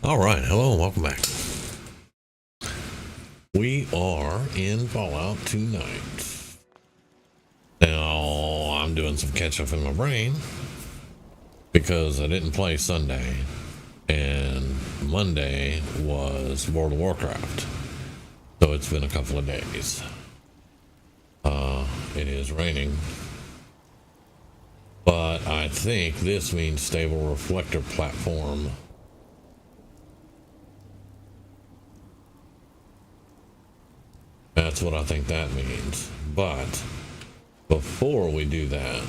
All right, hello and welcome back. We are in Fallout tonight. Now, I'm doing some catch up in my brain because I didn't play Sunday, and Monday was World of Warcraft. So it's been a couple of days. It is raining, but I think this means stable reflector platform. That's what I think that means. But before we do that,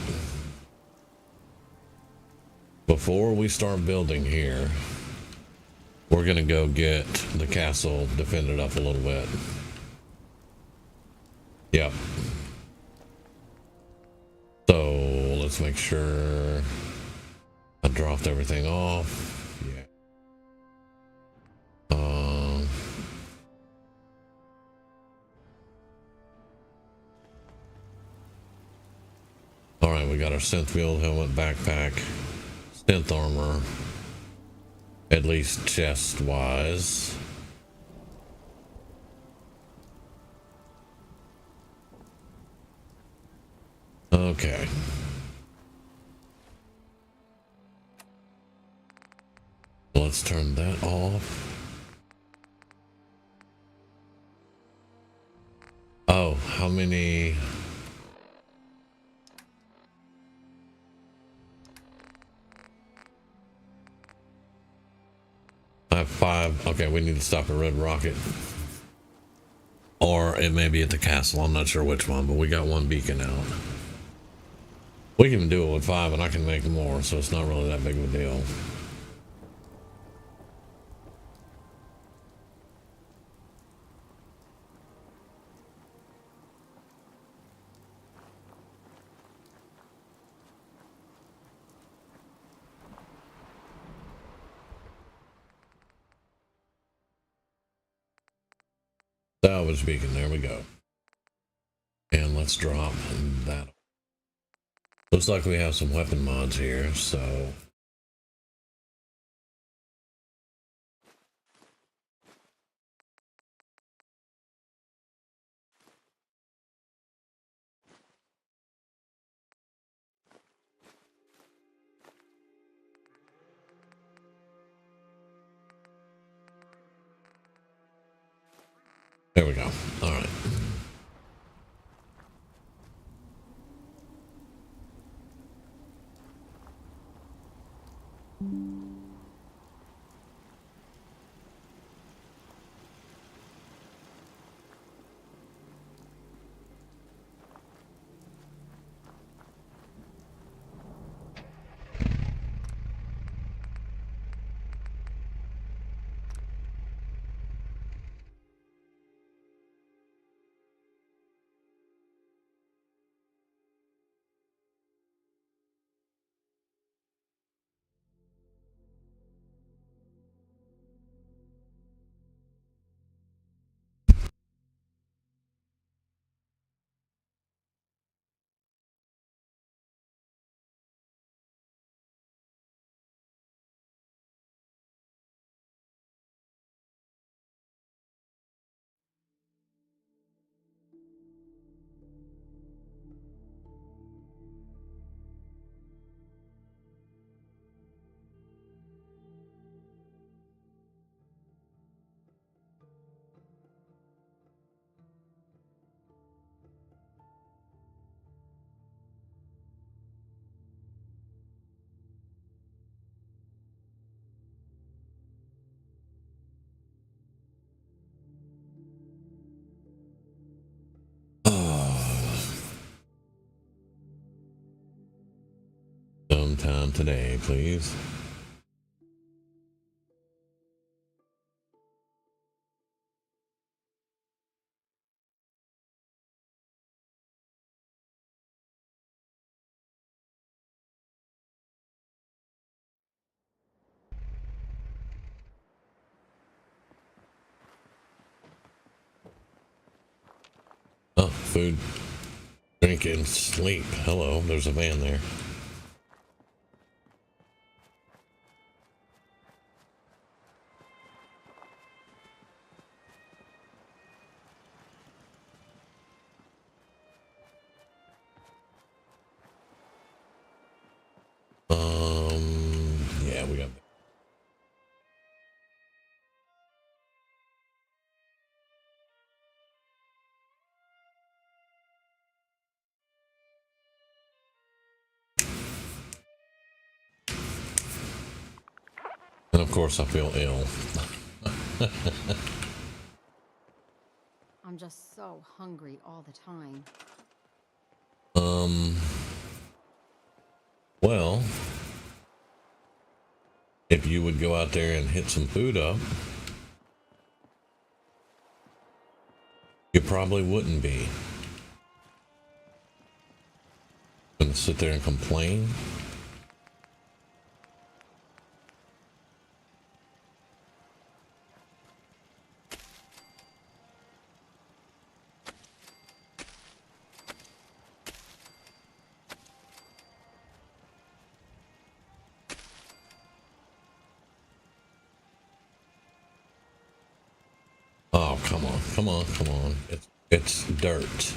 before we start building here, we're going to go get the castle defended up a little bit. Yep. So let's make sure I dropped everything off. Yeah. All right, we got our synth field helmet, backpack, synth armor, at least chest wise. Okay. Let's turn that off. Oh, how many? I have 5. Okay, we need to stop at Red Rocket. Or it may be at the castle. I'm not sure which one, but we got 1 beacon out. We can do it with 5 and I can make more, so it's not really that big of a deal. Salvage beacon, there we go. And let's drop that. Looks like we have some weapon mods here, so there we go. All right. Sometime today, please. Oh, food, drink, and sleep. Hello, there's a van there. of course, I feel ill. I'm just so hungry all the time. Well, if you would go out there and hit some food up, you probably wouldn't be. Gonna sit there and complain. Oh, come on, come on, come on. It's dirt.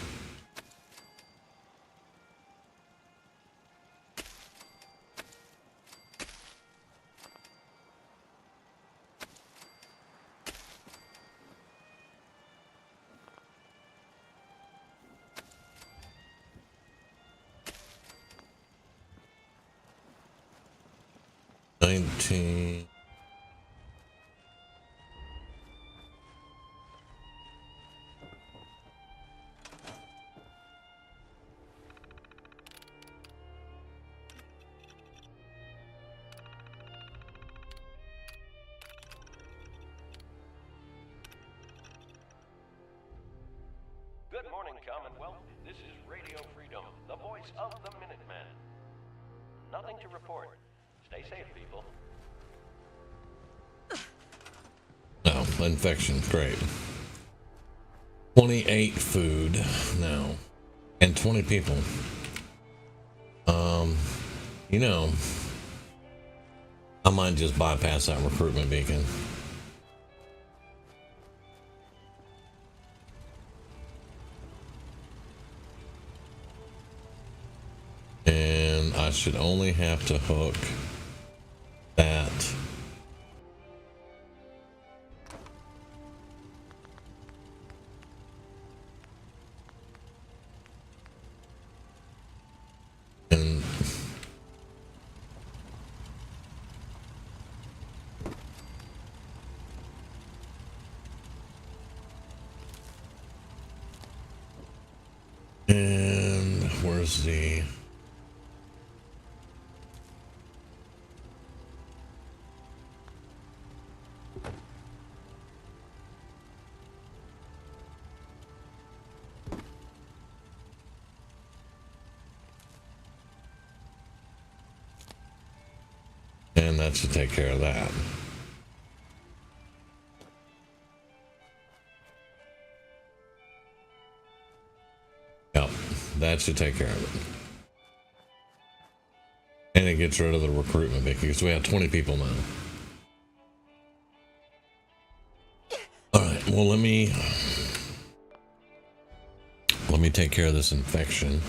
$19. Good morning, Commonwealth. This is Radio Freedom, the voice of the Minuteman. Nothing to report. Stay safe, people. Oh, infection, great. 28 food now, and 20 people. You know, I might just bypass that recruitment beacon. And I should only have to hook that. And where's the... And that should take care of that. Yep, that should take care of it. And it gets rid of the recruitment because we have 20 people now. Alright, well let me take care of this infection.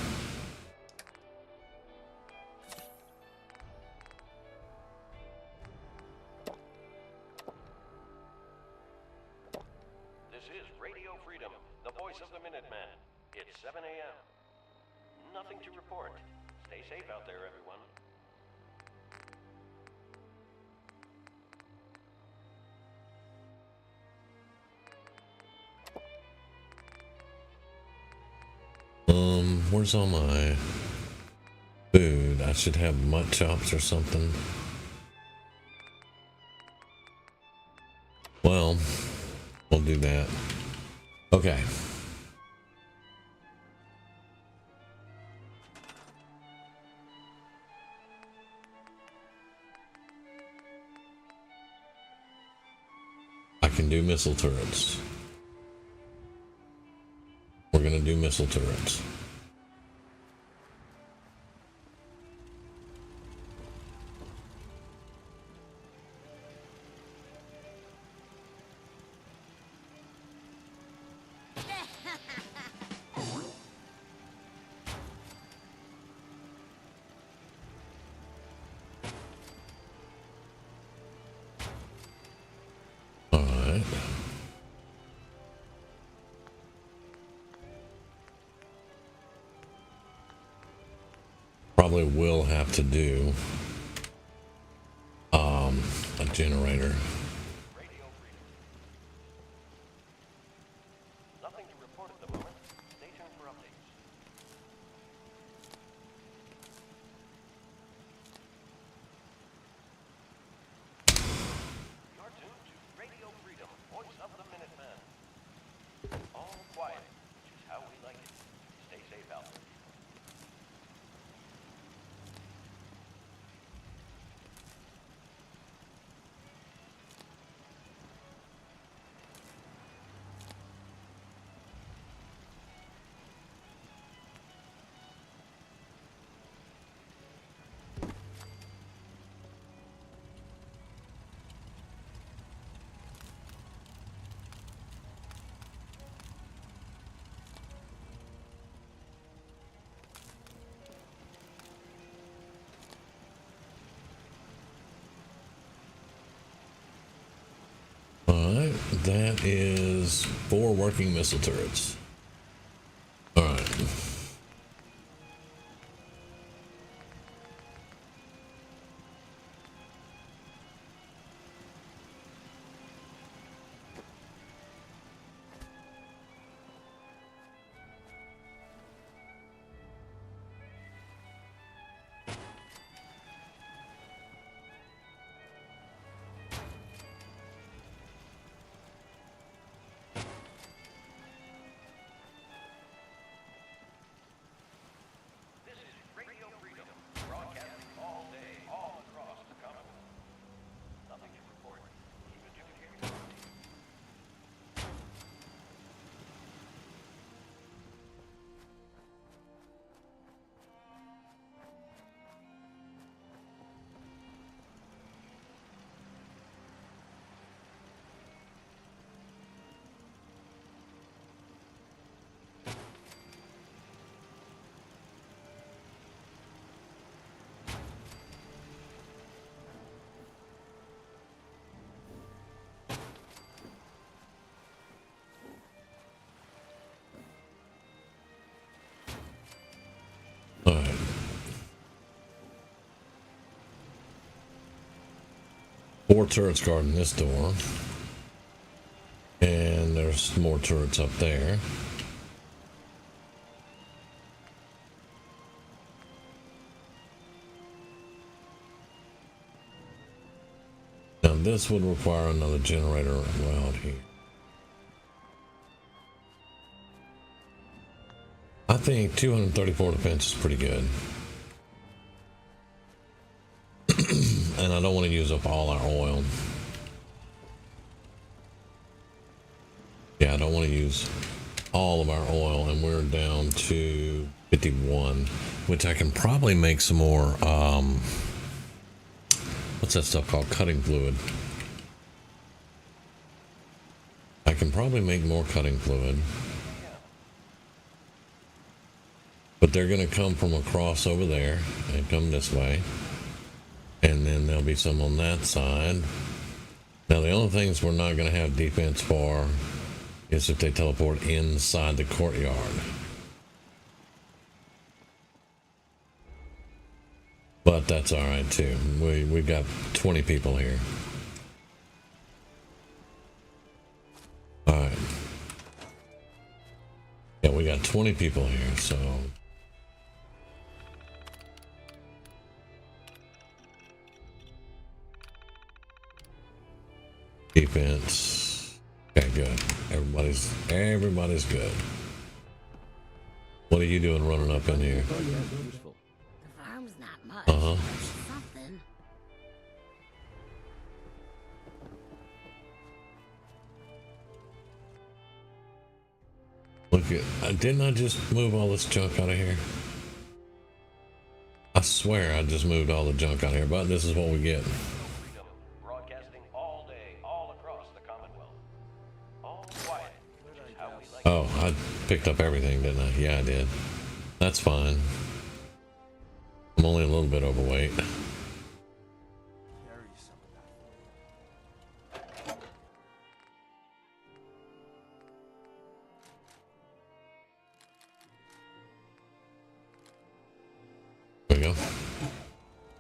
This is Radio Freedom, the voice of the Minuteman. It's 7 a.m. Nothing to report. Stay safe out there, everyone. Where's all my food? I should have mutton chops or something. Well, we'll do that. Okay. I can do missile turrets. We're gonna do missile turrets. Probably will have to do a generator. Radio Freedom. Nothing to report at the moment. Stay tuned for updates. You're tuned to Radio Freedom, voice of the Minuteman. All quiet, which is how we like it. Stay safe out there. Alright, that is 4 working missile turrets. Alright. This is Radio Freedom, broadcasting all day, all across the Commonwealth. Nothing to report. Keep it tuned here for updates. Alright. 4 turrets guarding this door. And there's more turrets up there. Now this would require another generator around here. I think 234 defense is pretty good. And I don't want to use up all our oil. Yeah, I don't want to use all of our oil, and we're down to 51, which I can probably make some more, what's that stuff called? Cutting fluid. I can probably make more cutting fluid. But they're going to come from across over there and come this way. And then there'll be some on that side. Now, the only things we're not going to have defense for is if they teleport inside the courtyard. But that's all right, too. We've got 20 people here. All right. Yeah, we got 20 people here, so... Defense. Okay, good. Everybody's good. What are you doing running up in here? The farm's not much. Uh-huh. But it's something. Look at, didn't I just move all this junk out of here? I swear I just moved all the junk out of here, but this is what we get. Freedom, broadcasting all day, all across the Commonwealth. All quiet, which is how we like it. Oh, I picked up everything, didn't I? Yeah, I did. That's fine. I'm only a little bit overweight. There we go.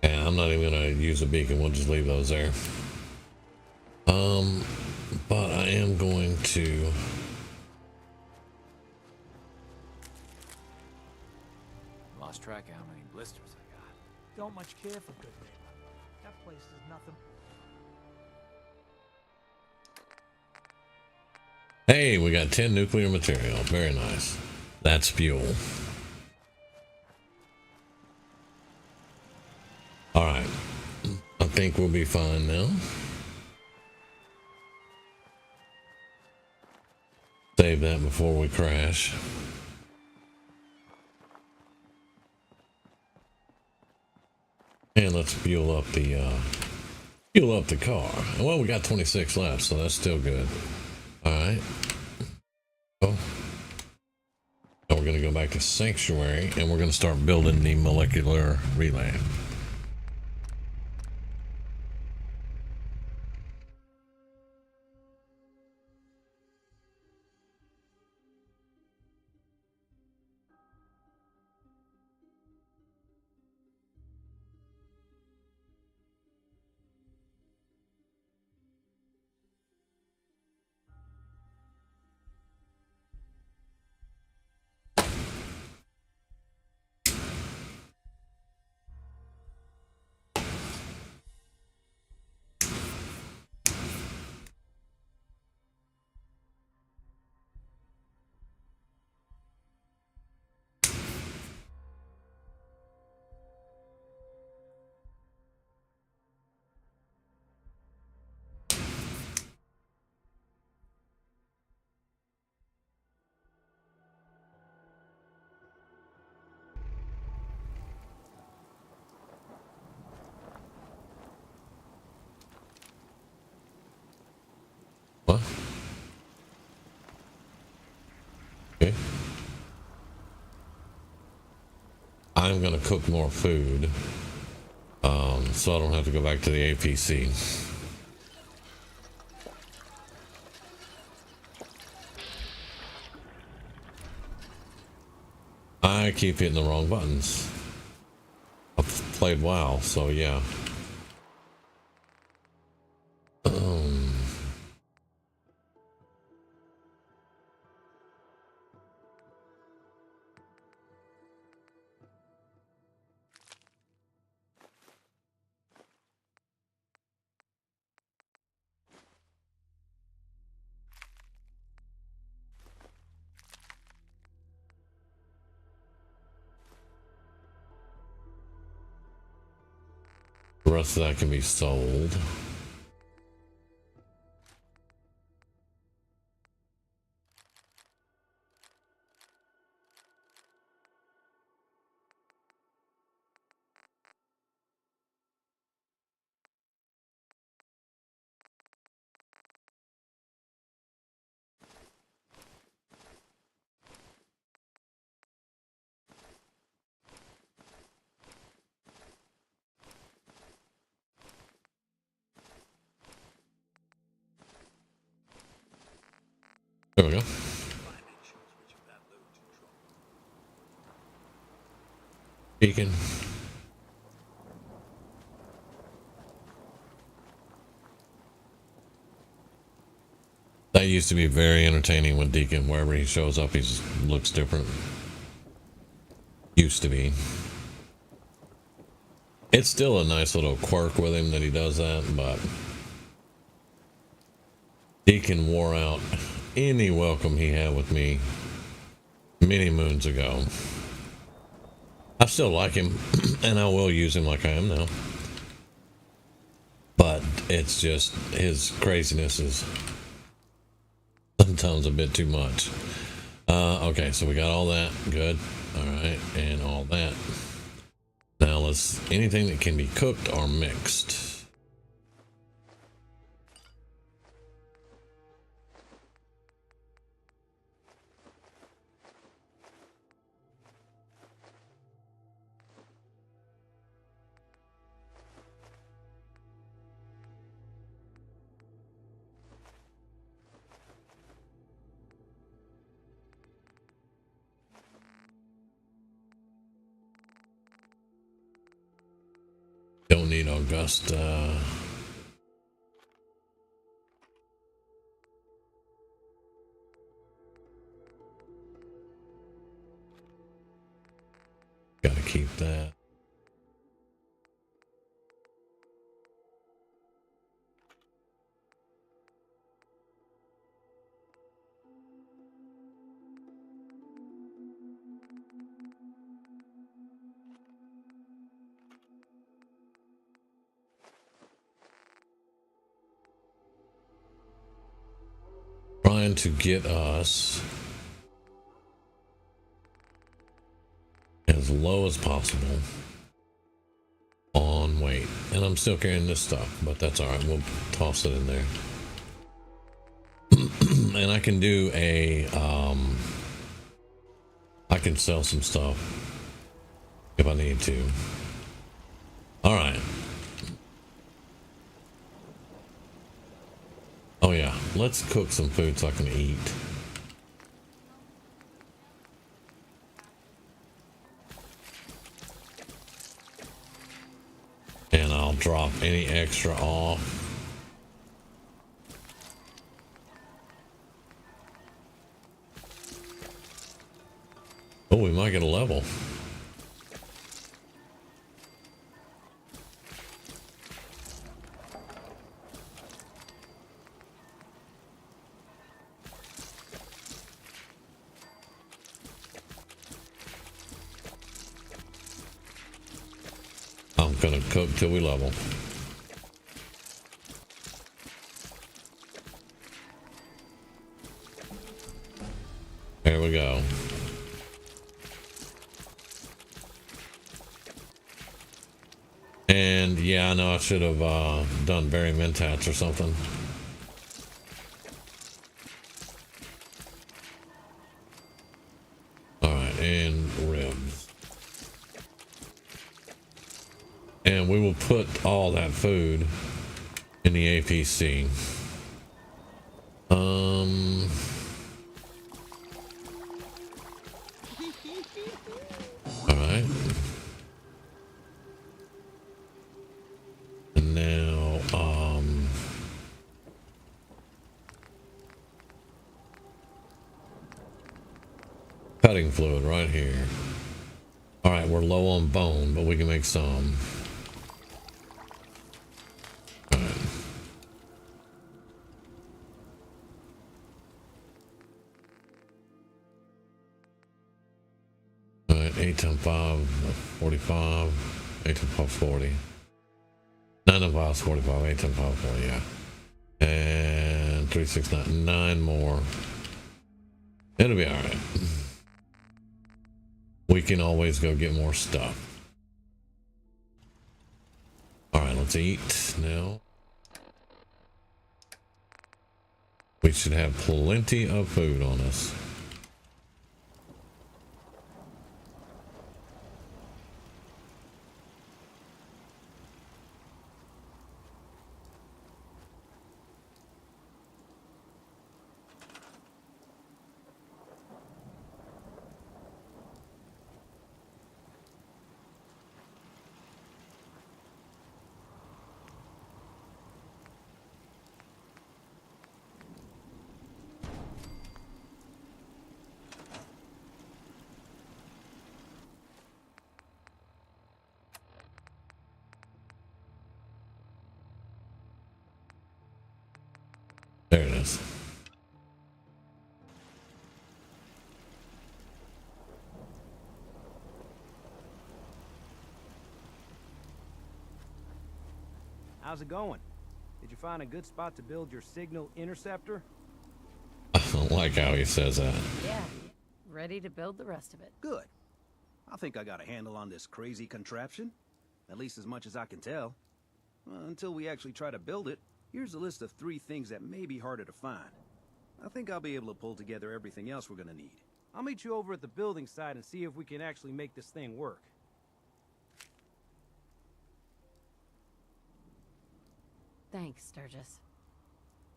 And I'm not even going to use a beacon. We'll just leave those there. But I am going to. Lost track of how many blisters I got. Don't much care for good neighbor. That place is nothing. Hey, we got 10 nuclear material. Very nice. That's fuel. Alright. I think we'll be fine now. Save that before we crash. And let's fuel up the car. Well, we got 26 left, so that's still good. Alright. Oh. Now we're gonna go back to Sanctuary and we're gonna start building the molecular relay. What? Okay. I'm gonna cook more food, so I don't have to go back to the APC. I keep hitting the wrong buttons. I've played WoW, so yeah. The rest of that can be sold. There we go. Deacon. That used to be very entertaining with Deacon. Wherever he shows up, he just looks different. Used to be. It's still a nice little quirk with him that he does that, but Deacon wore out any welcome he had with me many moons ago. I still like him, and I will use him like I am now. But it's just, his craziness is sometimes a bit too much. Okay, so we got all that. Good. Alright, and all that. Now let's, anything that can be cooked or mixed. Don't need Augusta. that. Trying to get us as low as possible on weight. And I'm still carrying this stuff, but that's all right. We'll toss it in there. And I can do a, I can sell some stuff if I need to. All right. Oh yeah, let's cook some food so I can eat. And I'll drop any extra off. Oh, we might get a level. I'm gonna cook till we level. There we go. And yeah, I know I should have done berry mentats or something. All right, and ribs. And we will put all that food in the APC. All right. And now, cutting fluid right here. All right, we're low on bone, but we can make some. All right. All right, 8 times 5, 45. 8 times 5, 40. 9 times 5 is 45. 8 times 5, 40, yeah. And 3, 6, 9. 9 more. It'll be all right. We can always go get more stuff. All right, let's eat now. We should have plenty of food on us. There it is. How's it going? Did you find a good spot to build your signal interceptor? I don't like how he says that. Yeah, ready to build the rest of it. Good. I think I got a handle on this crazy contraption. At least as much as I can tell. Until we actually try to build it, here's a list of 3 things that may be harder to find. I think I'll be able to pull together everything else we're gonna need. I'll meet you over at the building site and see if we can actually make this thing work. Thanks, Sturgis.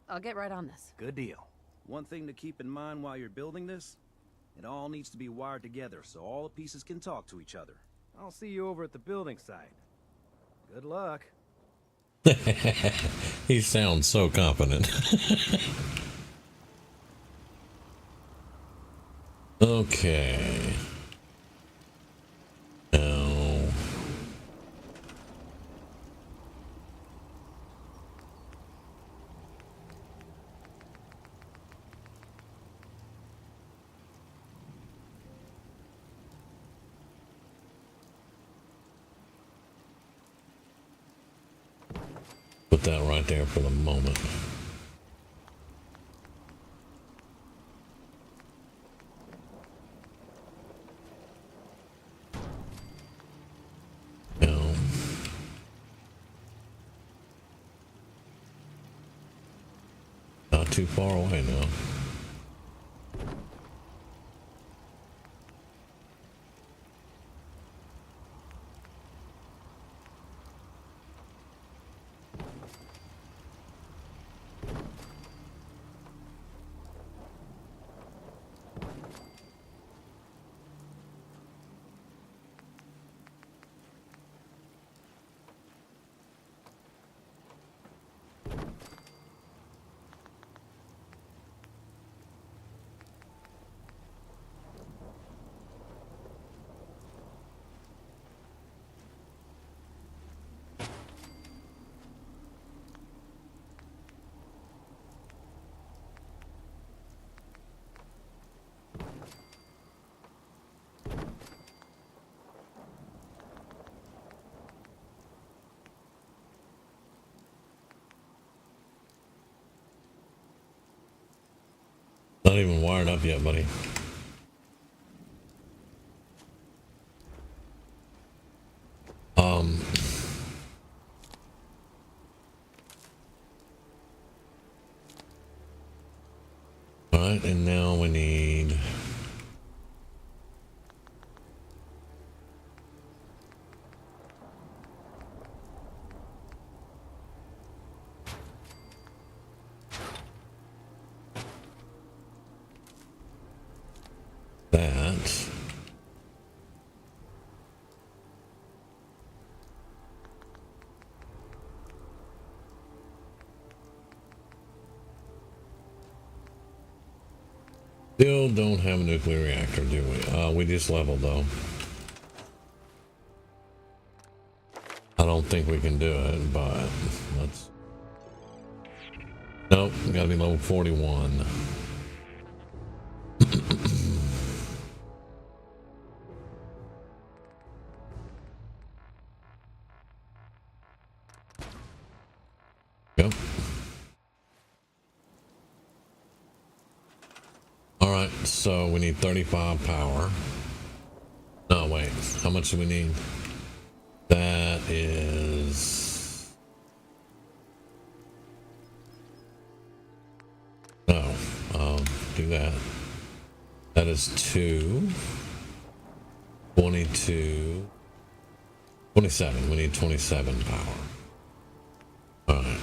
I'll get right on this. Good deal. One thing to keep in mind while you're building this, it all needs to be wired together so all the pieces can talk to each other. I'll see you over at the building site. Good luck. He sounds so confident. Okay. Now, Put that right there for the moment. Now, not too far away now. Not even wired up yet, buddy. Alright, and now we need that. Still don't have a nuclear reactor, do we? We just leveled though. I don't think we can do it, but let's. Nope, gotta be level 41. Yep. Alright, so we need 35 power. No, wait. How much do we need? That is... No. Do that. That is 2. 22. 27. We need 27 power. Alright.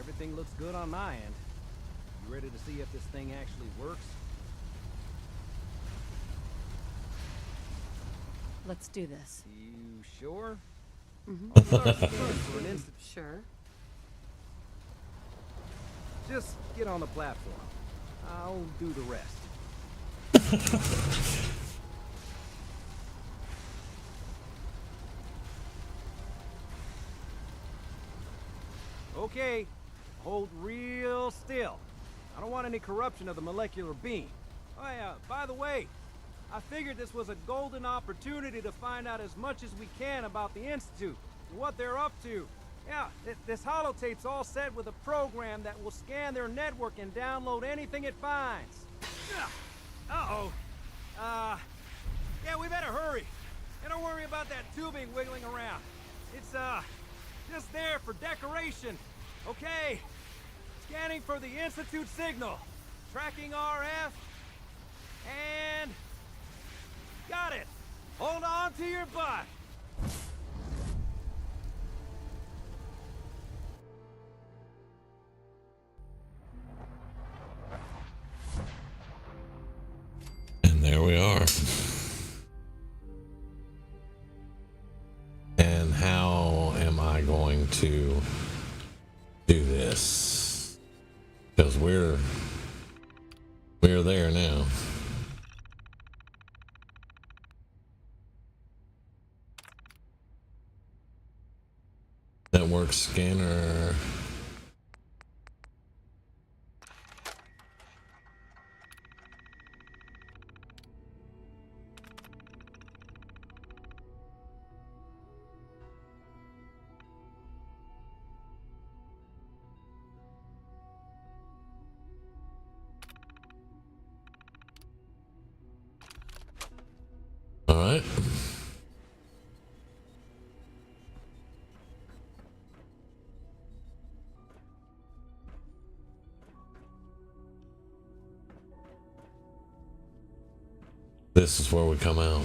Everything looks good on my end. You ready to see if this thing actually works? Let's do this. You sure? Mm-hmm. I'll start for an instant. Sure. Just get on the platform. I'll do the rest. Okay, hold real still. I don't want any corruption of the molecular beam. Oh yeah, by the way, I figured this was a golden opportunity to find out as much as we can about the Institute and what they're up to. Yeah, this holotape's all set with a program that will scan their network and download anything it finds. Uh-oh. Yeah, we better hurry. And don't worry about that tubing wiggling around. It's, just there for decoration. Okay. Scanning for the Institute signal. Tracking RF. And... got it. Hold on to your butt. And there we are. to do this because we're there now. Network scanner. All right. This is where we come out.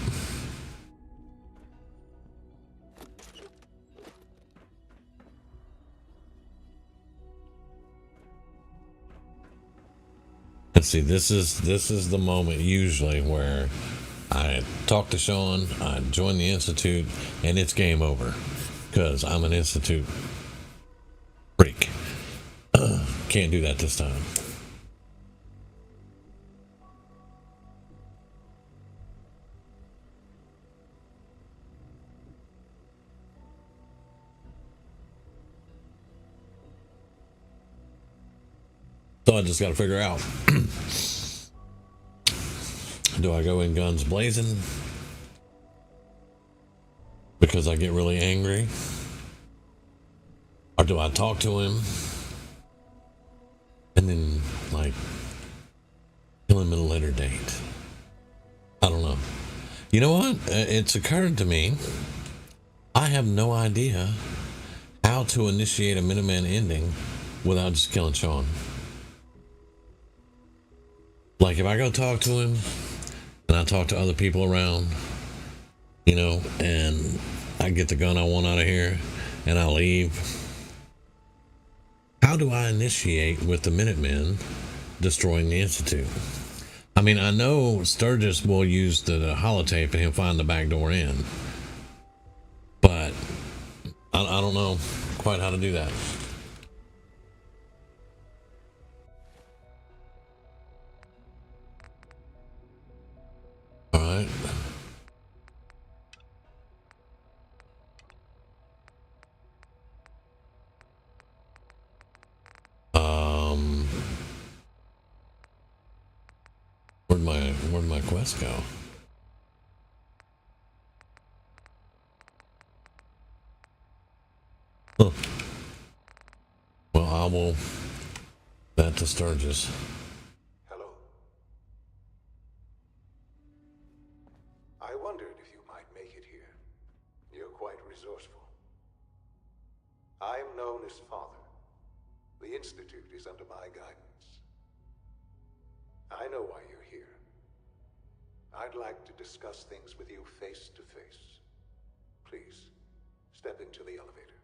And see, this is the moment usually where I talk to Sean, I join the Institute, and it's game over. Because I'm an Institute freak. Can't do that this time. So I just got to figure out. Do I go in guns blazing? Because I get really angry? Or do I talk to him? And then, like, kill him at a later date? I don't know. You know what? It's occurred to me. I have no idea how to initiate a Minuteman ending without just killing Sean. Like, if I go talk to him, and I talk to other people around, you know, and I get the gun I want out of here, and I leave, how do I initiate with the Minutemen destroying the Institute? I mean, I know Sturgis will use the holotape and he'll find the back door in, but I don't know quite how to do that. All right. Where'd my quest go? Huh. Well, I will that to Sturgis. Hello. I wondered if you might make it here. You're quite resourceful. I'm known as Father. The Institute is under my guidance. I know why you're here. I'd like to discuss things with you face to face. Please, step into the elevator.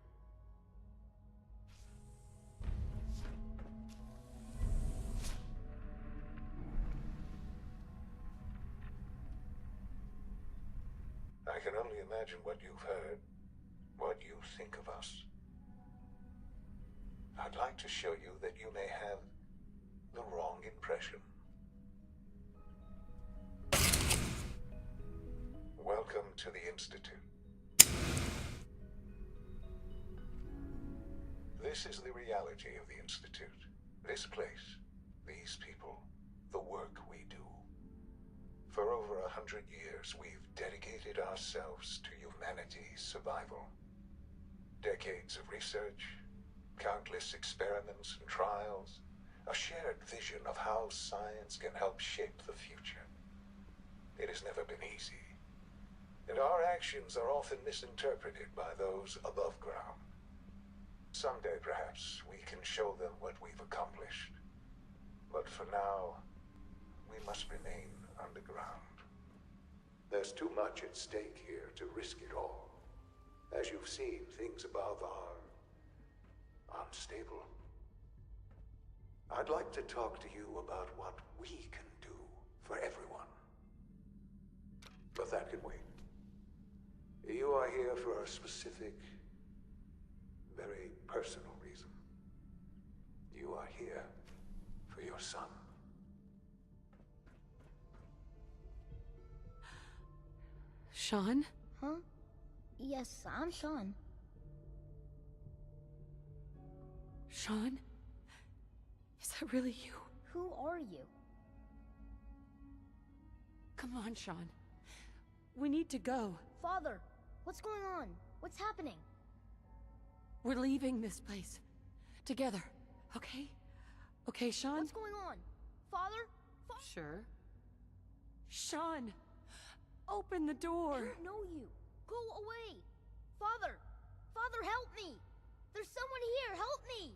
I can only imagine what you've heard, what you think of us. I'd like to show you that you may have the wrong impression. Welcome to the Institute. This is the reality of the Institute. This place, these people, the work we do. For over 100 years, we've dedicated ourselves to humanity's survival. Decades of research, countless experiments and trials, a shared vision of how science can help shape the future. It has never been easy, and our actions are often misinterpreted by those above ground. Someday, perhaps, we can show them what we've accomplished. But for now, we must remain underground. There's too much at stake here to risk it all. As you've seen, things above are unstable. I'd like to talk to you about what we can do for everyone. But that can wait. You are here for a specific, very personal reason. You are here for your son. Sean? Huh? Yes, I'm Sean. Sean? Is that really you? Who are you? Come on, Sean. We need to go. Father, what's going on? What's happening? We're leaving this place. Together. Okay? Okay, Sean? What's going on? Father? Sure. Sean! Open the door! I don't know you. Go away! Father! Father, help me! There's someone here! Help me!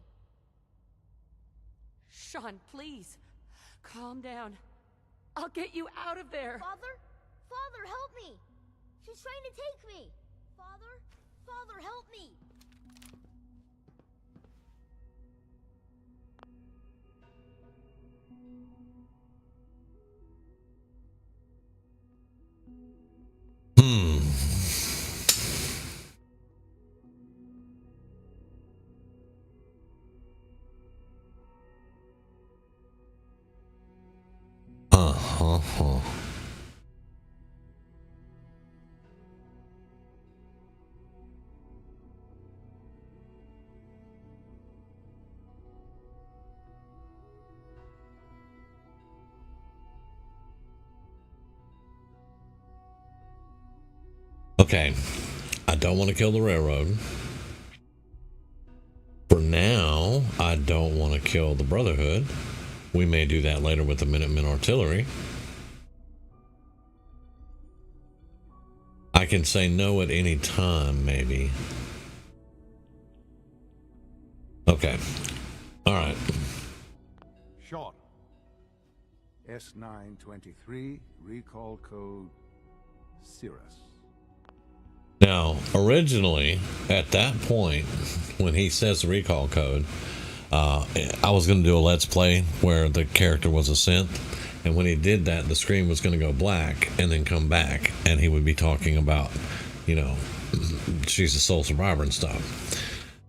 Sean, please. Calm down. I'll get you out of there. Father? Father, help me! She's trying to take me! Father? Father, help me! Hmm. Uh-huh. Okay. I don't want to kill the railroad. For now, I don't want to kill the Brotherhood. We may do that later with the Minutemen artillery. I can say no at any time, maybe. Okay. All right. Sean. S923, recall code Cirrus. Now, originally, at that point, when he says the recall code, I was going to do a Let's Play where the character was a synth. And when he did that, the screen was going to go black and then come back. And he would be talking about, you know, she's a sole survivor and stuff.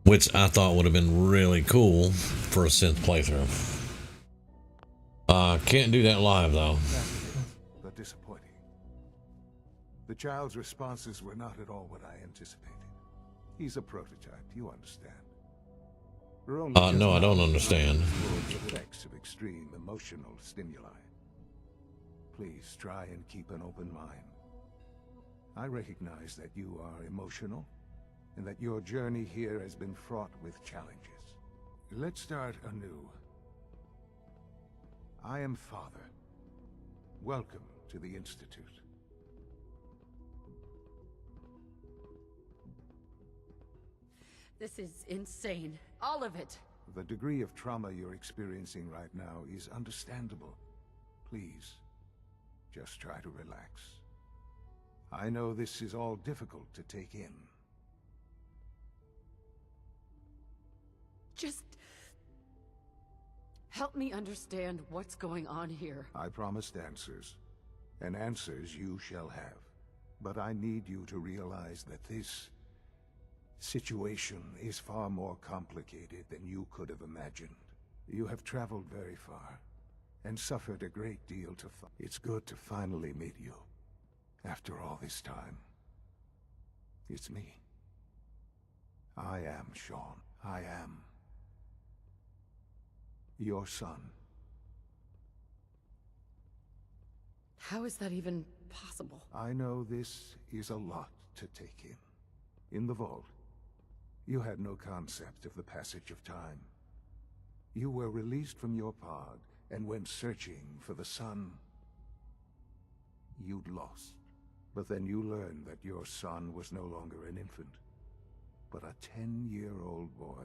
Which I thought would have been really cool for a synth playthrough. Can't do that live, though. But disappointing. The child's responses were not at all what I anticipated. He's a prototype, you understand. We're only just no, I don't now understand. exploring the effects of extreme emotional stimuli. Please try and keep an open mind. I recognize that you are emotional, and that your journey here has been fraught with challenges. Let's start anew. I am Father. Welcome to the Institute. This is insane. All of it. The degree of trauma you're experiencing right now is understandable. Please, just try to relax. I know this is all difficult to take in. Just help me understand what's going on here. I promised answers, and answers you shall have. But I need you to realize that this situation is far more complicated than you could have imagined. You have traveled very far, and suffered a great deal to It's good to finally meet you, after all this time. It's me. I am Sean. I am your son. How is that even possible? I know this is a lot to take in. In the vault, you had no concept of the passage of time. You were released from your pod and went searching for the son you'd lost. But then you learned that your son was no longer an infant, but a 10-year-old boy.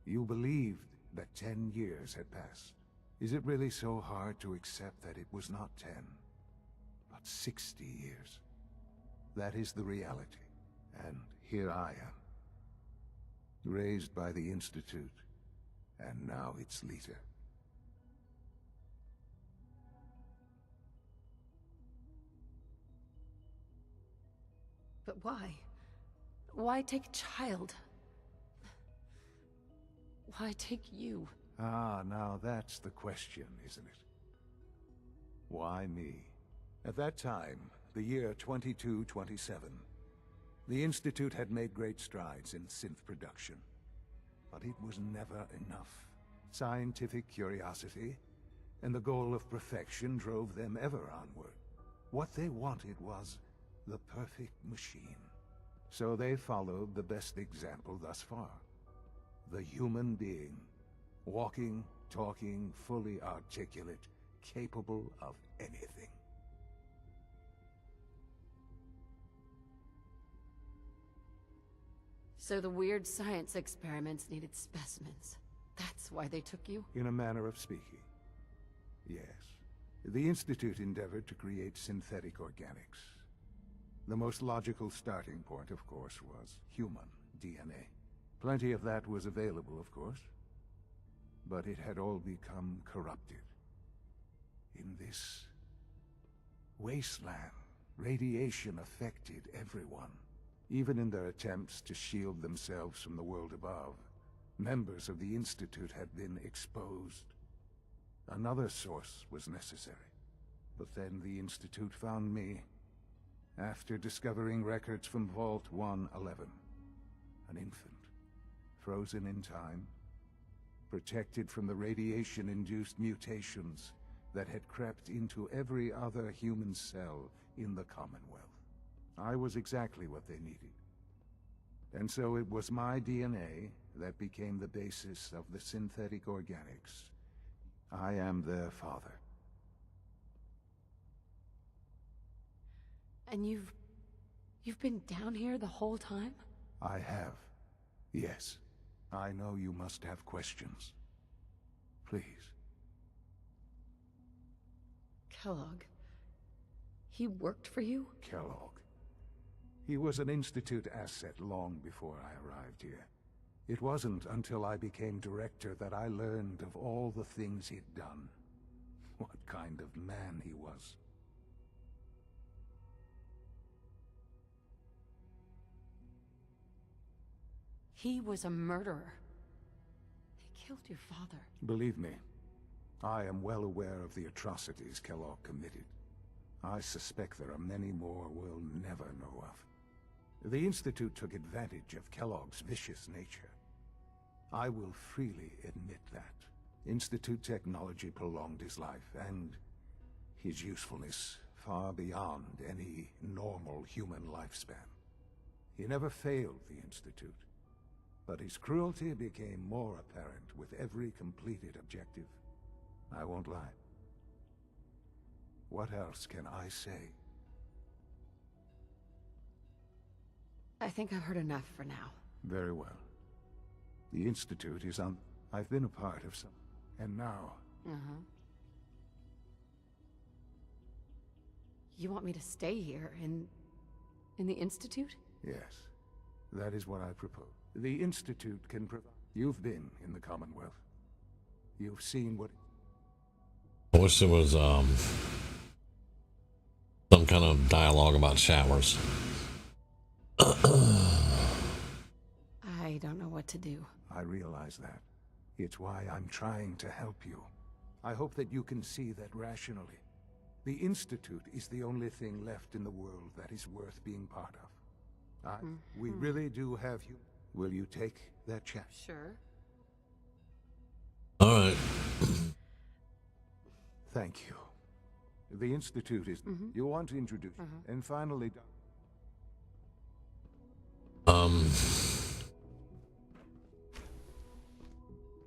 You believed that 10 years had passed. Is it really so hard to accept that it was not 10, but 60 years? That is the reality, and here I am. Raised by the Institute, and now its leader. But why? Why take a child? Why take you? Ah, now that's the question, isn't it? Why me? At that time, the year 2227, the Institute had made great strides in synth production. But it was never enough. Scientific curiosity and the goal of perfection drove them ever onward. What they wanted was the perfect machine. So they followed the best example thus far. The human being. Walking, talking, fully articulate, capable of anything. So the weird science experiments needed specimens. That's why they took you? In a manner of speaking. Yes. The Institute endeavored to create synthetic organics. The most logical starting point, of course, was human DNA. Plenty of that was available, of course. But it had all become corrupted. In this wasteland, radiation affected everyone. Even in their attempts to shield themselves from the world above, members of the Institute had been exposed. Another source was necessary. But then the Institute found me, after discovering records from Vault 111. An infant, frozen in time, protected from the radiation-induced mutations that had crept into every other human cell in the Commonwealth. I was exactly what they needed. And so it was my DNA that became the basis of the synthetic organics. I am their father. And you've been down here the whole time? I have. Yes. I know you must have questions. Please. Kellogg. He worked for you? Kellogg. He was an Institute asset long before I arrived here. It wasn't until I became director that I learned of all the things he'd done. What kind of man he was. He was a murderer. He killed your father. Believe me, I am well aware of the atrocities Kellogg committed. I suspect there are many more we'll never know of. The Institute took advantage of Kellogg's vicious nature. I will freely admit that. Institute technology prolonged his life, and his usefulness far beyond any normal human lifespan. He never failed the Institute, but his cruelty became more apparent with every completed objective. I won't lie. What else can I say? I think I've heard enough for now. Very well. The Institute is on... I've been a part of some... And now... You want me to stay here, in the Institute? Yes. That is what I propose. The Institute can provide... You've been in the Commonwealth. You've seen what... I wish there was, some kind of dialogue about showers. I don't know what to do. I realize that. It's why I'm trying to help you. I hope that you can see that rationally. The Institute is the only thing left in the world that is worth being part of. We really do have you. Will you take that chance? Sure. All right. Thank you. The Institute is... You want to introduce... And finally...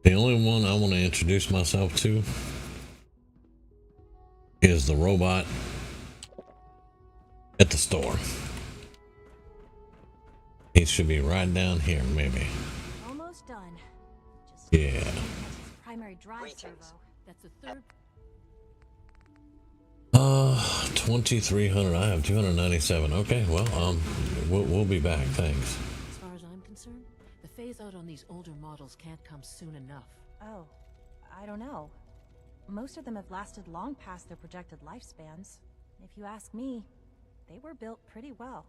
The only one I want to introduce myself to is the robot at the store. He should be right down here, maybe. Almost done. Just Yeah. primary drive servo. That's the third. 2,300. I have 297. Okay, well, we'll be back. Thanks. As far as I'm concerned, the phase out on these older models can't come soon enough. Oh, I don't know. Most of them have lasted long past their projected lifespans. If you ask me, they were built pretty well.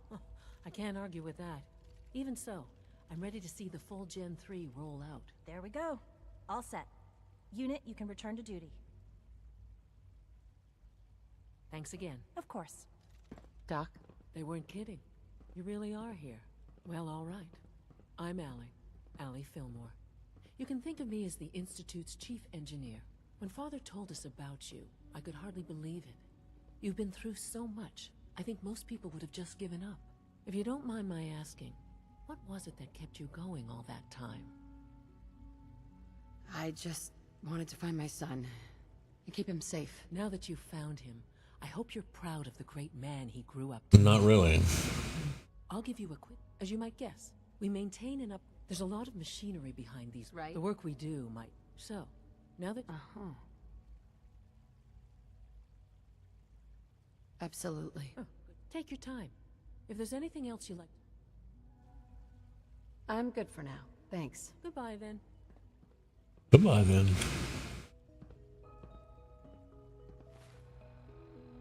I can't argue with that. Even so, I'm ready to see the full Gen 3 roll out. There we go. All set. Unit, you can return to duty. Thanks again. Of course. Doc? They weren't kidding. You really are here. Well, all right. I'm Allie Fillmore. You can think of me as the Institute's chief engineer. When Father told us about you, I could hardly believe it. You've been through so much, I think most people would have just given up. If you don't mind my asking, what was it that kept you going all that time? I just wanted to find my son and keep him safe. Now that you've found him, I hope you're proud of the great man he grew up to be. Not really. I'll give you a quick, as you might guess. We maintain and there's a lot of machinery behind these. Right. The work we do might. So, now that. Absolutely. Oh, take your time. If there's anything else you like. I'm good for now. Thanks. Goodbye then. Goodbye then.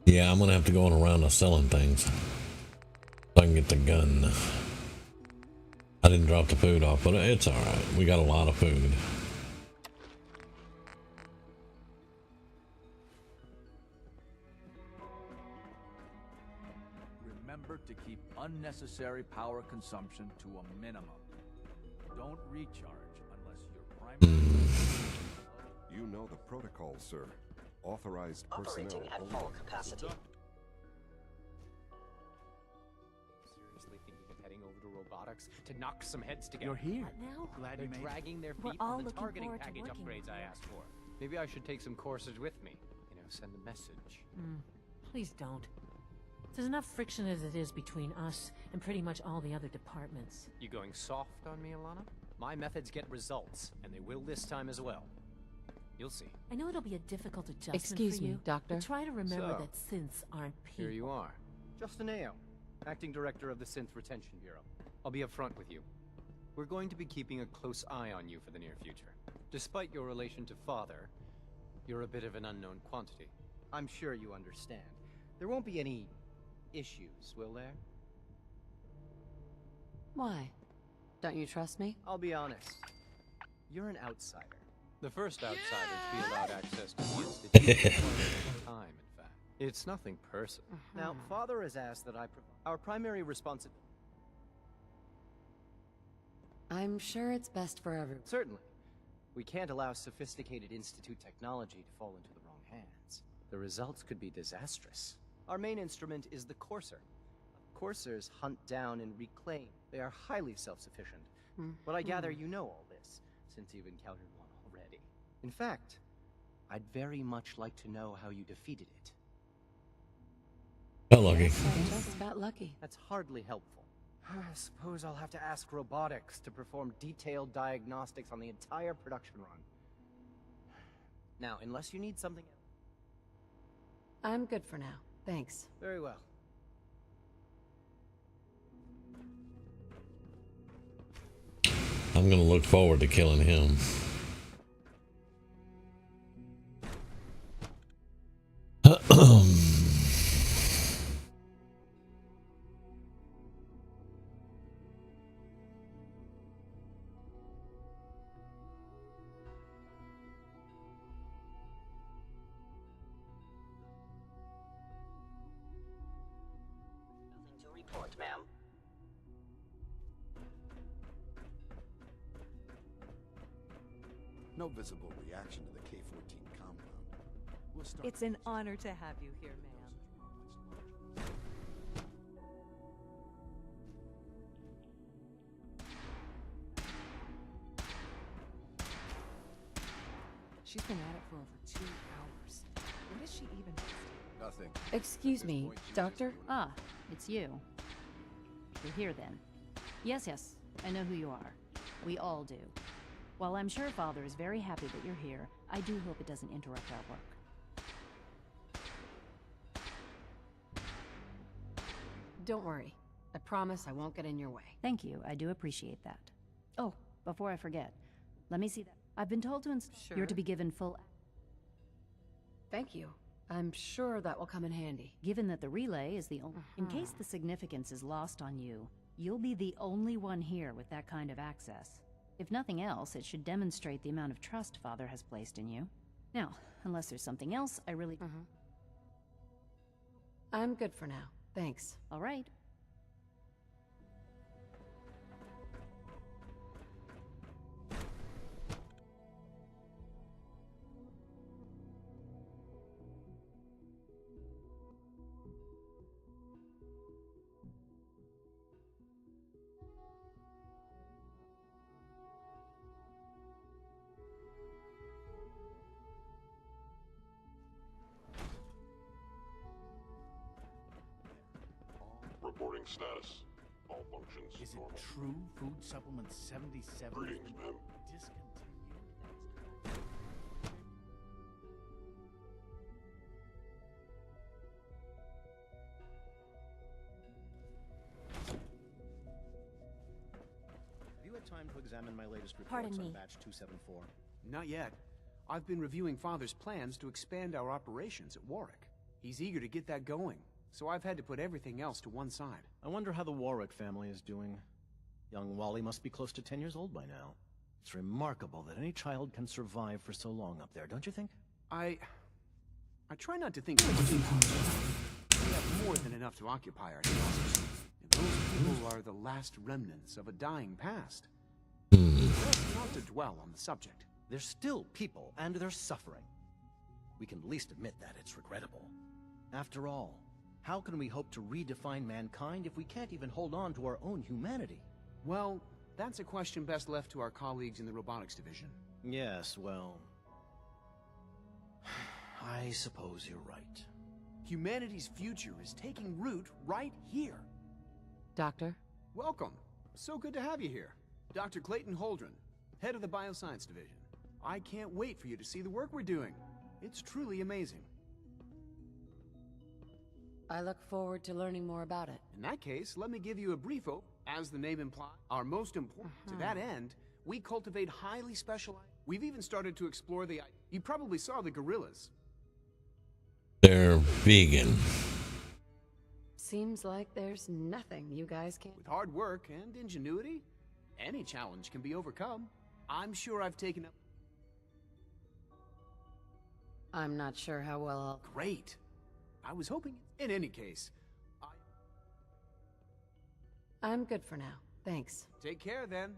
Yeah, I'm gonna have to go on around to selling things so I can get the gun. I didn't drop the food off, but it's alright. We got a lot of food. Remember to keep unnecessary power consumption to a minimum. Don't recharge unless your primary... You know the protocol, sir. Authorized personnel Operating at only. full capacity. Seriously thinking of heading over to robotics to knock some heads together? You're here. What now? Glad They're you made dragging their We're feet all on the looking targeting forward to package working upgrades with I you. asked for. Maybe I should take some courses with me. You know, send a message. Please don't. There's enough friction as it is between us and pretty much all the other departments. You going soft on me, Alana? My methods get results, and they will this time as well. You'll see. I know it'll be a difficult adjustment Excuse for me, you, Doctor. but try to remember So, that synths aren't people. Here you are. Justin Ao, Acting Director of the Synth Retention Bureau. I'll be upfront with you. We're going to be keeping a close eye on you for the near future. Despite your relation to Father, you're a bit of an unknown quantity. I'm sure you understand. There won't be any issues, will there? Why? Don't you trust me? I'll be honest. You're an outsider. The first outsider to be allowed access to the Institute for a long time, in fact. It's nothing personal. Now, Father has asked that I provide our primary responsibility. I'm sure it's best for everyone. Certainly. We can't allow sophisticated Institute technology to fall into the wrong hands. The results could be disastrous. Our main instrument is the Courser. Coursers hunt down and reclaim. They are highly self-sufficient. But I gather you know all this, since you've encountered one already. In fact, I'd very much like to know how you defeated it. How lucky. Just about lucky. That's hardly helpful. I suppose I'll have to ask robotics to perform detailed diagnostics on the entire production run. Now, unless you need something else. I'm good for now. Thanks. Very well. I'm gonna look forward to killing him. Nothing to report, ma'am. No visible reaction to the K-14 compound. We'll start. It's an honor to have you here, ma'am. She's been at it for over 2 hours. What is she even? Nothing. Excuse me, Doctor? Ah, it's you. You're here then. Yes, I know who you are. We all do. While I'm sure Father is very happy that you're here, I do hope it doesn't interrupt our work. Don't worry. I promise I won't get in your way. Thank you, I do appreciate that. Oh, before I forget, let me see that. I've been told to Sure. You're to be given full... Thank you. I'm sure that will come in handy. Given that the relay is the only... In case the significance is lost on you, You'll be the only one here with that kind of access. If nothing else, it should demonstrate the amount of trust Father has placed in you. Now, unless there's something else, I really... I'm good for now. Thanks. All right. Reporting status. All functions. Is it normal. true food supplement 77 Greetings, ma'am. discontinued? Have you had time to examine my latest reports Pardon on me. batch 274? Not yet. I've been reviewing Father's plans to expand our operations at Warwick. He's eager to get that going, so I've had to put everything else to one side. I wonder how the Warwick family is doing. Young Wally must be close to 10 years old by now. It's remarkable that any child can survive for so long up there, don't you think? I try not to think too much about it. We have more than enough to occupy ourselves. And those people are the last remnants of a dying past. Best not to dwell on the subject. They're still people, and they're suffering. We can at least admit that it's regrettable. After all, how can we hope to redefine mankind if we can't even hold on to our own humanity? Well, that's a question best left to our colleagues in the robotics division. Yes, well... I suppose you're right. Humanity's future is taking root right here. Doctor? Welcome. So good to have you here. Dr. Clayton Holdren, head of the Bioscience Division. I can't wait for you to see the work we're doing. It's truly amazing. I look forward to learning more about it. In that case, let me give you a brief As the name implies, our most important. To that end, we cultivate highly specialized... We've even started to explore the... You probably saw the gorillas. They're vegan. Seems like there's nothing you guys can't... With hard work and ingenuity, any challenge can be overcome. I'm sure I've taken up... I'm not sure how well I'll... Great. I was hoping... In any case, I'm good for now. Thanks. Take care, then.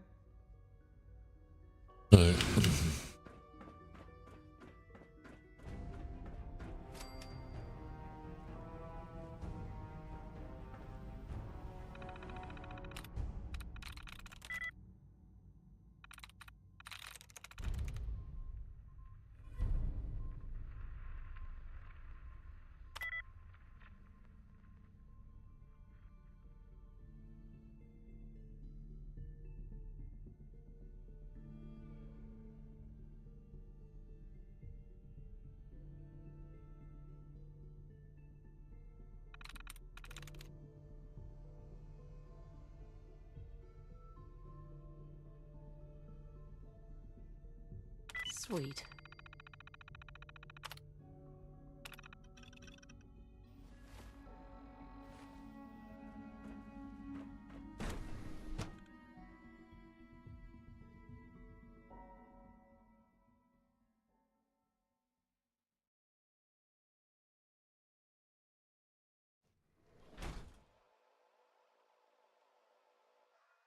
Sweet.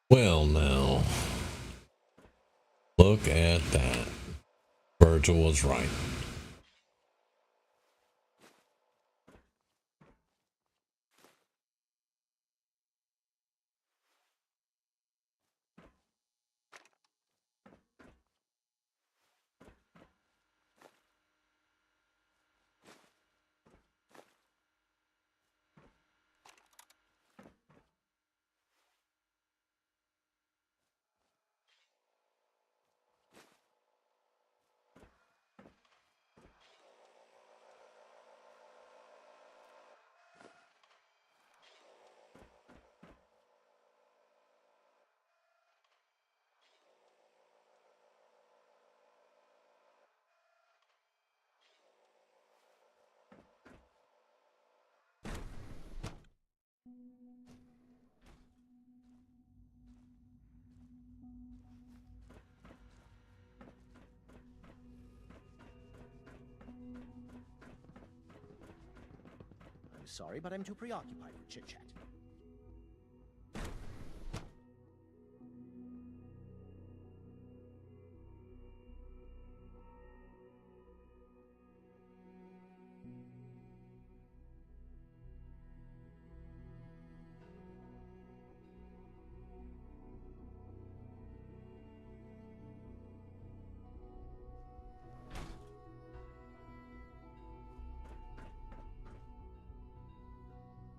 Well, now, look at that. Virgil was right. sorry, but I'm too preoccupied with chit-chat.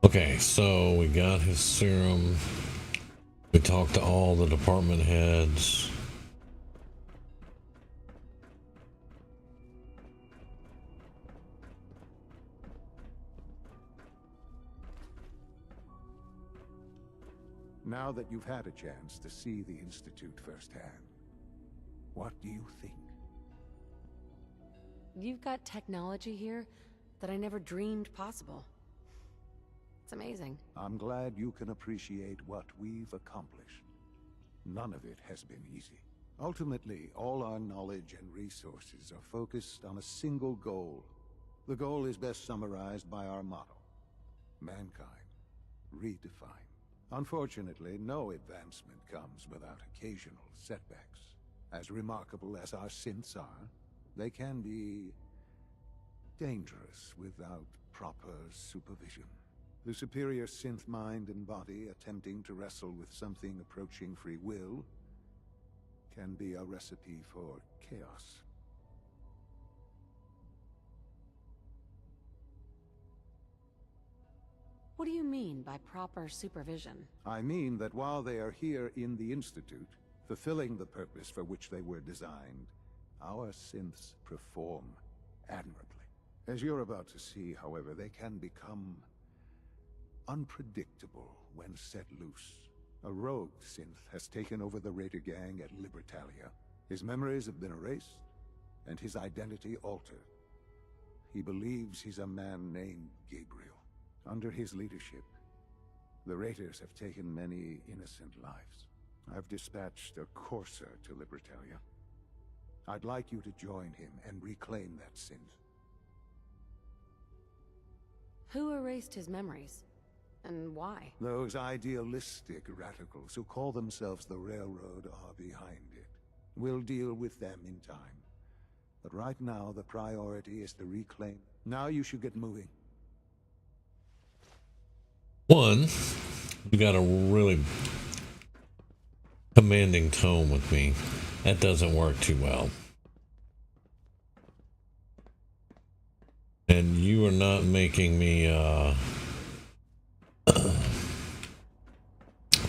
Okay, so we got his serum. We talked to all the department heads. Now that you've had a chance to see the Institute firsthand, what do you think? You've got technology here that I never dreamed possible. It's amazing. I'm glad you can appreciate what we've accomplished. None of it has been easy. Ultimately, all our knowledge and resources are focused on a single goal. The goal is best summarized by our motto: mankind, redefined. Unfortunately, no advancement comes without occasional setbacks. As remarkable as our synths are, they can be dangerous without proper supervision. The superior synth mind and body attempting to wrestle with something approaching free will can be a recipe for chaos. What do you mean by proper supervision? I mean that while they are here in the Institute, fulfilling the purpose for which they were designed, our synths perform admirably. As you're about to see, however, they can become unpredictable when set loose. A rogue synth has taken over the Raider gang at Libertalia. His memories have been erased, and his identity altered. He believes he's a man named Gabriel. Under his leadership, the Raiders have taken many innocent lives. I've dispatched a courser to Libertalia. I'd like you to join him and reclaim that synth. Who erased his memories? And why? Those idealistic radicals who call themselves the Railroad are behind it. We'll deal with them in time. But right now, the priority is to reclaim. Now you should get moving. One, you got a really commanding tone with me. That doesn't work too well. And you are not making me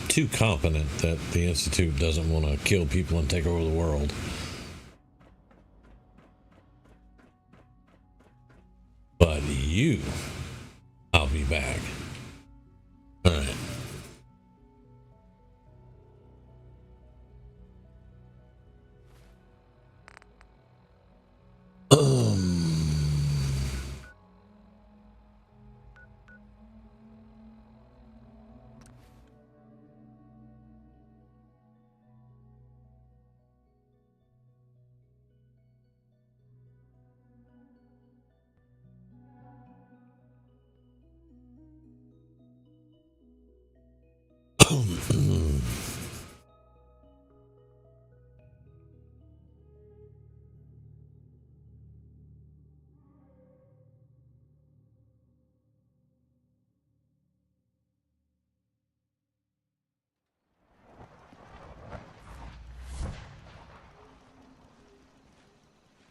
too confident that the Institute doesn't want to kill people and take over the world. But you, I'll be back. All right.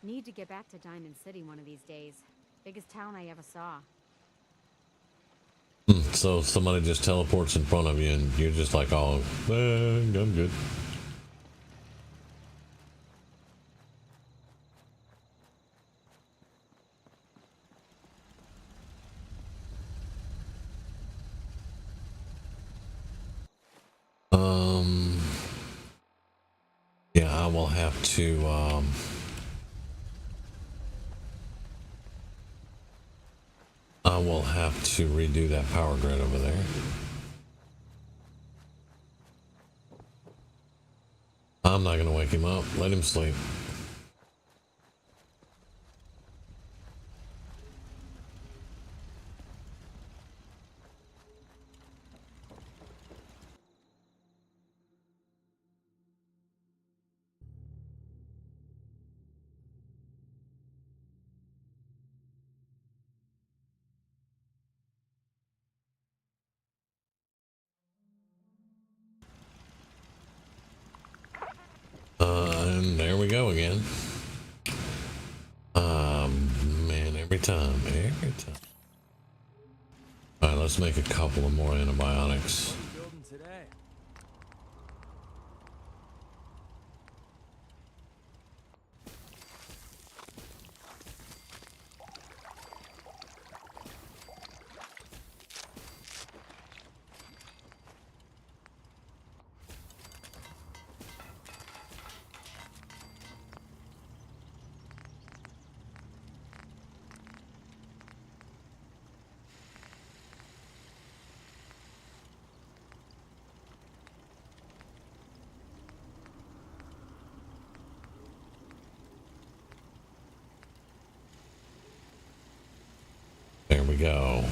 Need to get back to Diamond City one of these days. Biggest town I ever saw. So somebody just teleports in front of you and you're just like, oh, I'm good. Yeah, I will have to, redo that power grid over there. I'm not gonna wake him up. Let him sleep. again. Man, every time. Alright, let's make a couple of more antibiotics. Building today. There we go.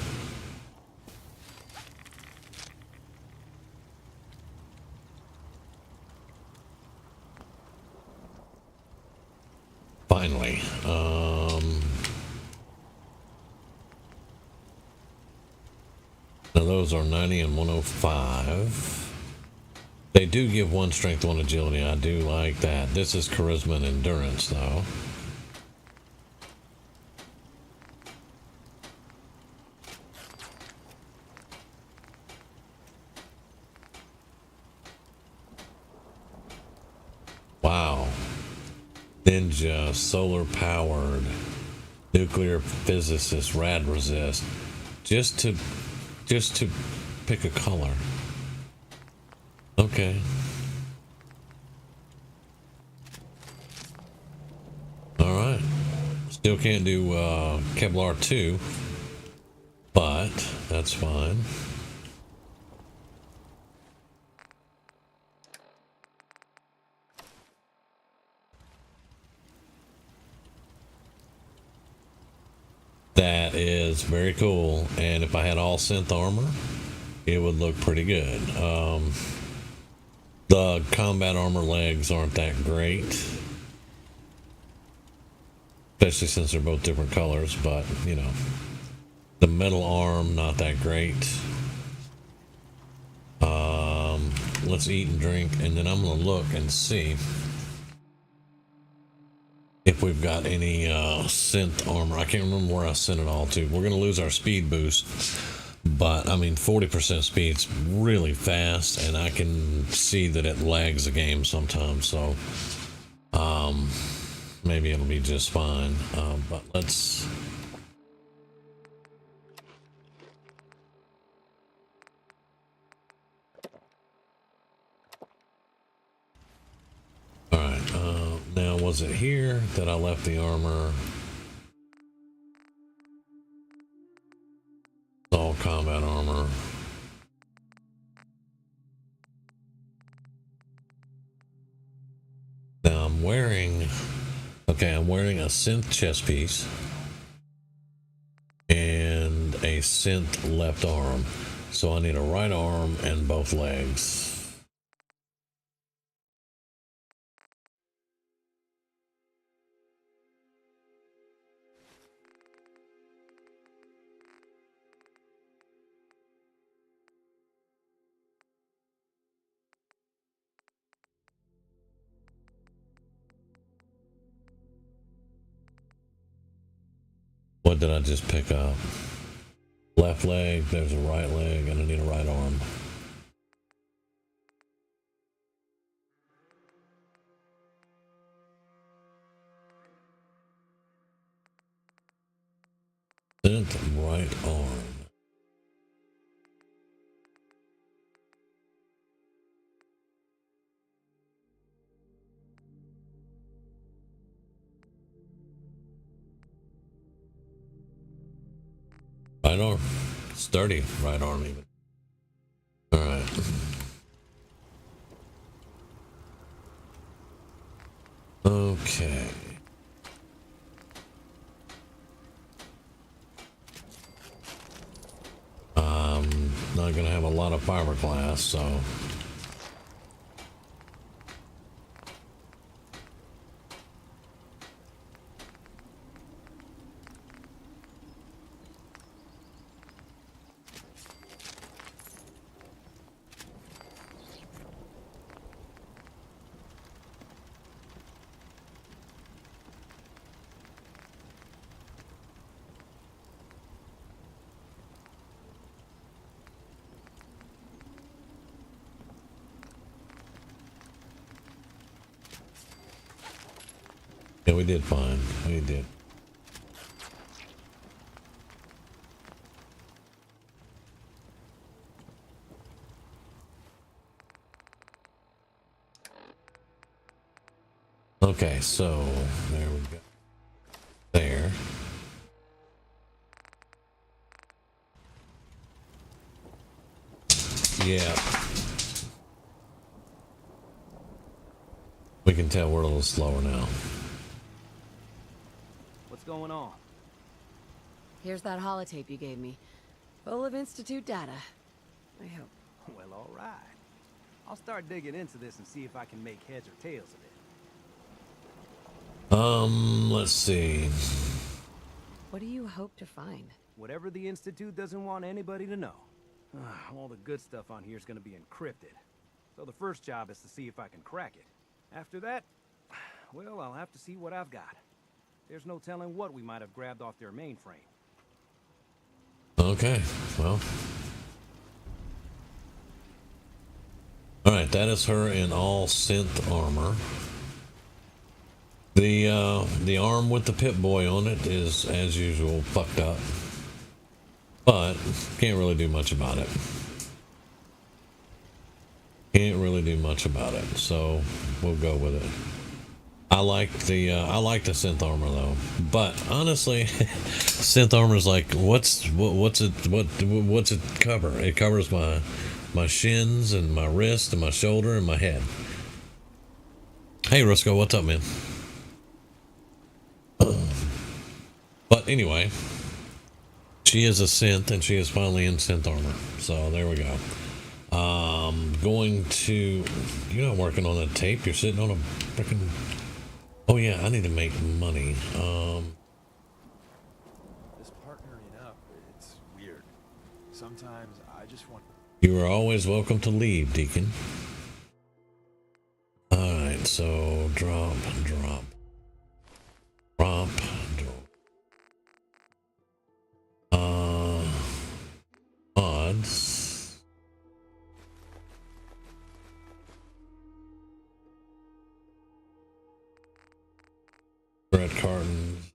Finally. Now those are 90 and 105. They do give one strength, one agility. I do like that. This is charisma and endurance, though. Wow. Ninja, solar powered, nuclear physicist, rad resist. Just to pick a color. Okay. All right. Still can't do Kevlar 2, but that's fine. That is very cool, and if I had all synth armor, it would look pretty good. The combat armor legs aren't that great, especially since they're both different colors, but you know, the metal arm not that great. Let's eat and drink, and then I'm gonna look and see if we've got any synth armor. I can't remember where I sent it all to. We're going to lose our speed boost, but I mean 40% speed's really fast, and I can see that it lags the game sometimes, so maybe it'll be just fine. But let's... Alright, now was it here that I left the armor? All combat armor. Now I'm wearing... Okay, I'm wearing a synth chest piece and a synth left arm. So I need a right arm and both legs. What did I just pick up? Left leg, there's a right leg, and I need a right arm. Synth right arm. Right arm. Sturdy right arm even. Alright. Okay. I'm not gonna have a lot of fiberglass, so... Yeah, we did fine. We did. Okay, so there we go. There. Yeah. We can tell we're a little slower now. What's going on? Here's that holotape you gave me. Full of Institute data. I hope. Well, all right. I'll start digging into this and see if I can make heads or tails of it. Let's see. What do you hope to find? Whatever the Institute doesn't want anybody to know. All the good stuff on here is going to be encrypted. So the first job is to see if I can crack it. After that, well, I'll have to see what I've got. There's no telling what we might have grabbed off their mainframe. Okay, well. Alright, that is her in all synth armor. The arm with the Pip-Boy on it is, as usual, fucked up. But, can't really do much about it. Can't really do much about it, so we'll go with it. I like the synth armor though, but honestly, synth armor is like what's it cover? It covers my shins and my wrist and my shoulder and my head. Hey Roscoe, what's up, man? But anyway, she is a synth and she is finally in synth armor. So there we go. Going to, you're not working on a tape. You're sitting on a freaking. Oh yeah, I need to make money. This partnering up, it's weird. Sometimes I just want. You are always welcome to leave, Deacon. Alright, so drop. Odds. Red cartons.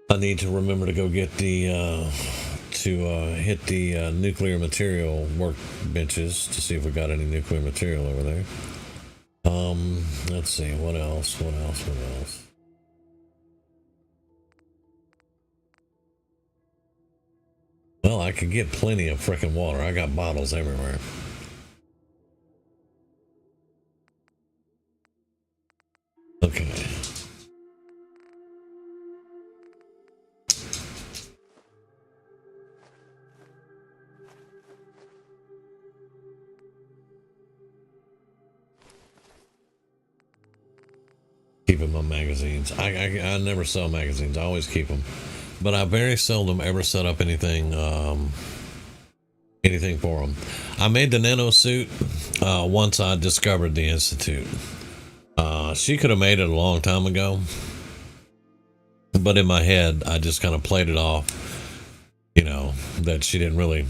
I need to remember to go get the hit the nuclear material workbenches to see if we got any nuclear material over there. Let's see, what else? Well, I could get plenty of frickin' water. I got bottles everywhere. Okay. Keeping my magazines. I never sell magazines. I always keep them, but I very seldom ever set up anything for them. I made the nano suit once I discovered the Institute. She could have made it a long time ago, but in my head I just kind of played it off, you know, that she didn't really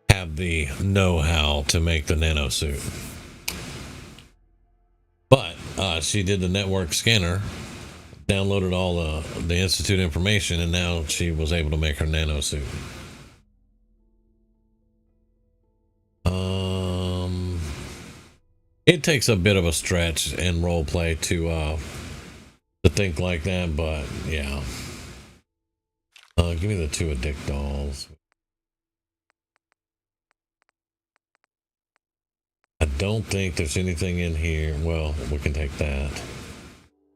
have the know-how to make the nano suit. But she did the network scanner, downloaded all the Institute information, and now she was able to make her nano suit. It takes a bit of a stretch and role play to think like that, but yeah. Give me the 2 Dick dolls. I don't think there's anything in here. Well, we can take that.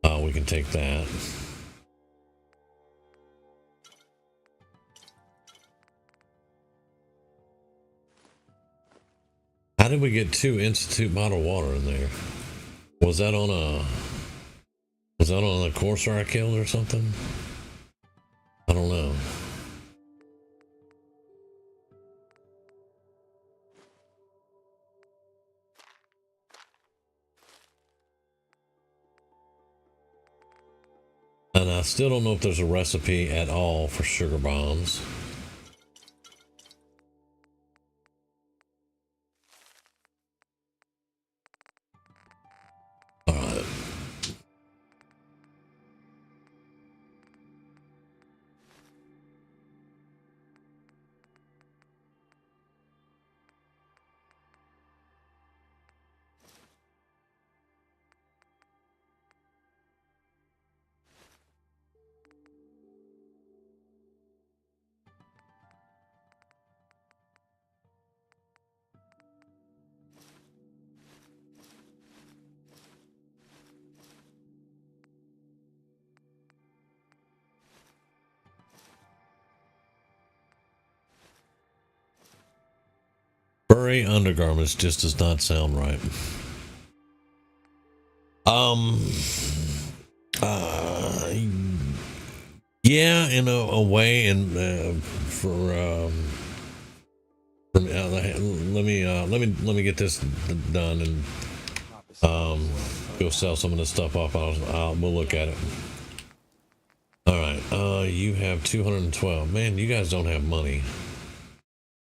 We can take that. How did we get 2 Institute bottled water in there? Was that on a Corsair I killed or something? I don't know. And I still don't know if there's a recipe at all for sugar bombs. Furry undergarments just does not sound right. Yeah, in a way, and let me get this done and go sell some of this stuff off. We'll look at it. All right, you have 212. Man, you guys don't have money.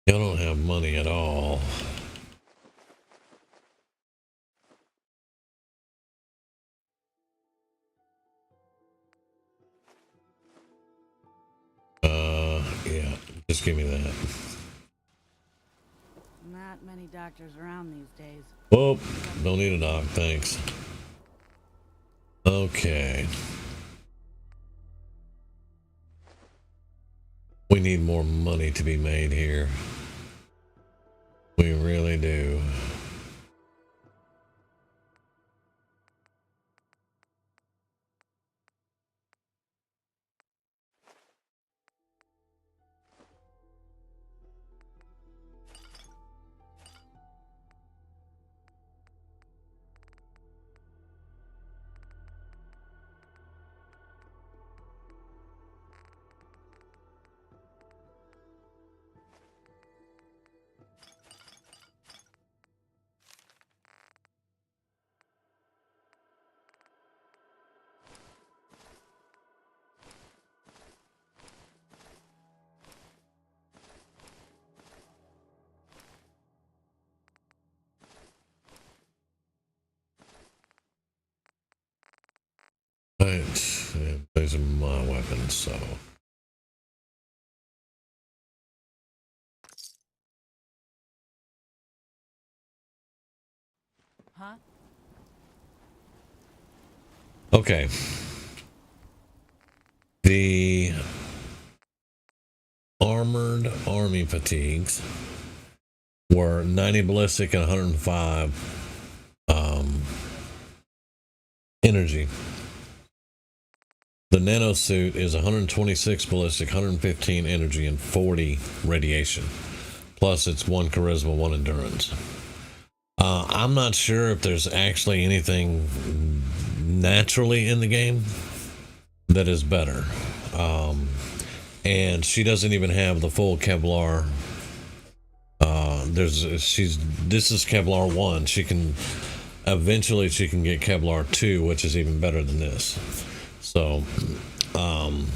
Y'all don't have money at all. Yeah, just give me that. Not many doctors around these days. Oh, don't need a doc, thanks. Okay. We need more money to be made here. We really do. Right, and these are my weapons, so. Huh? Okay. The armored army fatigues were 90 ballistic and 105 energy. The nano suit is 126 ballistic, 115 energy, and 40 radiation. Plus, it's 1 charisma, 1 endurance. I'm not sure if there's actually anything naturally in the game that is better. And she doesn't even have the full Kevlar. This is Kevlar 1. She can eventually get Kevlar 2, which is even better than this. So, but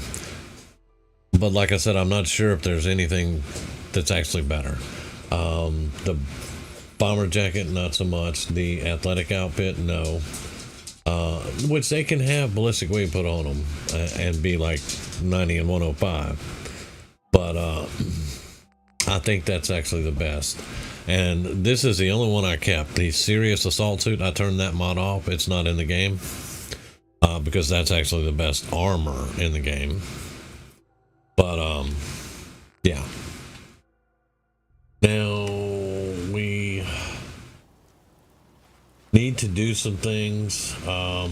like I said, I'm not sure if there's anything that's actually better. The bomber jacket, not so much. The athletic outfit, no. Which they can have ballistic weight put on them and be like 90 and 105. But I think that's actually the best. And this is the only one I kept. The serious assault suit, I turned that mod off. It's not in the game. Because that's actually the best armor in the game. But, yeah. Now, we need to do some things. I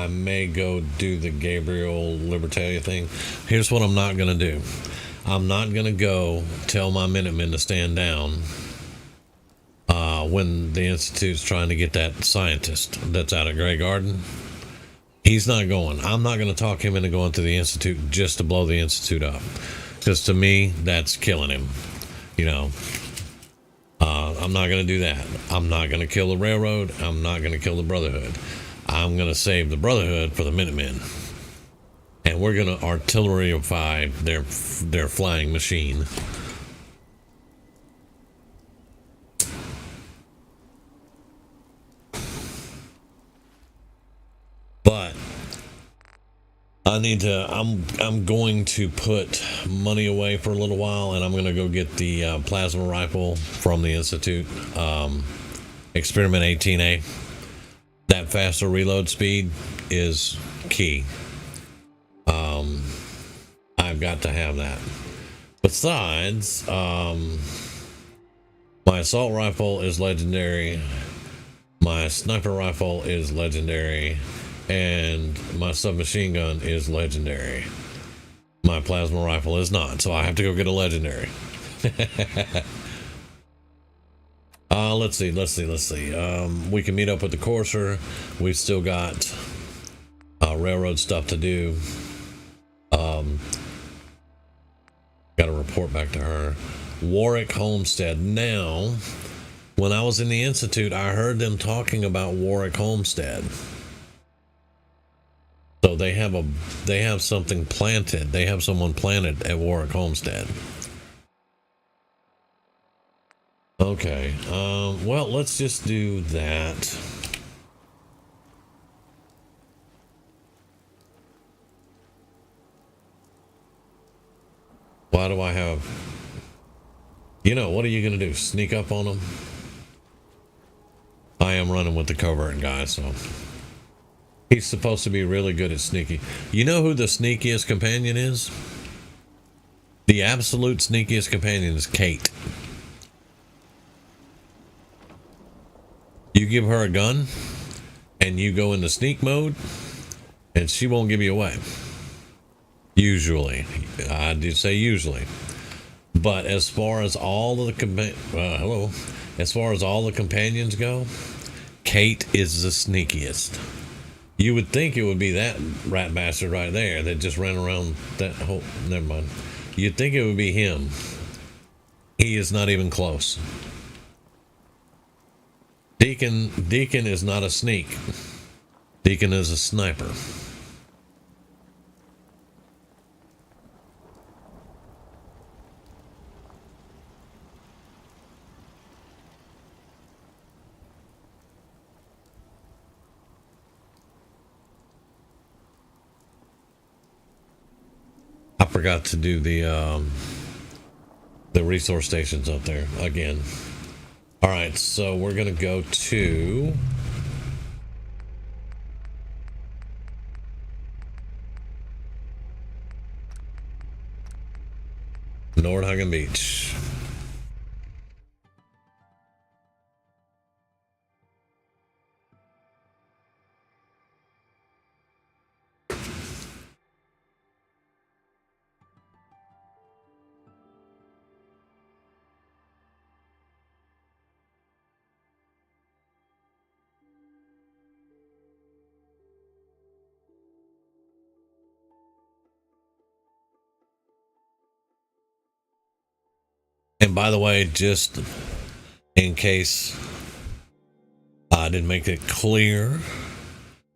may go do the Gabriel Libertalia thing. Here's what I'm not going to do. I'm not going to go tell my Minutemen to stand down when the Institute's trying to get that scientist that's out of Grey Garden. He's not going. I'm not going to talk him into going to the Institute just to blow the Institute up. Because to me, that's killing him. You know, I'm not going to do that. I'm not going to kill the Railroad. I'm not going to kill the Brotherhood. I'm going to save the Brotherhood for the Minutemen. And we're going to artilleryify their flying machine. But I need to, I'm going to put money away for a little while, and I'm going to go get the plasma rifle from the Institute, Experiment 18A. That faster reload speed is key. I've got to have that. Besides, my assault rifle is legendary. My sniper rifle is legendary. And my submachine gun is legendary. My plasma rifle is not, so I have to go get a legendary. Let's see. We can meet up with the Courser. We've still got railroad stuff to do. Got to report back to her. Warwick Homestead. Now, when I was in the Institute, I heard them talking about Warwick Homestead. So they have something planted. They have someone planted at Warwick Homestead. Okay. Well, let's just do that. Why do I have... You know, what are you going to do? Sneak up on them? I am running with the covert guy, so... He's supposed to be really good at sneaky. You know who the sneakiest companion is? The absolute sneakiest companion is Kate. You give her a gun, and you go into sneak mode, and she won't give you away. Usually. I did say usually. But as far as all of the as far as all the companions go, Kate is the sneakiest. You would think it would be that rat bastard right there that just ran around that whole... Never mind. You'd think it would be him. He is not even close. Deacon is not a sneak. Deacon is a sniper. I forgot to do the resource stations up there again. All right, so we're gonna go to Nordhagen Beach. And by the way, just in case I didn't make it clear,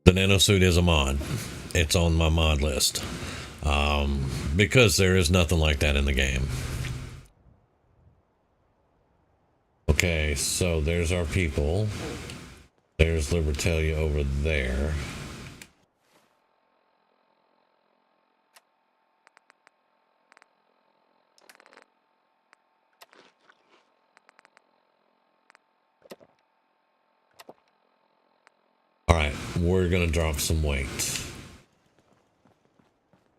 the nanosuit is a mod. It's on my mod list. Because there is nothing like that in the game. Okay, so there's our people. There's Libertalia over there. Alright, we're gonna drop some weight.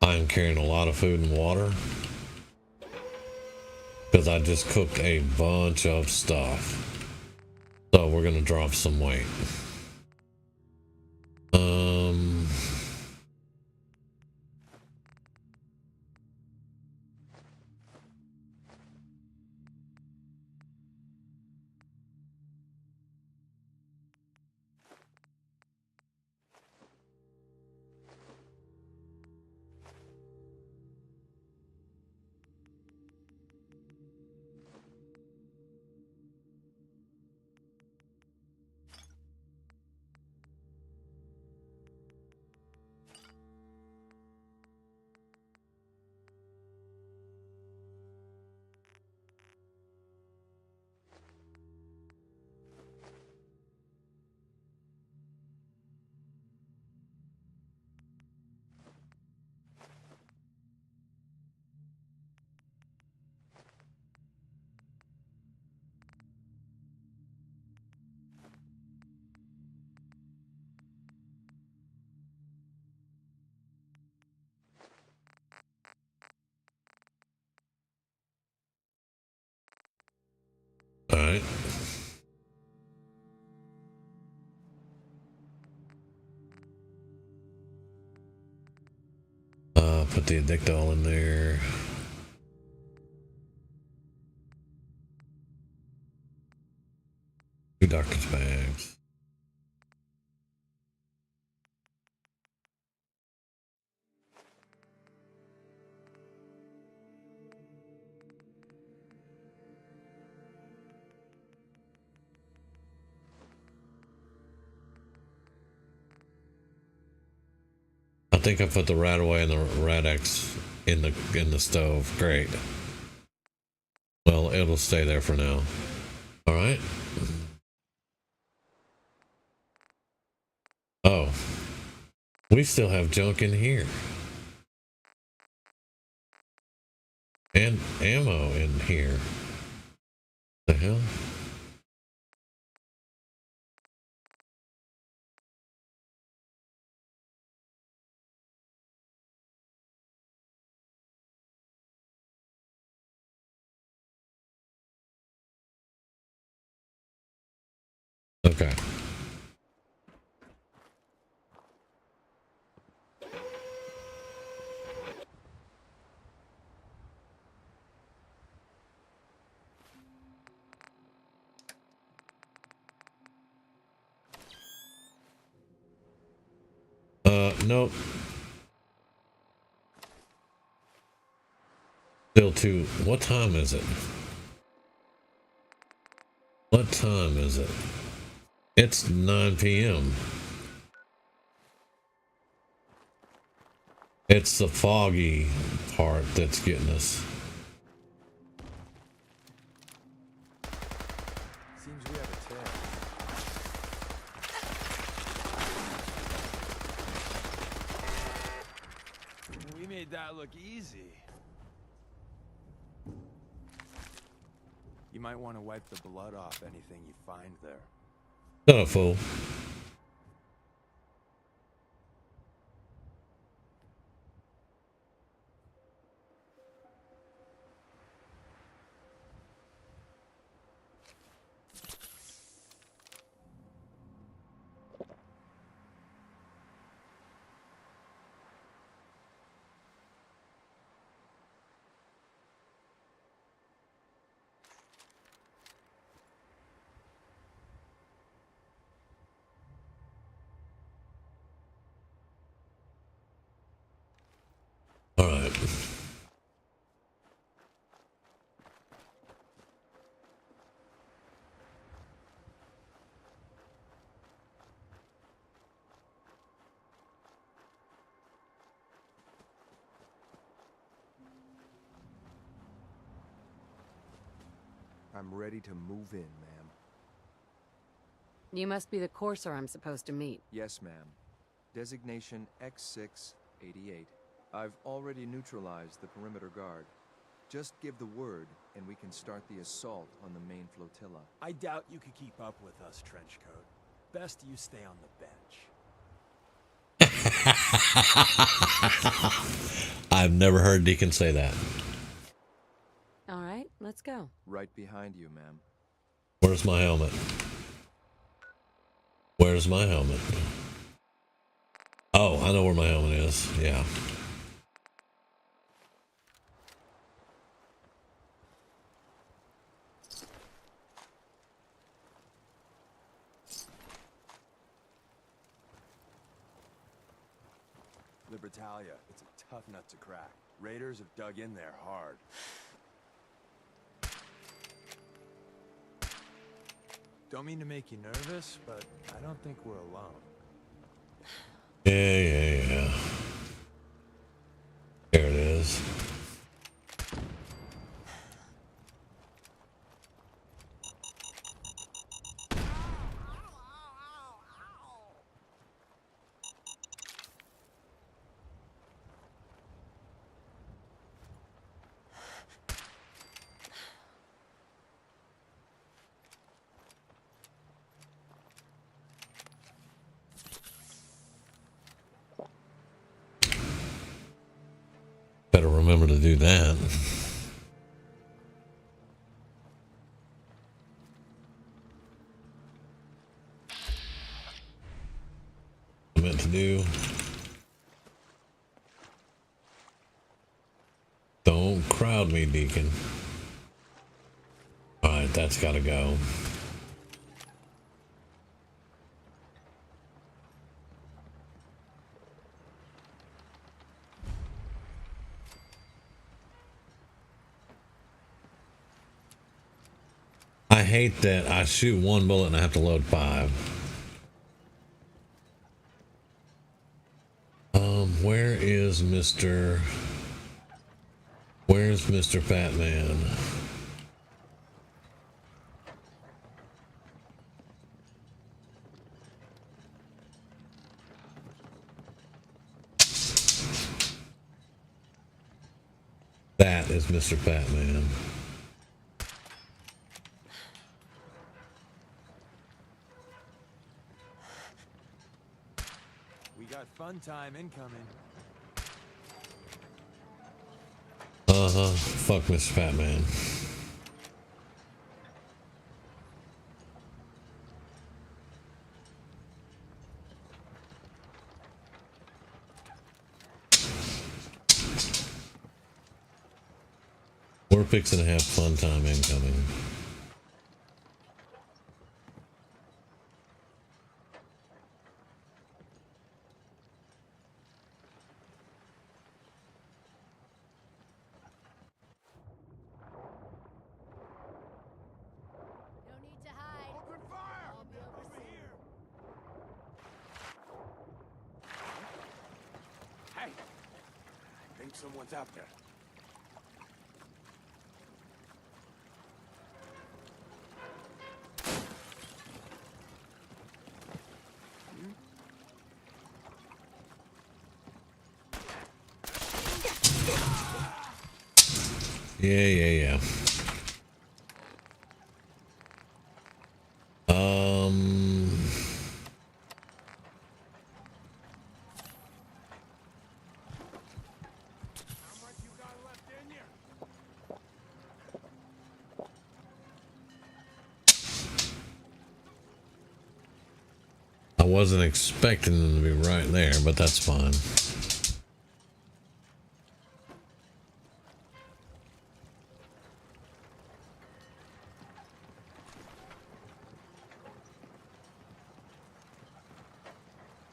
I'm carrying a lot of food and water because I just cooked a bunch of stuff. So we're gonna drop some weight. All right. Put the addictol in there. Two doctor's bags. I think I put the rat away and the Rad-X in the stove. Great. Well, it'll stay there for now. All right. Oh, we still have junk in here and ammo in here. The hell? Okay. Nope. Still too. What time is it? What time is it? It's 9 p.m. It's the foggy part that's getting us. Seems we have a tail. We made that look easy. You might want to wipe the blood off anything you find there. Not a fool. All right. I'm ready to move in, ma'am. You must be the courser I'm supposed to meet. Yes, ma'am. Designation X688. I've already neutralized the perimeter guard. Just give the word, and we can start the assault on the main flotilla. I doubt you could keep up with us, Trenchcoat. Best you stay on the bench. I've never heard Deacon say that. All right, let's go. Right behind you, ma'am. Where's my helmet? Where's my helmet? Oh, I know where my helmet is. Yeah. Libertalia, it's a tough nut to crack. Raiders have dug in there hard. Don't mean to make you nervous, but I don't think we're alone. Yeah. There it is. Better remember to do that. I meant to do. crowd me, Deacon. Alright, that's gotta go. I hate that I shoot one bullet and I have to load 5. Where is Mr. Where's Mr. Fat Man? That is Mr. Fat Man. We got fun time incoming. Fuck Mr. Fat Man. We're fixing to have fun time incoming. No need to hide. Open fire! I'll be over here. Hey! I think someone's out there. Yeah. I wasn't expecting them to be right there, but that's fine.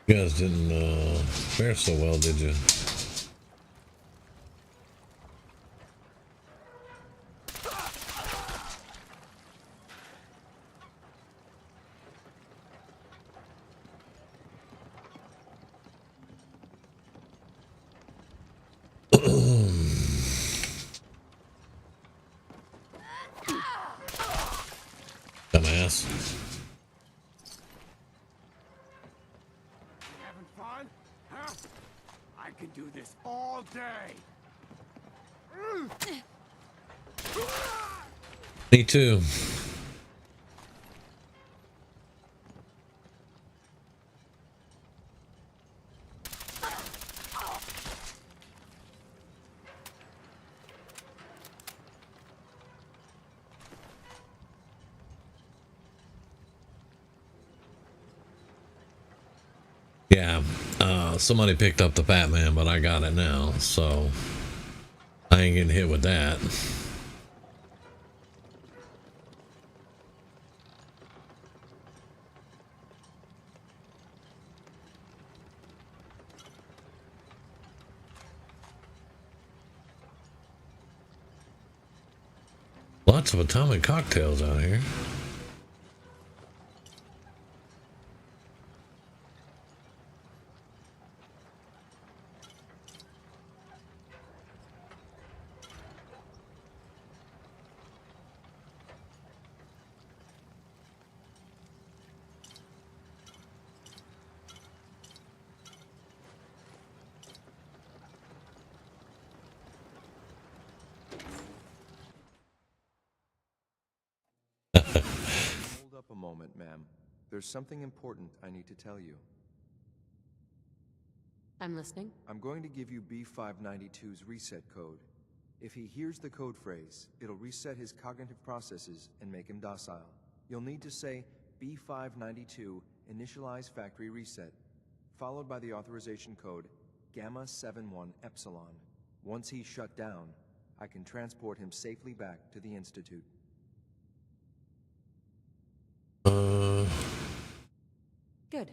You guys didn't fare so well, did you? Dumbass. Having fun? Huh? I can do this all day. Me too. Yeah, somebody picked up the Fat Man, but I got it now, so I ain't getting hit with that. Lots of atomic cocktails out here. Hold up a moment, ma'am. There's something important I need to tell you. I'm listening. I'm going to give you B592's reset code. If he hears the code phrase, it'll reset his cognitive processes and make him docile. You'll need to say B592 initialize factory reset, followed by the authorization code Gamma 71 Epsilon. Once he's shut down, I can transport him safely back to the Institute. Good.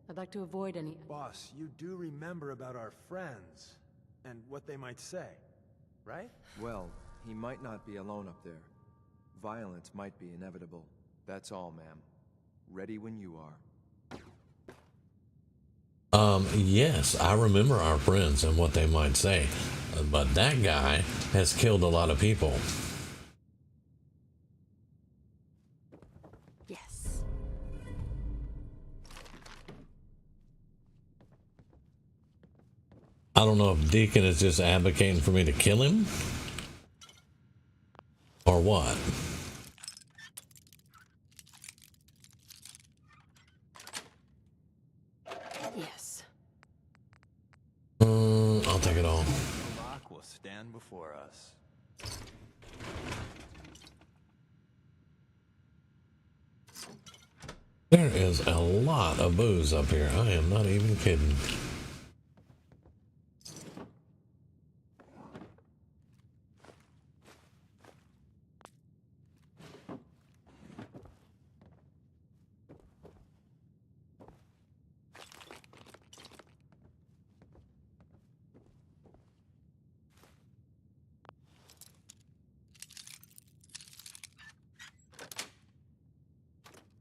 I'd like to avoid any... Boss, you do remember about our friends and what they might say, right? Well, he might not be alone up there. Violence might be inevitable. That's all, ma'am. Ready when you are. Yes, I remember our friends and what they might say, but that guy has killed a lot of people. Yes. I don't know if Deacon is just advocating for me to kill him or what. Yes. I'll take it all. The rock will stand before us. There is a lot of booze up here. I am not even kidding.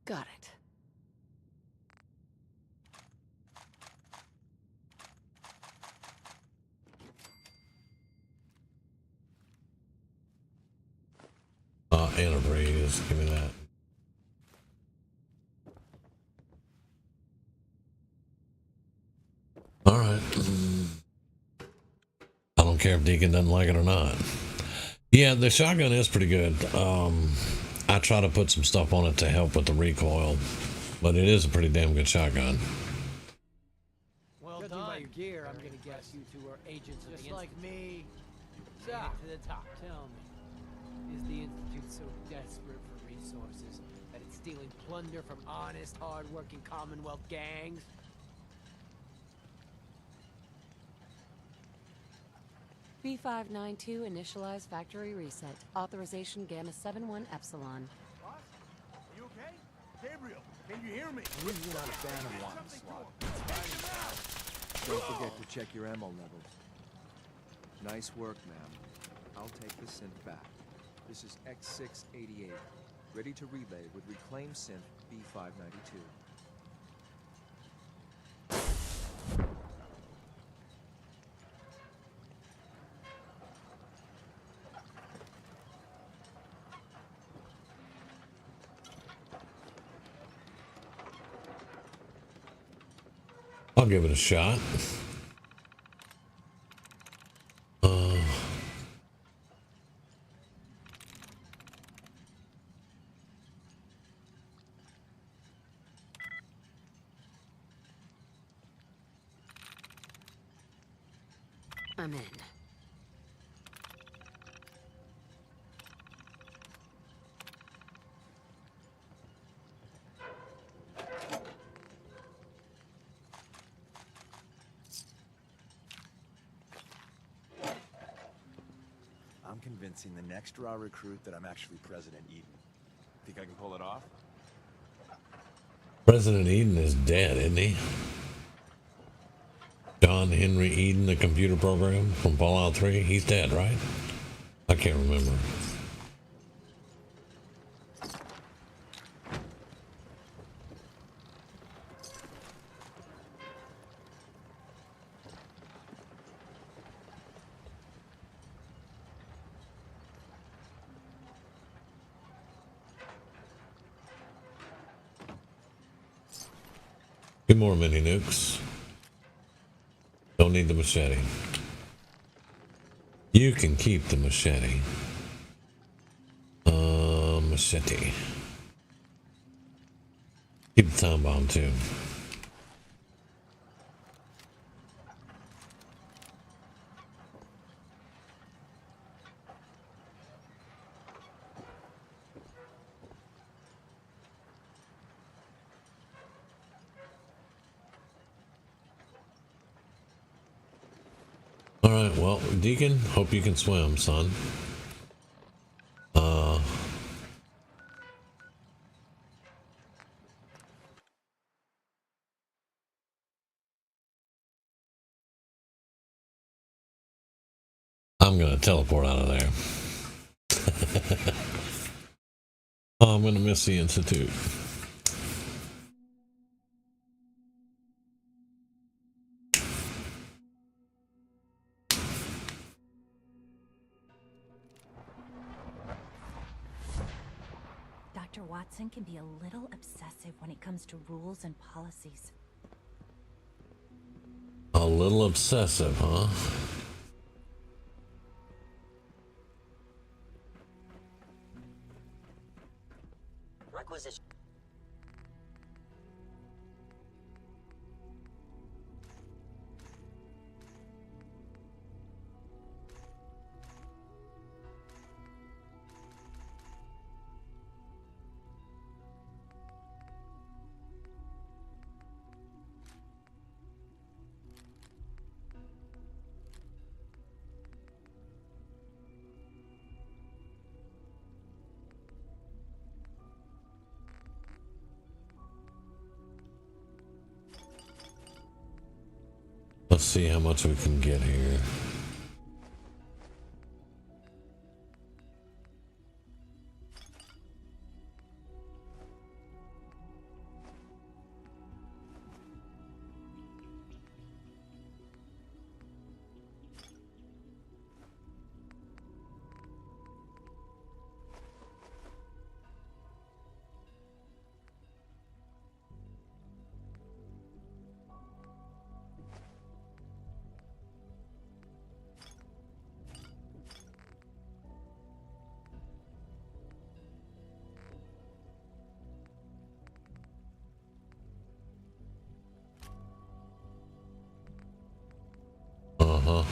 Got it. Antifreeze, give me that. All right. I don't care if Deacon doesn't like it or not. Yeah, the shotgun is pretty good. I try to put some stuff on it to help with the recoil, but it is a pretty damn good shotgun. Well Judging done. By your gear, I'm gonna guess you two are agents of the Institute. Just like me. So, to the top. Tell me, is the Institute so desperate for resources that it's stealing plunder from honest, hard-working Commonwealth gangs? B592 initialize factory reset. Authorization Gamma 71 Epsilon. Boss, are you okay? Gabriel, can you hear me? I'm usually not a fan of wanting slot. Don't forget to check your ammo levels. Nice work, ma'am. I'll take the synth back. This is X688, ready to relay with reclaimed synth B592. I'll give it a shot. I'm in. I'm convincing the next raw recruit that I'm actually President Eden. Think I can pull it off? President Eden is dead, isn't he? John Henry Eden, the computer program from Fallout 3, he's dead, right? I can't remember. Two more mini nukes. Don't need the machete. You can keep the machete. Machete. Keep the time bomb too. All right, well, Deacon, hope you can swim, son. I'm gonna teleport out of there. Oh, I'm gonna miss the Institute. Dr. Watson can be a little obsessive when it comes to rules and policies. A little obsessive, huh? Requisition. Let's see how much we can get here. Uh-huh.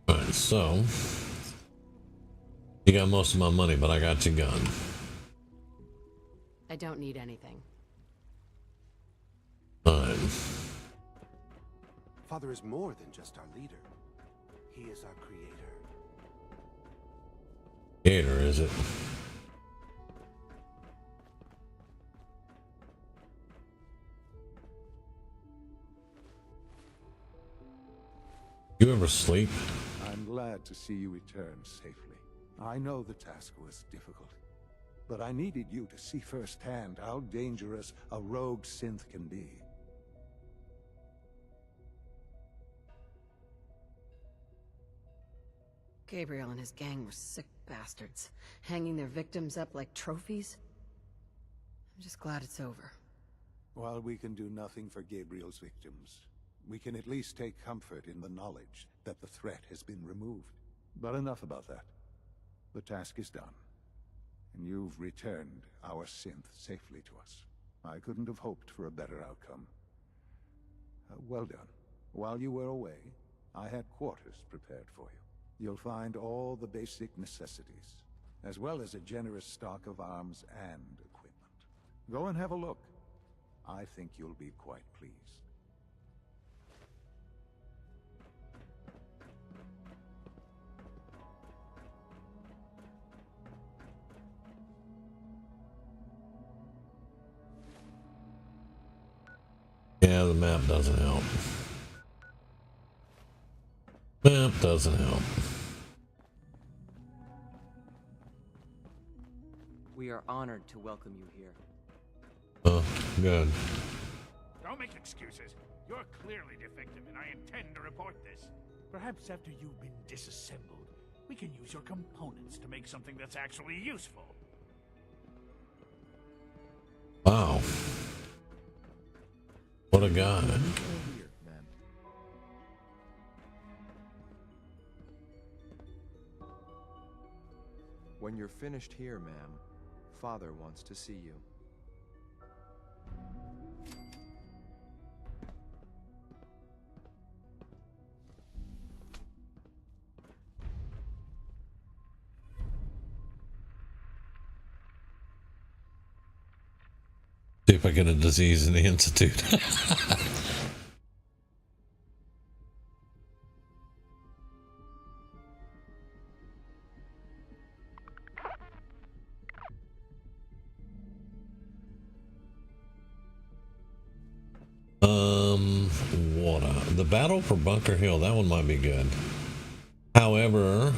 Alright, so you got most of my money, but I got your gun. I don't need anything. Alright. Father is more than just our leader. He is our creator. Gator, is it? You ever sleep? I'm glad to see you return safely. I know the task was difficult, but I needed you to see firsthand how dangerous a rogue synth can be. Gabriel and his gang were sick bastards, hanging their victims up like trophies. I'm just glad it's over. While we can do nothing for Gabriel's victims, we can at least take comfort in the knowledge that the threat has been removed. But enough about that. The task is done, and you've returned our synth safely to us. I couldn't have hoped for a better outcome. Well done. While you were away, I had quarters prepared for you. You'll find all the basic necessities, as well as a generous stock of arms and equipment. Go and have a look. I think you'll be quite pleased. Yeah, the map doesn't help. Map doesn't help. We are honored to welcome you here. Oh, good. Don't make excuses. You're clearly defective, and I intend to report this. Perhaps after you've been disassembled, we can use your components to make something that's actually useful. Wow. What a guy. When you're finished here, ma'am, Father wants to see you. See if I get a disease in the institute. Water. The battle for Bunker Hill, that one might be good. However,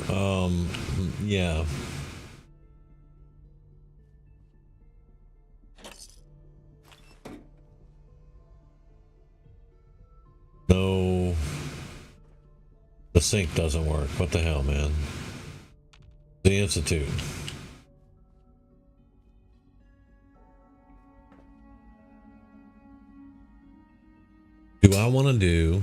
yeah. No. The sync doesn't work. What the hell, man? The Institute. Do I want to do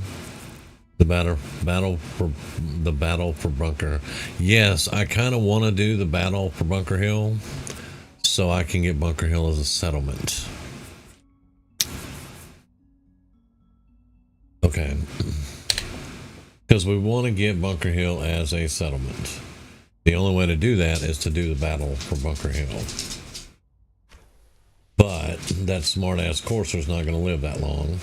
the battle for Bunker? Yes, I kind of want to do the battle for Bunker Hill, so I can get Bunker Hill as a settlement. Okay, because we want to get Bunker Hill as a settlement. The only way to do that is to do the battle for Bunker Hill. But that smart-ass Courser's not going to live that long.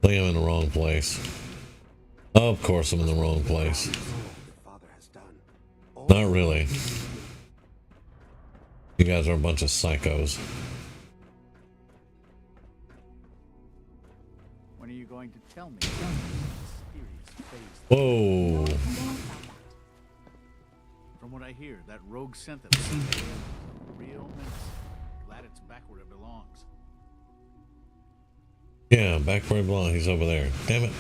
I think I'm in the wrong place. Of course I'm in the wrong place. Not really. You guys are a bunch of psychos. When are you going to tell me? Whoa. From what I hear, that rogue sent that real menace. Glad it's back where it belongs. Yeah, back where he belongs. He's over there. Damn it.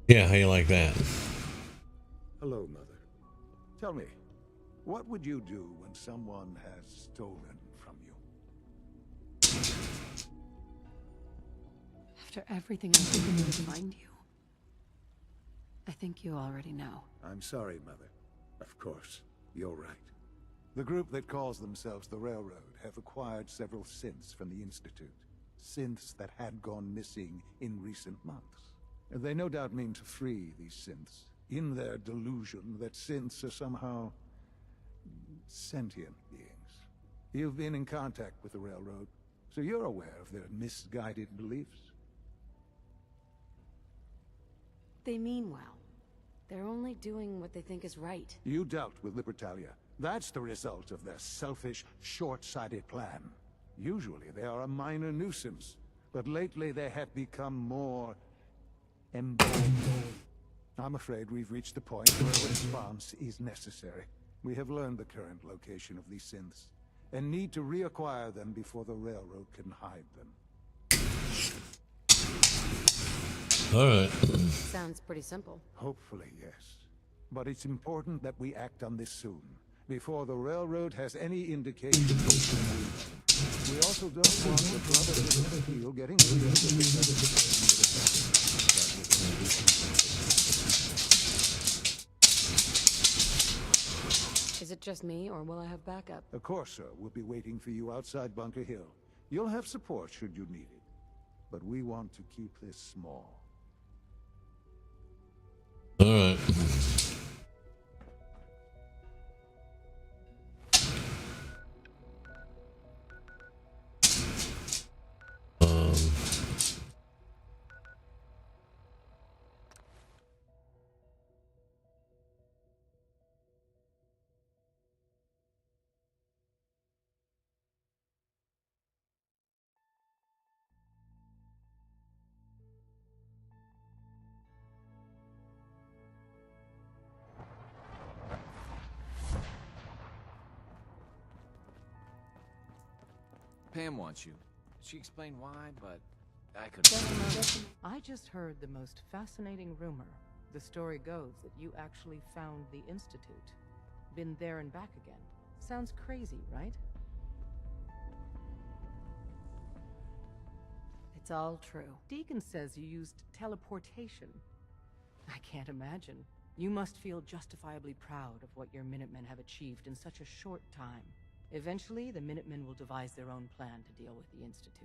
Yeah, how you like that? Hello, Mother. Tell me, what would you do when someone has stolen from you? After everything I've been able to find you, I think you already know. I'm sorry, Mother. Of course, you're right. The group that calls themselves the Railroad have acquired several synths from the Institute. Synths that had gone missing in recent months. They no doubt mean to free these synths, in their delusion that synths are somehow sentient beings. You've been in contact with the Railroad, so you're aware of their misguided beliefs. They mean well. They're only doing what they think is right. You dealt with Libertalia. That's the result of their selfish, short-sighted plan. Usually they are a minor nuisance, but lately they have become more emboldened. I'm afraid we've reached the point where a response is necessary. We have learned the current location of these synths, and need to reacquire them before the Railroad can hide them. Alright. Sounds pretty simple. Hopefully, yes. But it's important that we act on this soon, before the Railroad has any indication. We also don't want the Brotherhood of Steel getting Is it just me, or will I have backup? The Courser will be waiting for you outside Bunker Hill. You'll have support should you need it. But we want to keep this small. Alright. Pam wants you. She explained why, but I couldn't. I just heard the most fascinating rumor. The story goes that you actually found the Institute. Been there and back again. Sounds crazy, right? It's all true. Deacon says you used teleportation. I can't imagine. You must feel justifiably proud of what your Minutemen have achieved in such a short time. Eventually, the Minutemen will devise their own plan to deal with the Institute.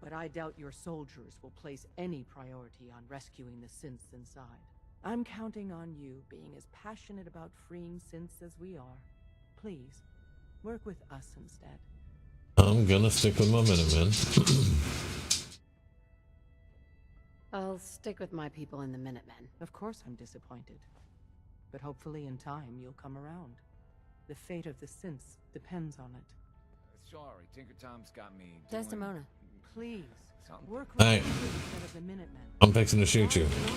But I doubt your soldiers will place any priority on rescuing the synths inside. I'm counting on you being as passionate about freeing synths as we are. Please, work with us instead. I'm gonna stick with my Minutemen. I'll stick with my people in the Minutemen. Of course I'm disappointed. But hopefully in time you'll come around. The fate of the synths depends on it. Sorry, Tinker Tom's got me doing... Desdemona, please, something. work with Hey, us instead of the Minutemen. I'm fixing to shoot you. Not that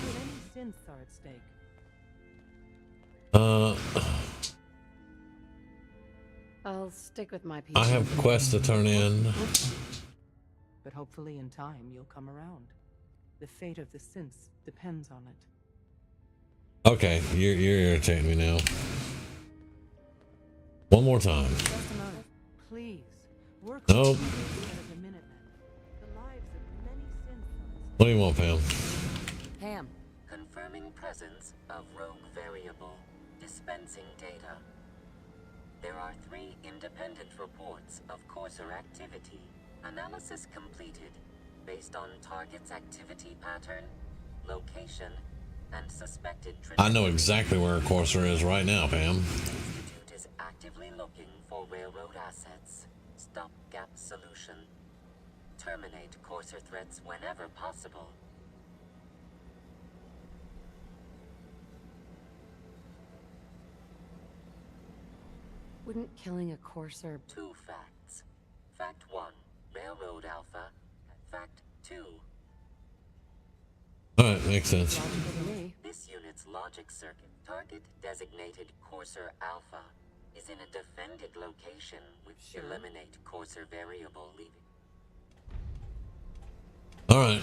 any synths are at stake. I'll stick with my people. I have quests to turn in. But hopefully in time you'll come around. The fate of the synths depends on it. Okay, you're irritating me now. One more time. Desdemona, please, work Nope. with us instead of the Minutemen. The lives of many synths are at What do you want, Pam? Pam. Confirming presence of rogue variable. Dispensing data. There are 3 independent reports of Courser activity. Analysis completed. Based on target's activity pattern, location, and suspected I know exactly where Courser is right now, Pam. Institute is actively looking for railroad assets. Stopgap solution. Terminate Courser threats whenever possible. Wouldn't killing a Courser... 2 facts. Fact 1, Railroad Alpha. Fact 2. Alright, makes sense. This unit's logic circuit, target designated Courser Alpha, is in a defended location with eliminate Courser variable leaving. Alright.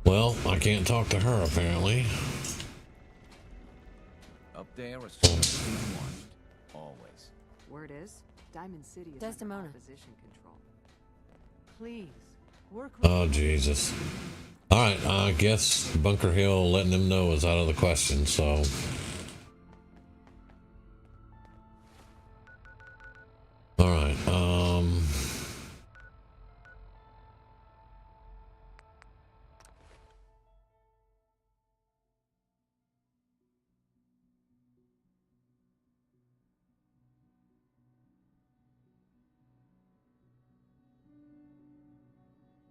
Well, I can't talk to her apparently. Up there, a soldier being watched. Always. Word is, Diamond City is Desdemona. under opposition control. Please, work with Oh, Jesus. Alright, I guess Bunker Hill letting him know is out of the question, so... Alright,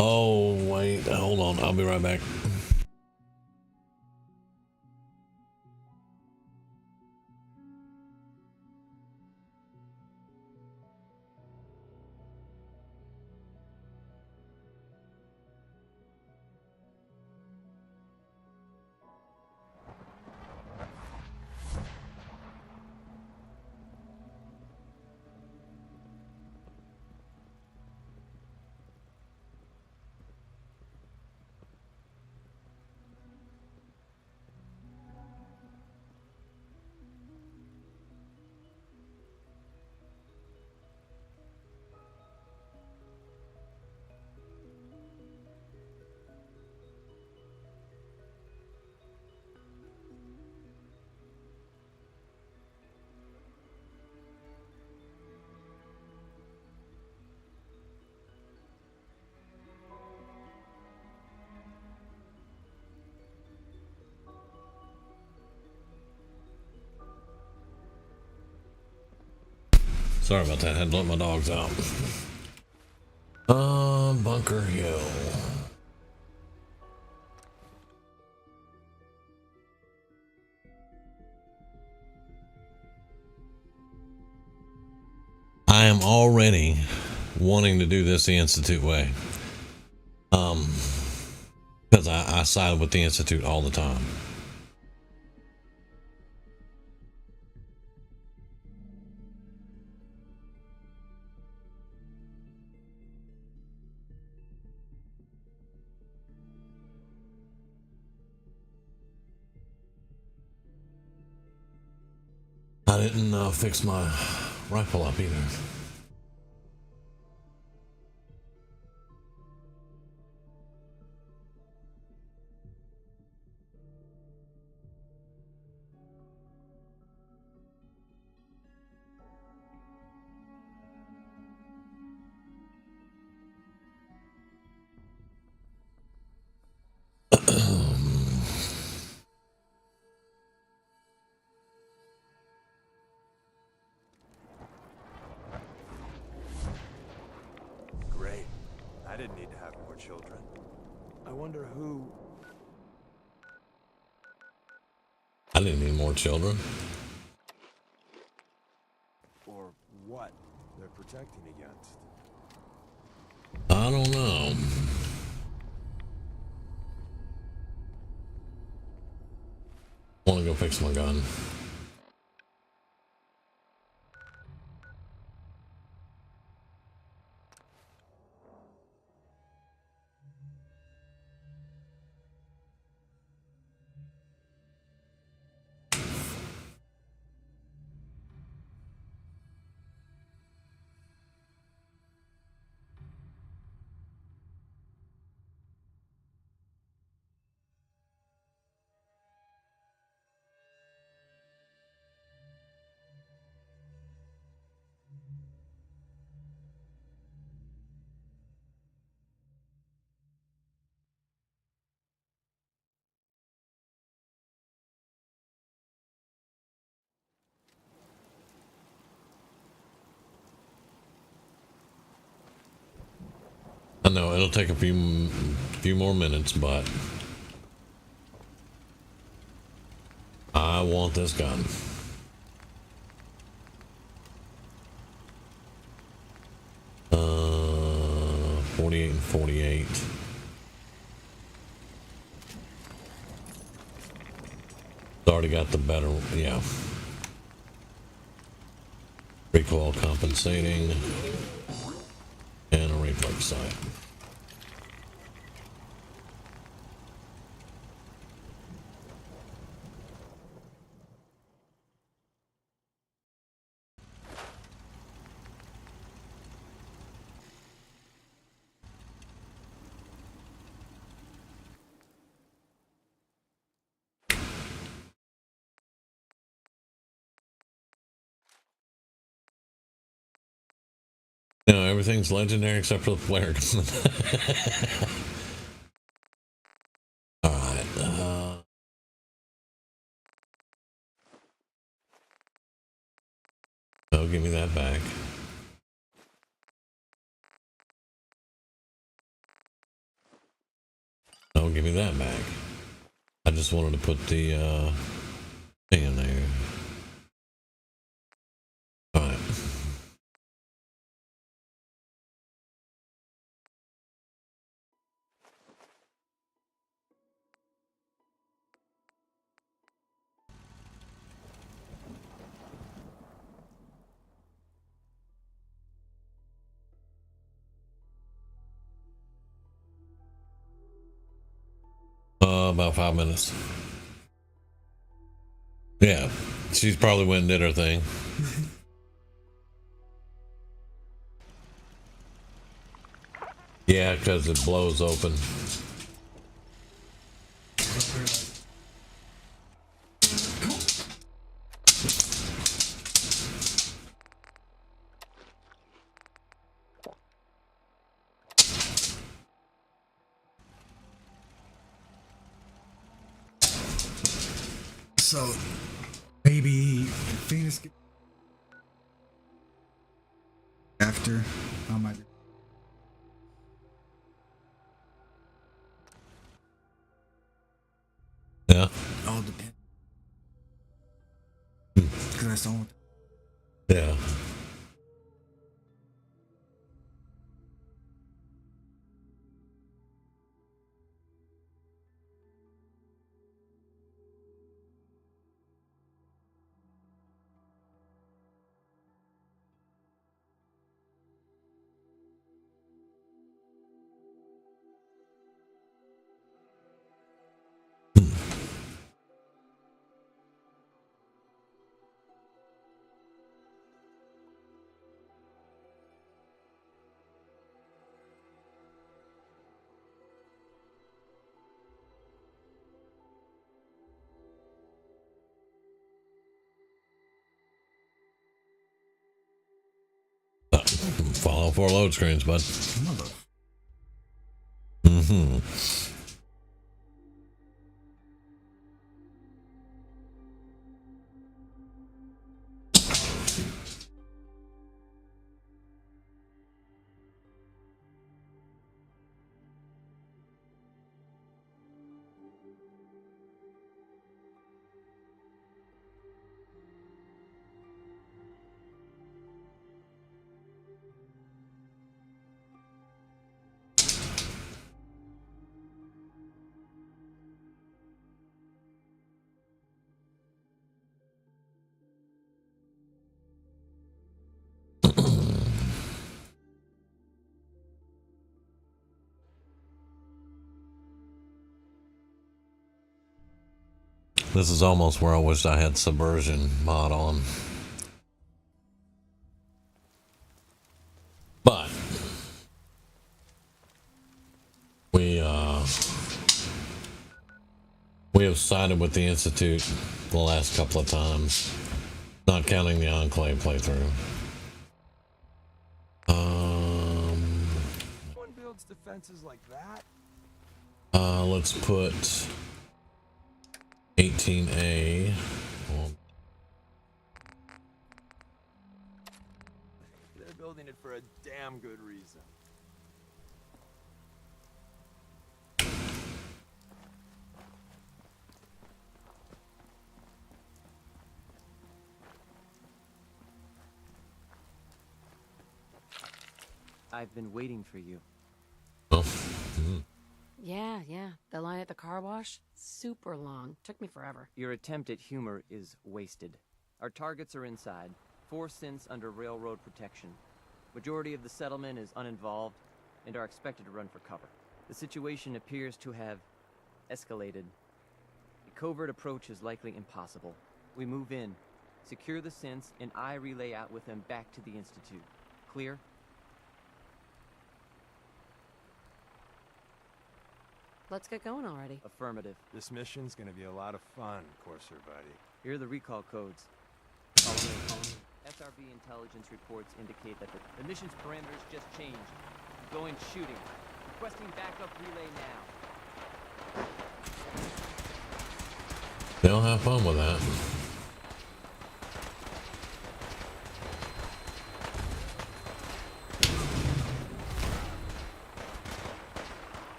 Oh, wait, hold on, I'll be right back. Sorry about that, I had to let my dogs out. Bunker Hill. I am already wanting to do this the Institute way. Because I side with the Institute all the time. I didn't fix my rifle up either. didn't need to have more children. I wonder who... I didn't need more children. or what they're protecting against. I don't know. I want to go fix my gun. I know it'll take a few more minutes, but I want this gun. Uh, 48 and 48. Already got the better, yeah. Recoil compensating and a reflex sight. No, everything's legendary except for the flare gun. Alright, oh, give me that back. Oh, give me that back. I just wanted to put the, thing in there. Alright. About 5 minutes. Yeah, she's probably went and did her thing. Yeah, because it blows open. So, maybe Phoenix after I might. Yeah. All depends. Because that's all. Yeah. Follow 4 load screens, bud. Mm-hmm. This is almost where I wish I had Subversion mod on. But we have sided with the Institute the last couple of times, not counting the Enclave playthrough. One builds defenses like that. Let's put 18A. They're building it for a damn good reason. I've been waiting for you. Oh. Yeah. The line at the car wash? Super long. Took me forever. Your attempt at humor is wasted. Our targets are inside. 4 synths under railroad protection. Majority of the settlement is uninvolved and are expected to run for cover. The situation appears to have escalated. A covert approach is likely impossible. We move in, secure the synths, and I relay out with them back to the Institute. Clear? Let's get going already. Affirmative. This mission's gonna be a lot of fun, Courser buddy. Here are the recall codes. Follow me. SRB intelligence reports indicate that the mission's parameters just changed. Going shooting. Requesting backup relay now. They'll have fun with that.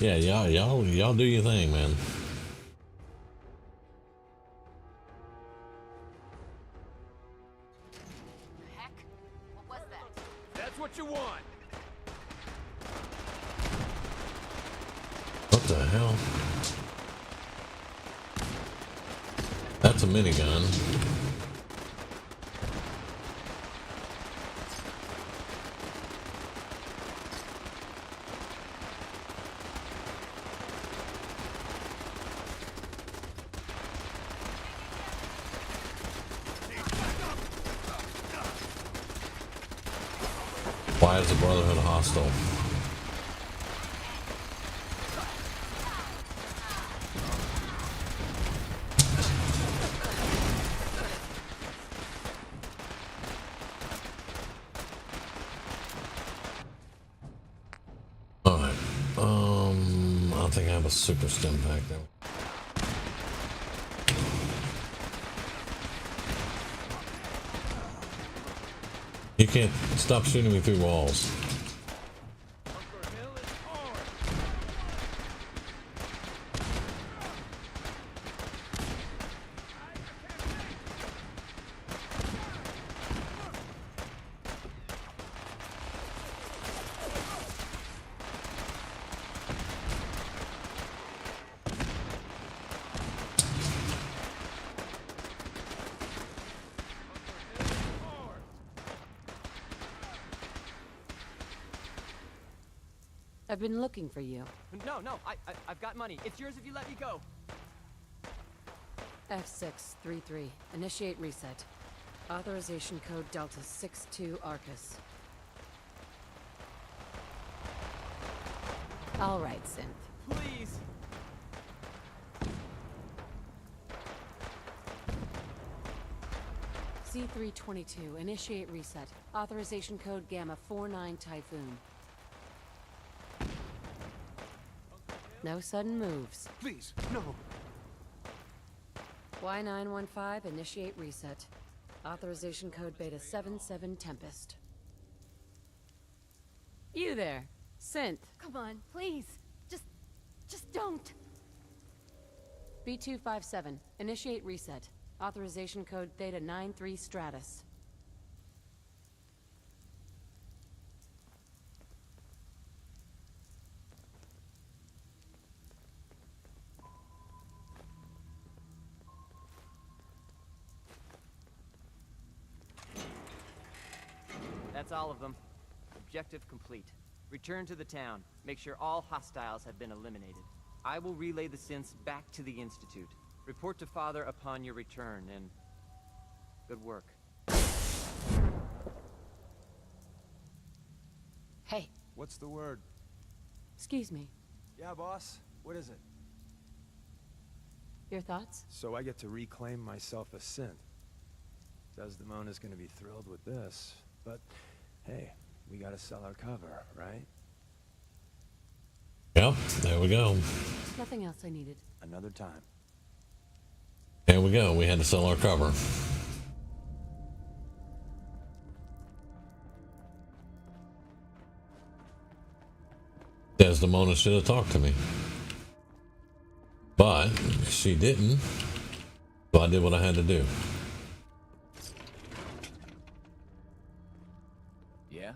yeah, y'all do your thing, man. Heck? What was that? That's what you want. What the hell? That's a minigun. Why is the Brotherhood hostile? Alright. I think I have a super stim pack there. You can't stop shooting me through walls. I've been looking for you. No, I've got money. It's yours if you let me go. F633. Initiate reset. Authorization code Delta 62 Arcus. All right, Synth. Please. C322. Initiate reset. Authorization code Gamma 49 Typhoon. No sudden moves. Please, no. Y915, initiate reset. Authorization code Beta 77 Tempest. You there, Synth. Come on, please. Just don't. B257, initiate reset. Authorization code Theta 93 Stratus. That's all of them. Objective complete. Return to the town. Make sure all hostiles have been eliminated. I will relay the synths back to the Institute. Report to Father upon your return, and good work. Hey. What's the word? Excuse me. Yeah, boss. What is it? Your thoughts? So I get to reclaim myself a synth. Desdemona's gonna be thrilled with this, but hey, we gotta sell our cover, right? Yep, there we go. Nothing else I needed. Another time. There we go. We had to sell our cover. Desdemona should have talked to me. But she didn't. So I did what I had to do. Yeah?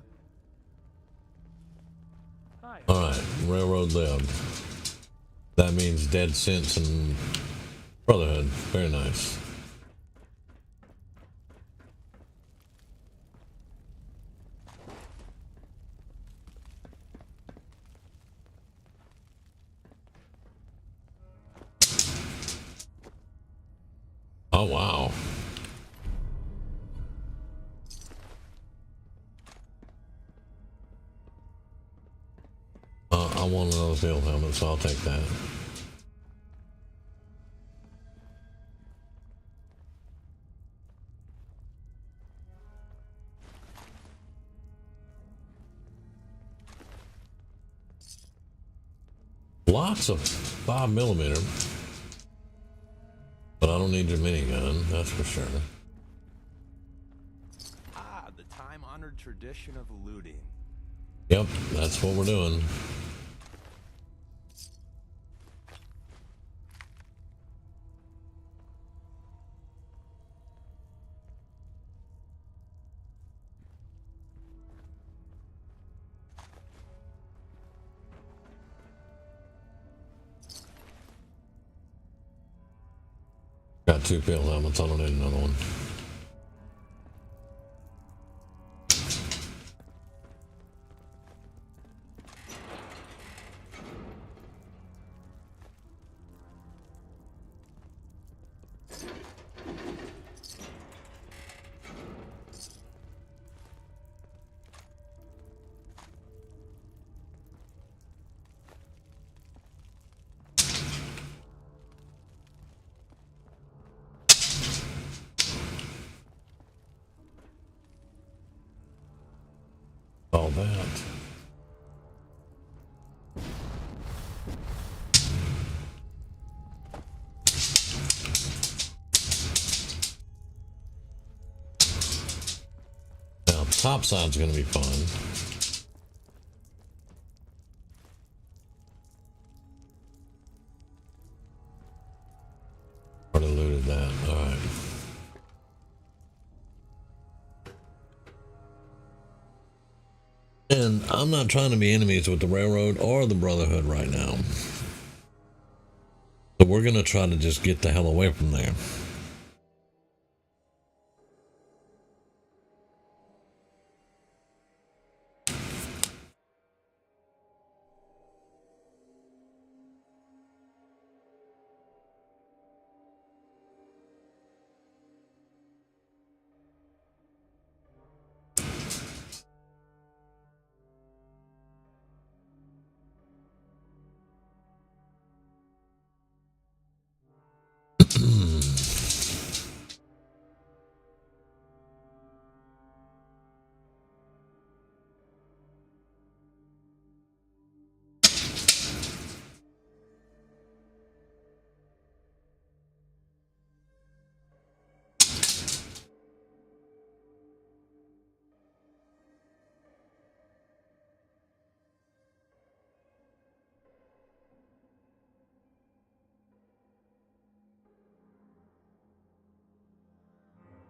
Alright, Railroad lived. That means dead synths and Brotherhood. Very nice. Oh, wow. I want another field helmet, so I'll take that. Lots of 5mm. But I don't need your minigun, that's for sure. Ah, the time-honored tradition of looting. Yep, that's what we're doing. Got 2 field helmets, I don't need another one. All that. Now, top side's going to be fun. Already looted that. All right. And I'm not trying to be enemies with the Railroad or the Brotherhood right now. So we're going to try to just get the hell away from there.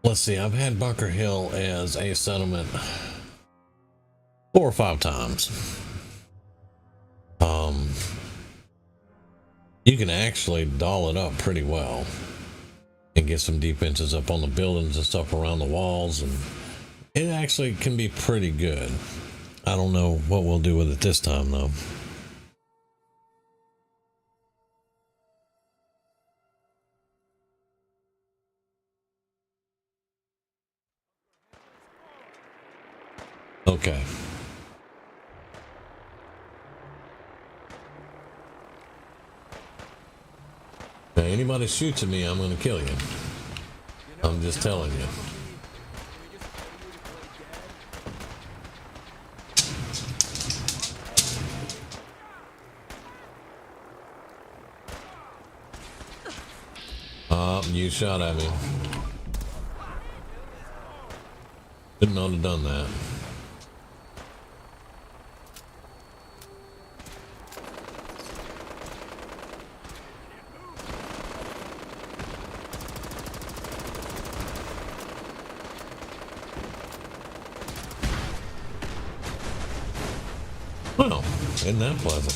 Let's see, I've had Bunker Hill as a settlement 4 or 5 times. You can actually doll it up pretty well and get some defenses up on the buildings and stuff around the walls, and It actually can be pretty good. I don't know what we'll do with it this time, though. Okay. Now, anybody shoots at me, I'm going to kill you. I'm just telling you. You shot at me. Didn't know to have done that. Well, isn't that pleasant?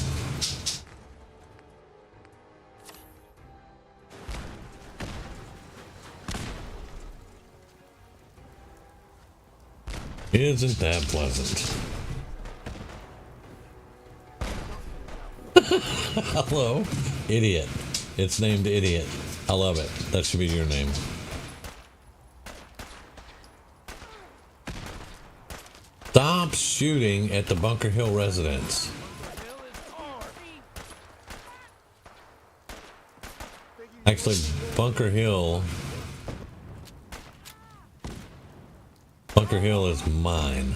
Isn't that pleasant? Hello, idiot. It's named Idiot. I love it. That should be your name. Stop shooting at the Bunker Hill residents. Actually, Bunker Hill is mine.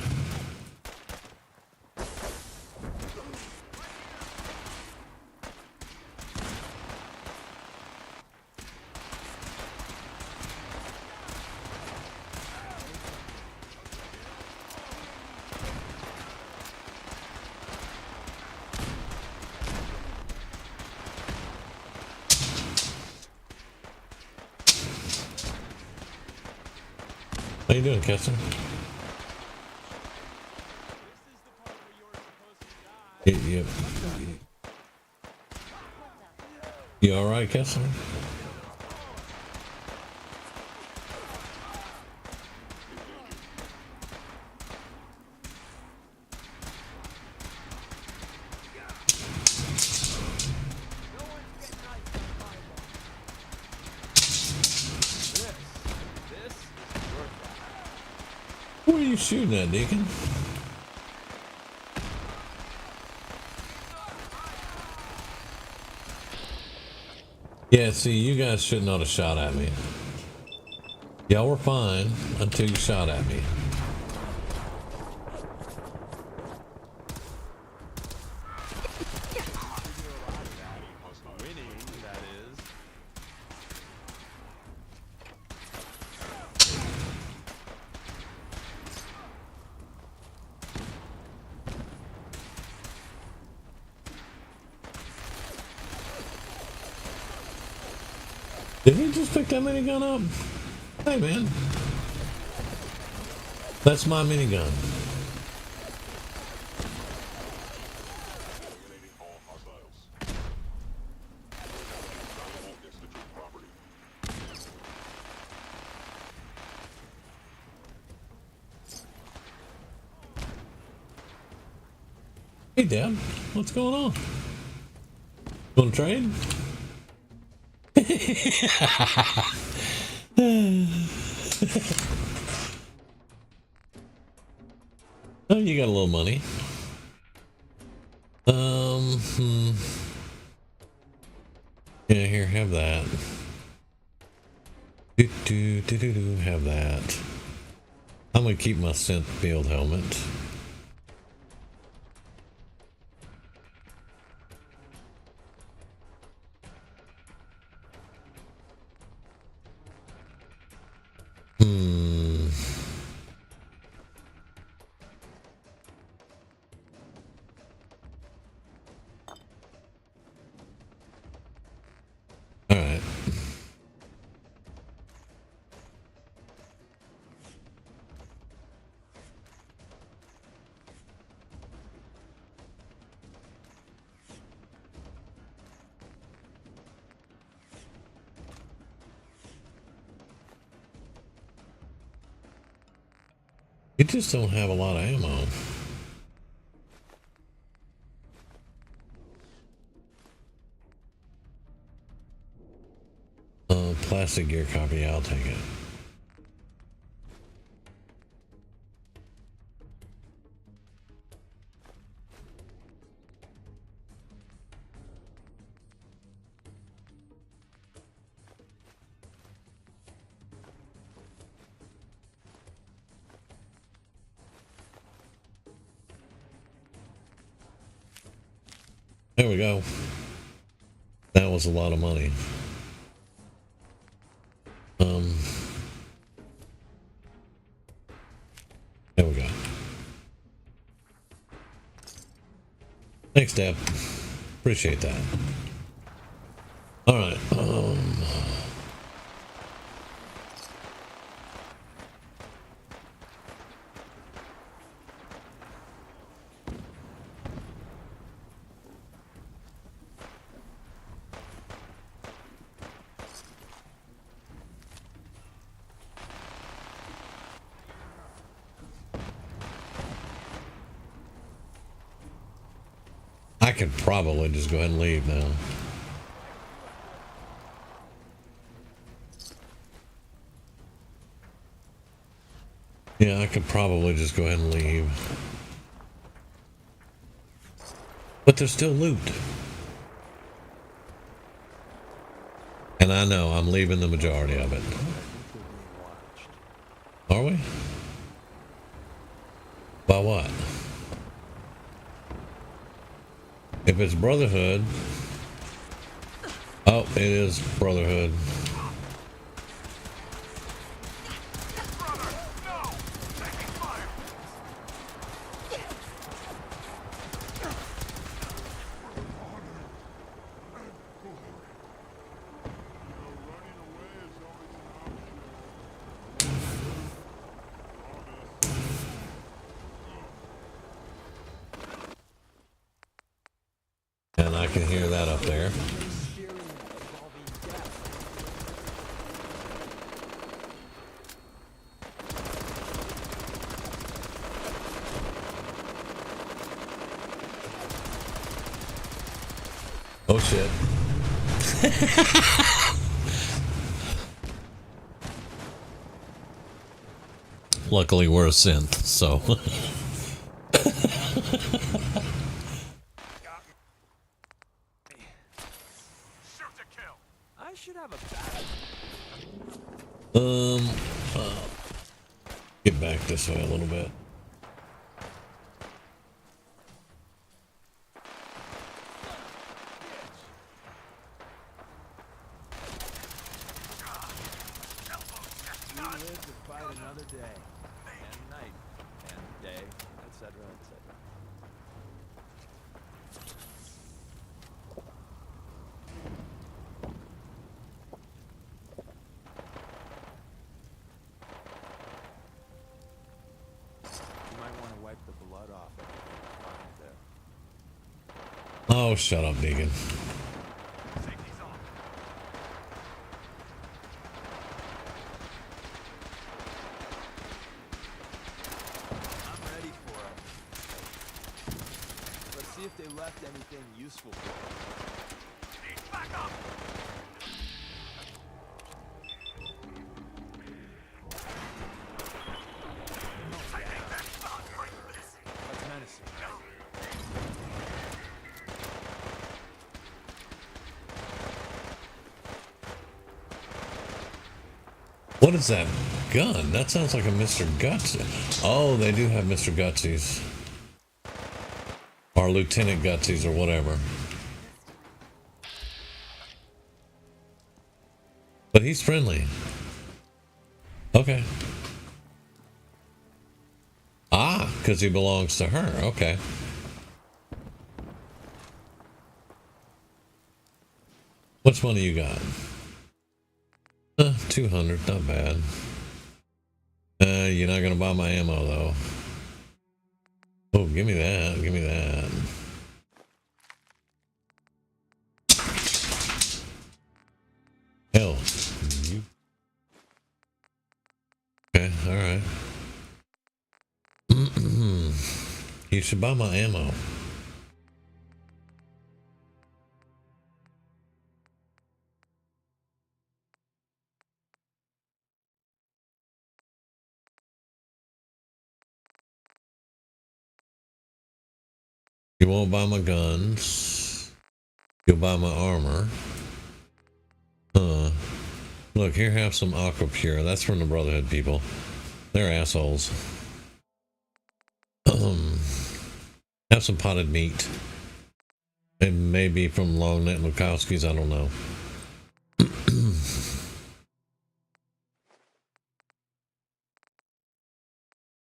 How you doing, Kessler? You all right, Kessler? What are you shooting at, Deacon? Yeah, see, you guys shouldn't have shot at me. Y'all were fine until you shot at me. Did he just pick that minigun up? Hey, man. That's my minigun. Hey, Dad. What's going on? Want to trade? Oh, you got a little money. Yeah, here, have that. Have that. I'm gonna keep my synth field helmet. All right. You just don't have a lot of ammo. Plastic gear copy, I'll take it. There we go. That was a lot of money. There we go. Thanks, Deb. Appreciate that. All right. I could probably just go ahead and leave now. Yeah, I could probably just go ahead and leave. But there's still loot. And I know I'm leaving the majority of it. Are we? By what? If it's Brotherhood. Oh, it is Brotherhood. And I can hear that up there. Oh shit. Luckily we're a synth, so I should have a bat. get back this way a little bit. You live to fight another day, and night, and day, etc., etc. You might want to wipe the blood off of there. Oh, shut up, Deacon. I'm ready for it. Let's see if they left anything useful for us. Back up! That's menacing. What is that gun? That sounds like a Mr. Gutsy. Oh, they do have Mr. Gutsies. Or Lieutenant Gutsies or whatever. But he's friendly. Okay. Ah, because he belongs to her. Okay. What's money you got? 200, not bad. You're not gonna buy my ammo though. Oh, give me that, give me that. Hell, you. Okay, alright. You should buy my ammo. You won't buy my guns. You'll buy my armor. Look, here, have some Aqua Pure. That's from the Brotherhood people. They're assholes. Have some potted meat. It may be from Long Neck Lukowski's, I don't know.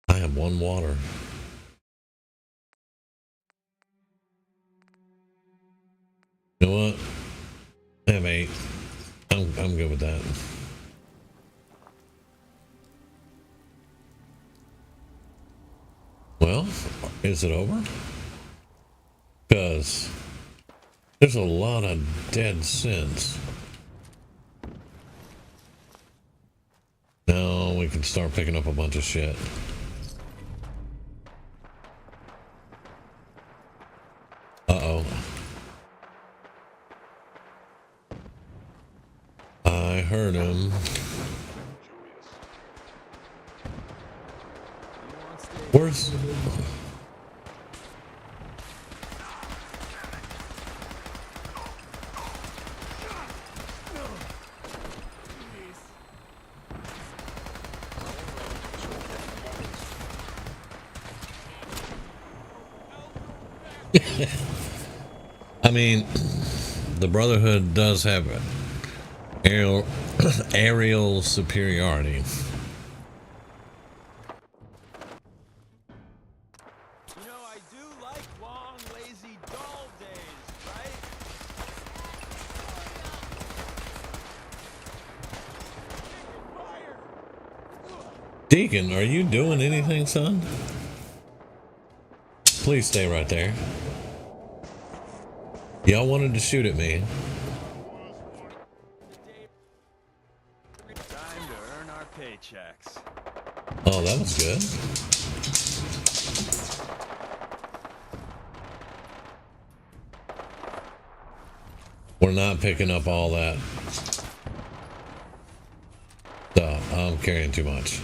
I have 1 water. You know what? I have 8. I'm good with that. Well, is it over? Because there's a lot of dead synths. Now we can start picking up a bunch of shit. Uh-oh. I heard him. Where's... I mean, the Brotherhood does have aerial superiority. You know, I do like long, lazy, dull days, right? Deacon, are you doing anything, son? Please stay right there. Y'all wanted to shoot at me. Time to earn our paychecks. Oh, that was good. We're not picking up all that stuff. I'm carrying too much.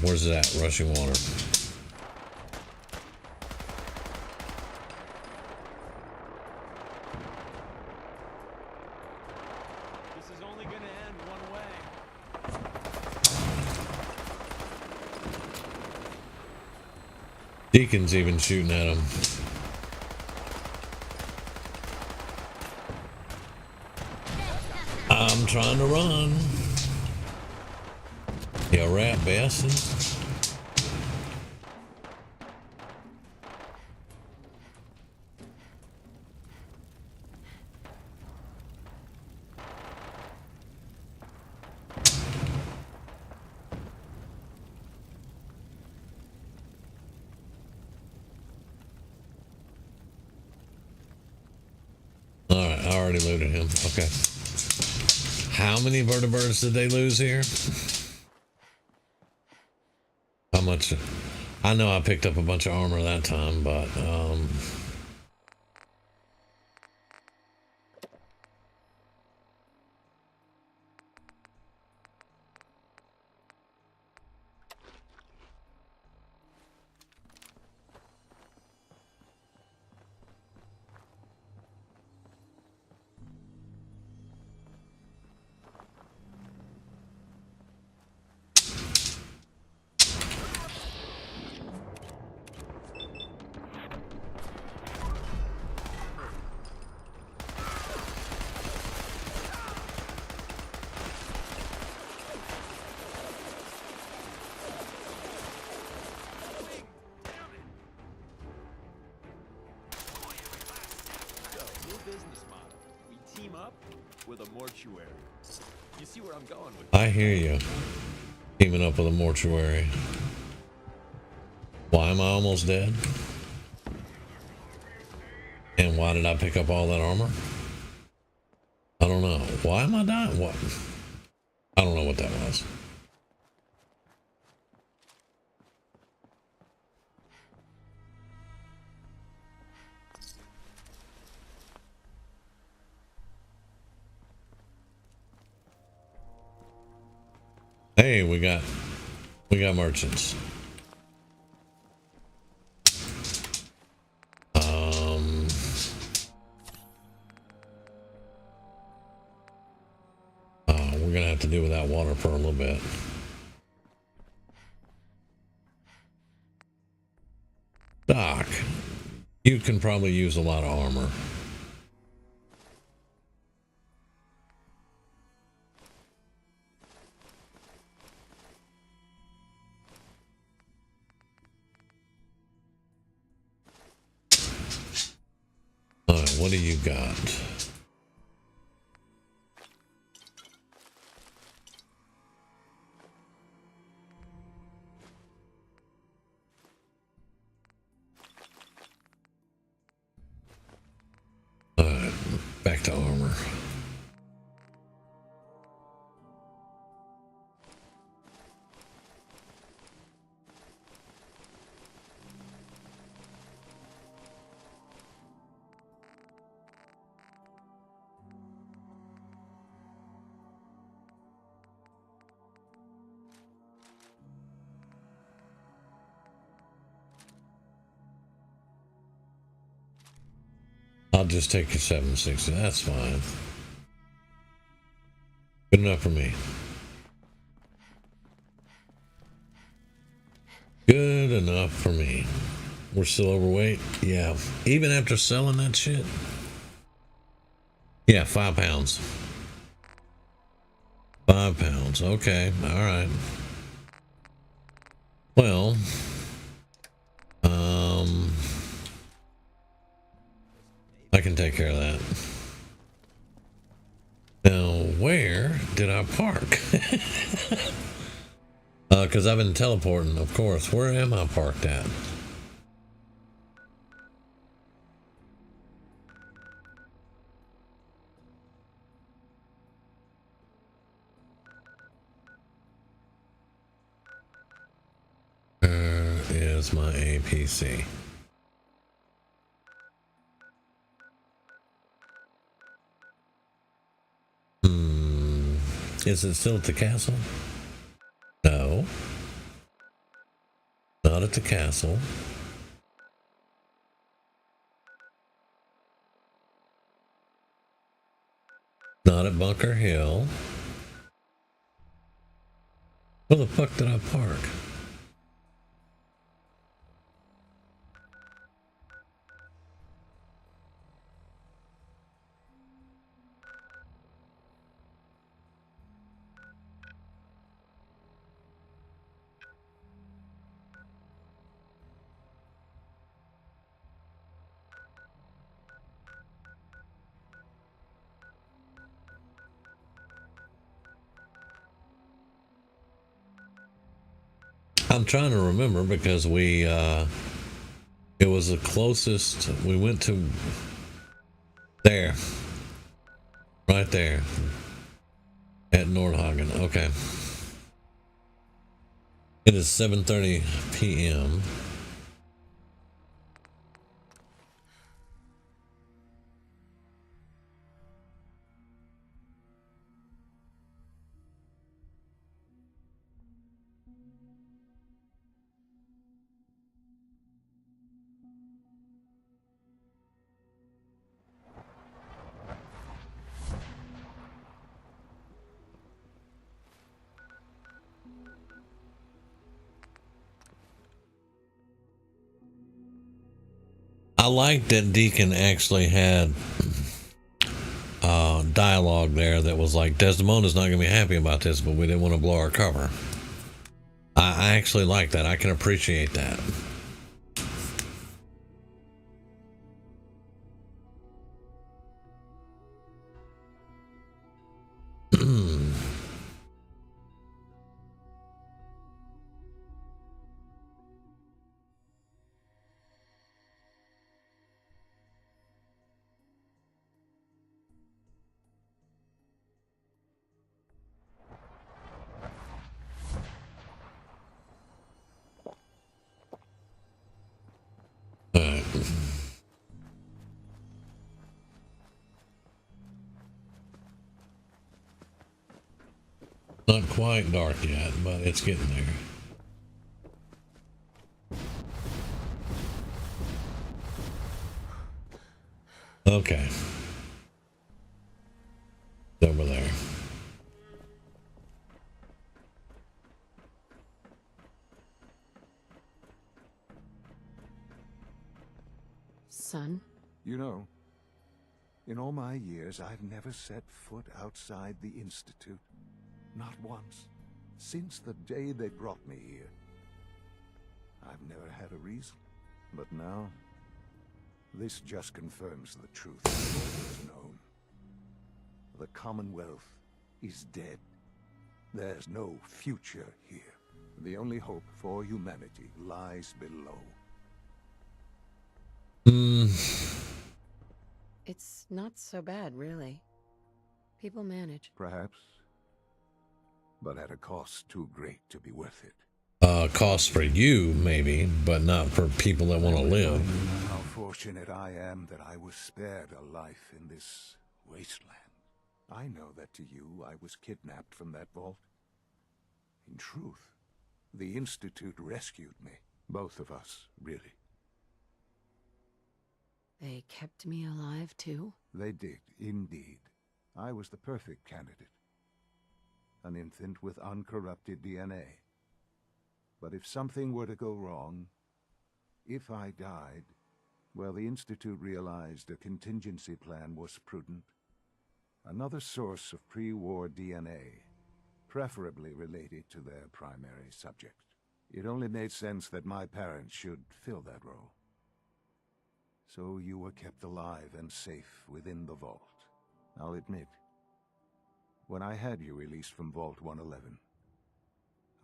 Where's it at? Rushing water. This is only gonna end one way. Deacon's even shooting at him. I'm trying to run. You rat bastard. Alright, I already looted him. Okay. How many vertebrates did they lose here? How much? I know I picked up a bunch of armor that time, but with a mortuary. You see where I'm going with I hear you. Teaming up with a mortuary. Why am I almost dead? And why did I pick up all that armor? I don't know. Why am I dying? What? I don't know what that was. Hey, we got merchants. We're gonna have to do without water for a little bit. Doc, you can probably use a lot of armor. Alright, what do you got? Alright, back to armor. I'll just take your 760. That's fine. Good enough for me. Good enough for me. We're still overweight? Yeah. Even after selling that shit? Yeah, 5 pounds. 5 pounds. Okay. All right. Well, I can take care of that. Now, where did I park? Because I've been teleporting, of course. Where am I parked at? Where is my APC? Is it still at the castle? No. Not at the castle. Not at Bunker Hill. Where the fuck did I park? I'm trying to remember because we, it was the closest we went to there. Right there. At Nordhagen. Okay. It is 7:30 p.m. I like that Deacon actually had dialogue there that was like, Desdemona's not going to be happy about this, but we didn't want to blow our cover. I actually like that. I can appreciate that. Not quite dark yet, but it's getting there. Okay. It's over there. Son? You know, in all my years, I've never set foot outside the Institute. Not once. Since the day they brought me here. I've never had a reason. But now, this just confirms the truth I've always known. The Commonwealth is dead. There's no future here. The only hope for humanity lies below. It's not so bad, really. People manage. Perhaps. But at a cost too great to be worth it. Cost for you, maybe, but not for people that want to live. How fortunate I am that I was spared a life in this wasteland. I know that to you, I was kidnapped from that vault. In truth, the Institute rescued me. Both of us, really. They kept me alive, too? They did, indeed. I was the perfect candidate. An infant with uncorrupted DNA. But if something were to go wrong, if I died, well, the Institute realized a contingency plan was prudent. Another source of pre-war DNA, preferably related to their primary subject. It only made sense that my parents should fill that role. So you were kept alive and safe within the vault. I'll admit, when I had you released from Vault 111,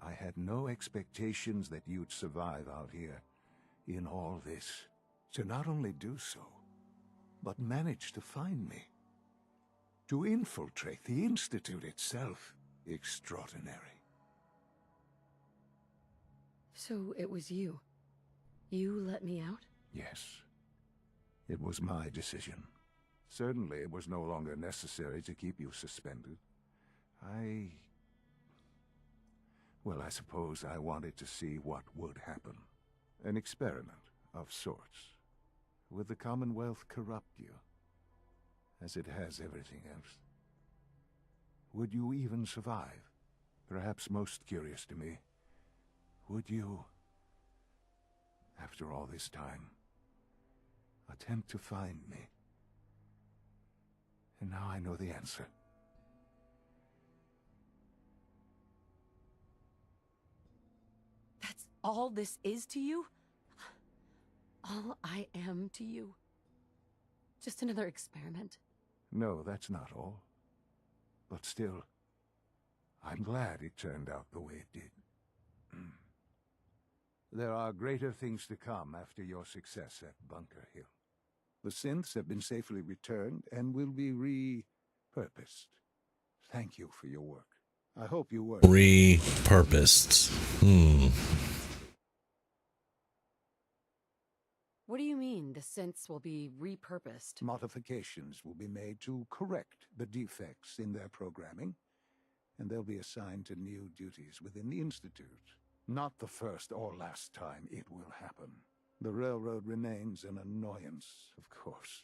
I had no expectations that you'd survive out here in all this. To not only do so, but manage to find me. To infiltrate the Institute itself. Extraordinary. So it was you. You let me out? Yes. It was my decision. Certainly it was no longer necessary to keep you suspended. Well, I suppose I wanted to see what would happen. An experiment of sorts. Would the Commonwealth corrupt you? As it has everything else. Would you even survive? Perhaps most curious to me, would you, after all this time, attempt to find me? And now I know the answer. That's all this is to you? All I am to you? Just another experiment? No, that's not all. But still, I'm glad it turned out the way it did. There are greater things to come after your success at Bunker Hill. The synths have been safely returned and will be repurposed. Thank you for your work. I hope you were Repurposed. What do you mean, the synths will be repurposed? Modifications will be made to correct the defects in their programming, and they'll be assigned to new duties within the Institute. Not the first or last time it will happen. The railroad remains an annoyance, of course,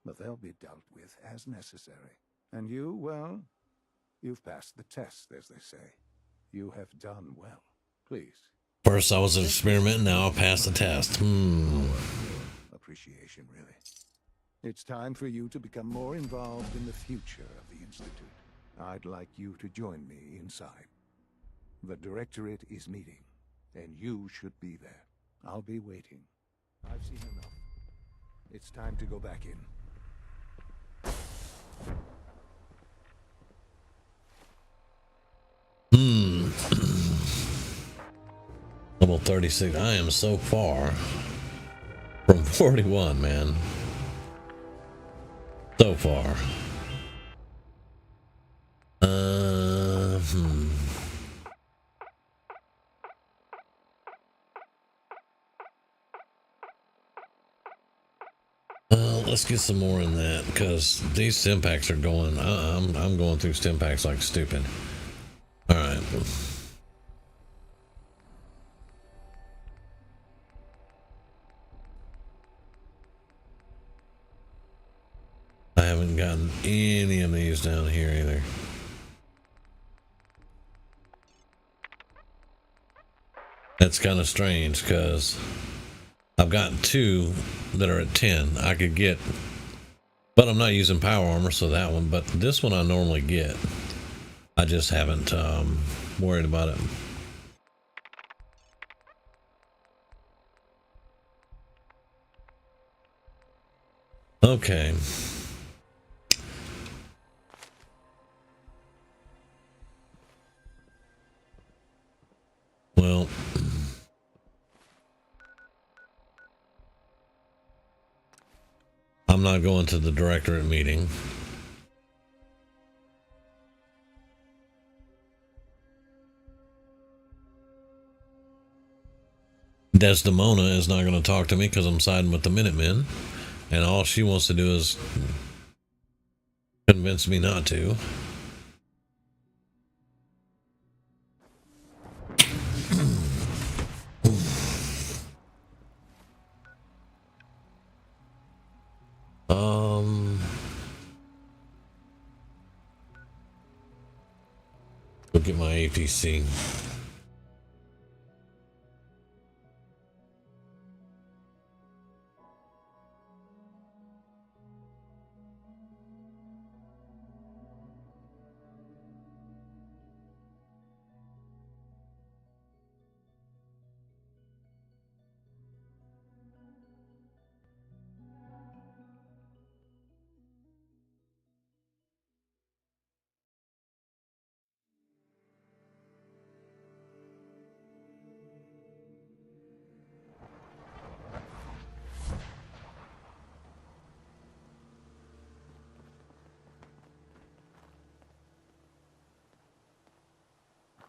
but they'll be dealt with as necessary. And you, well, you've passed the test, as they say. You have done well. Please. First I was an experiment, now I passed the test. Appreciation, really. It's time for you to become more involved in the future of the Institute. I'd like you to join me inside. The Directorate is meeting, and you should be there. I'll be waiting. I've seen enough. It's time to go back in. Level 36. I am so far from 41, man. So far. Let's get some more in that, because these stim packs are going. I'm going through stim packs like stupid. I haven't gotten any of these down here either. That's kind of strange because I've gotten 2 that are at 10. I could get, but I'm not using power armor, so that one. But this one I normally get. I just haven't worried about it. Okay. Well, I'm not going to the directorate meeting. Desdemona is not going to talk to me because I'm siding with the Minutemen, and all she wants to do is convince me not to. Look at my APC.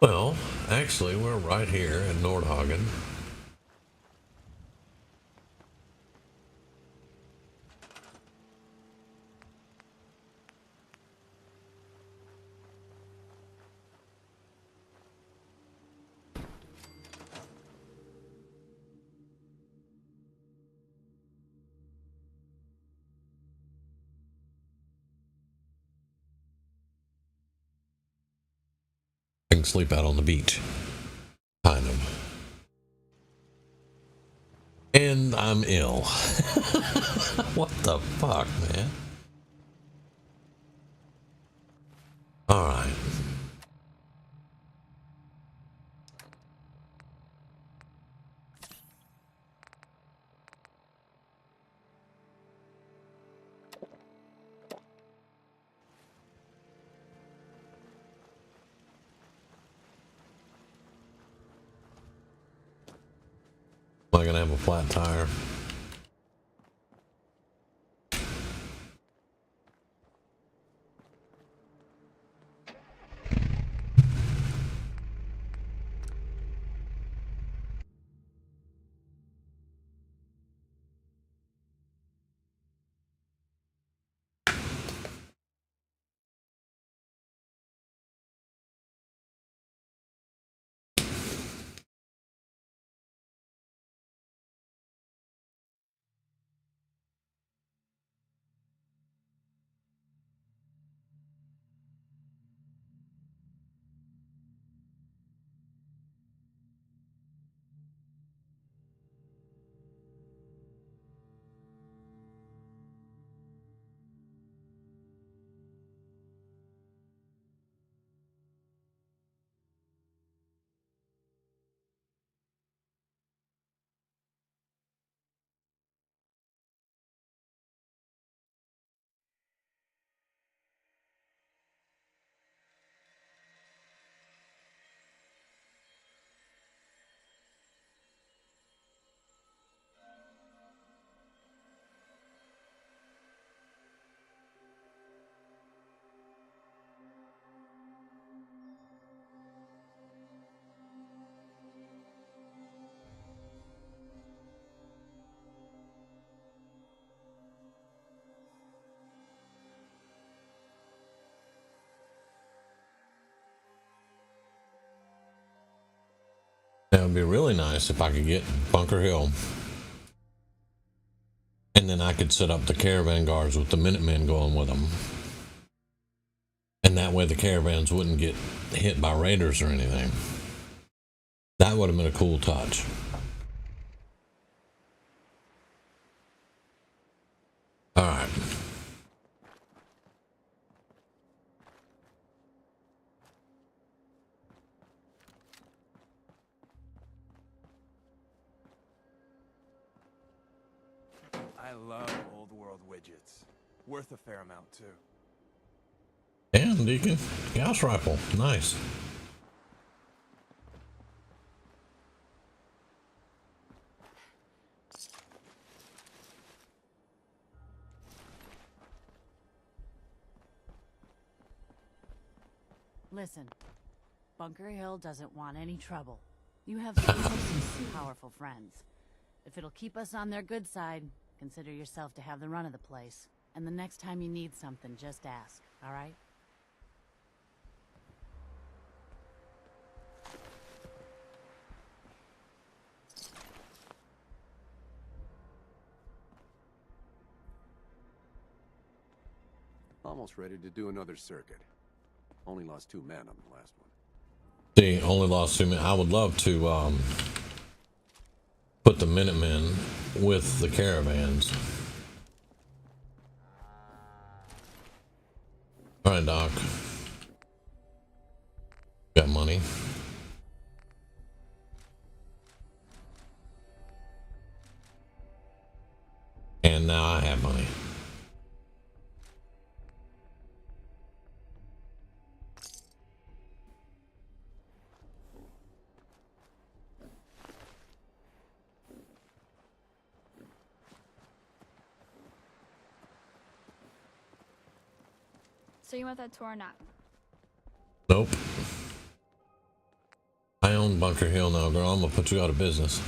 Well, actually, we're right here in Nordhagen. I can sleep out on the beach. Kind of. And I'm ill. What the fuck, man? Alright. Am I gonna have a flat tire? That would be really nice if I could get Bunker Hill. And then I could set up the caravan guards with the Minutemen going with them. And that way the caravans wouldn't get hit by raiders or anything. That would have been a cool touch. Alright. I love old world widgets. Worth a fair amount, too. And Deacon, Gauss rifle, nice. Listen, Bunker Hill doesn't want any trouble. You have some powerful friends. If it'll keep us on their good side, consider yourself to have the run of the place. And the next time you need something, just ask, all right? Almost ready to do another circuit. Only lost 2 men on the last one. See, only lost 2 men. I would love to put the Minutemen with the caravans. All right, Doc. Got money. And now I have money. So you want that tour or not? Nope. I own Bunker Hill now, girl. I'm gonna put you out of business.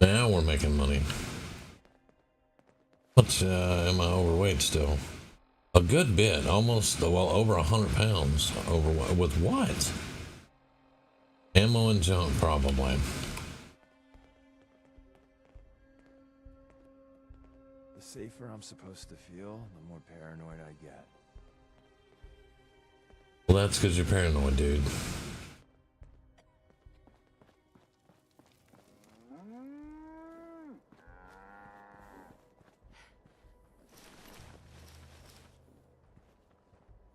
Now we're making money. What am I overweight still? A good bit, almost, well, over 100 pounds overweight. With what? Ammo and junk, probably. The safer I'm supposed to feel, the more paranoid I get. Well, that's because you're paranoid, dude.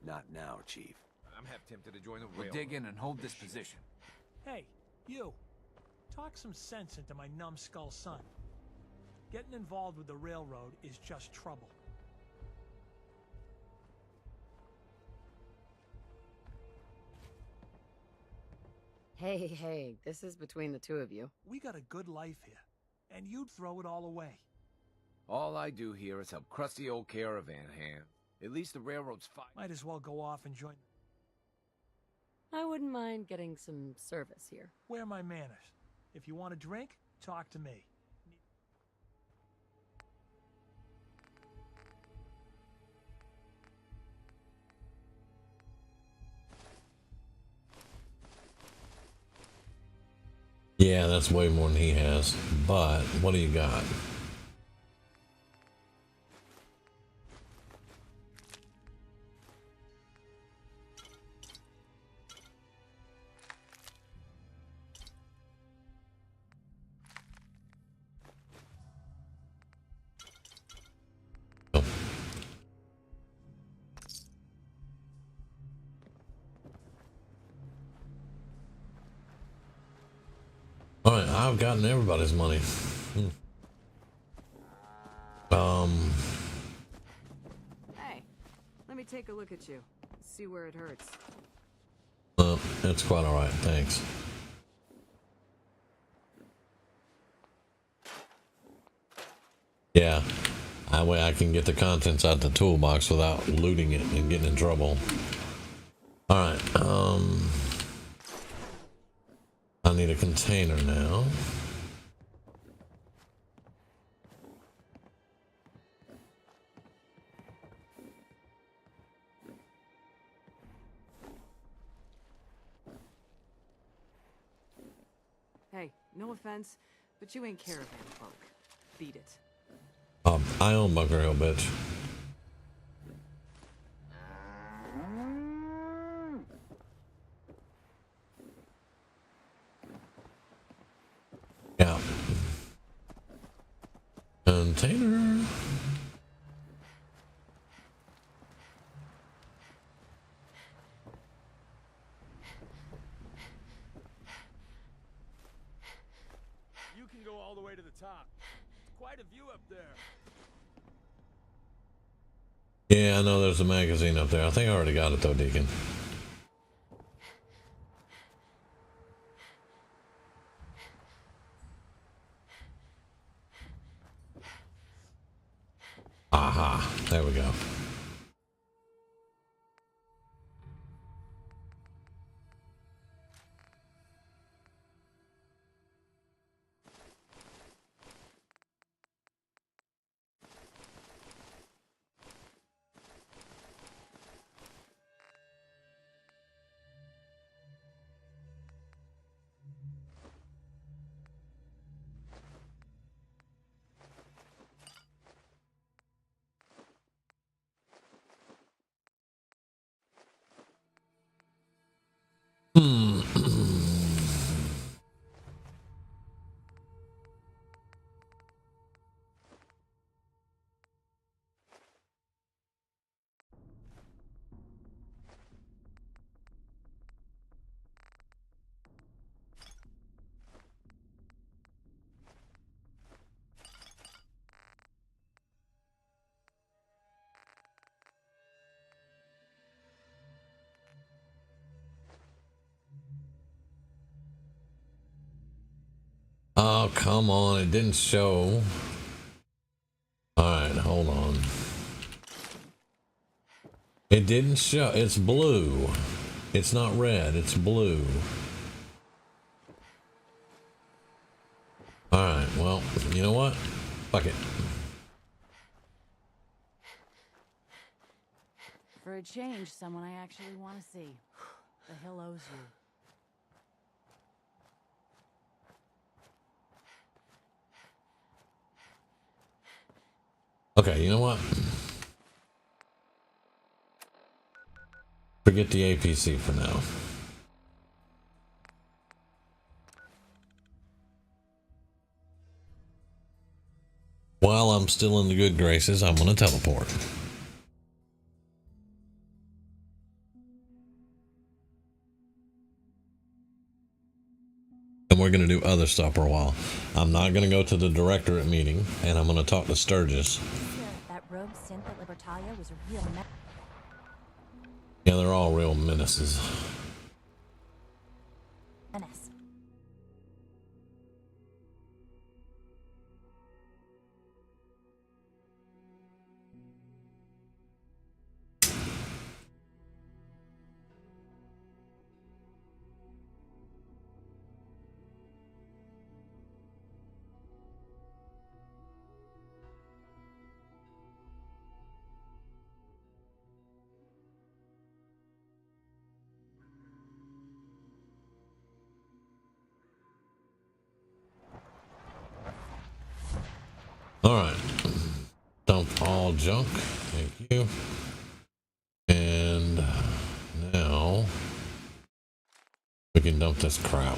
Not now, Chief. I'm half tempted to join the We'll rail. dig in and hold this position. Hey, you. Talk some sense into my numbskull son. Getting involved with the railroad is just trouble. Hey, this is between the two of you. We got a good life here, and you'd throw it all away. All I do here is help crusty old caravan hand. At least the railroad's fine. Might as well go off and join. I wouldn't mind getting some service here. Where are my manners? If you want a drink, talk to me. Yeah, that's way more than he has. But what do you got? Alright, I've gotten everybody's money. Hey, let me take a look at you. See where it hurts. That's quite alright, thanks. Yeah, that way I can get the contents out the toolbox without looting it and getting in trouble. Alright, I need a container now. No offense, but you ain't caravan folk. Beat it. I own Bunker Hill, bitch. Yeah. Container. You can go all the way to the top. It's quite a view up there. Yeah, I know there's a magazine up there. I think I already got it though, Deacon. Aha, there we go. Oh, come on. It didn't show. Alright, hold on. It didn't show. It's blue. It's not red. It's blue. Alright, well, you know what? Fuck it. For a change, someone I actually want to see. The hill owes you. Okay, you know what? Forget the APC for now. While I'm still in the good graces, I'm going to teleport. And we're going to do other stuff for a while. I'm not going to go to the directorate meeting, and I'm going to talk to Sturgis. That rogue synth at Libertalia was a real mess. Yeah, they're all real menaces. Menace. Alright. Dump all junk. Thank you. And now we can dump this crap.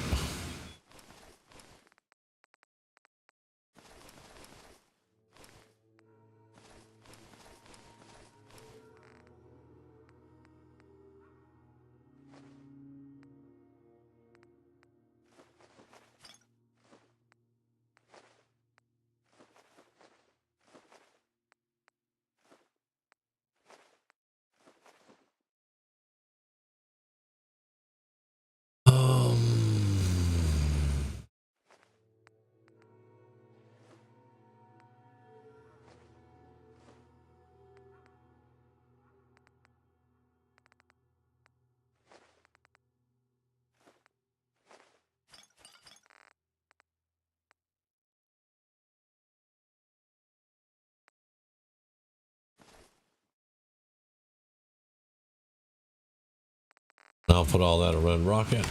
I'll put all that in Red Rocket.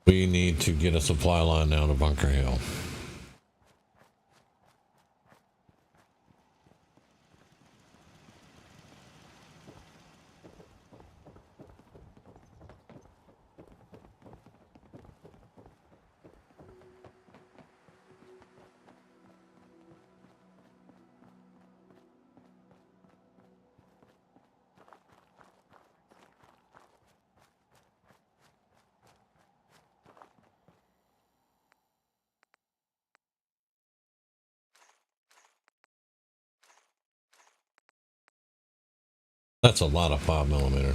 We need to get a supply line now to Bunker Hill. That's a lot of 5mm.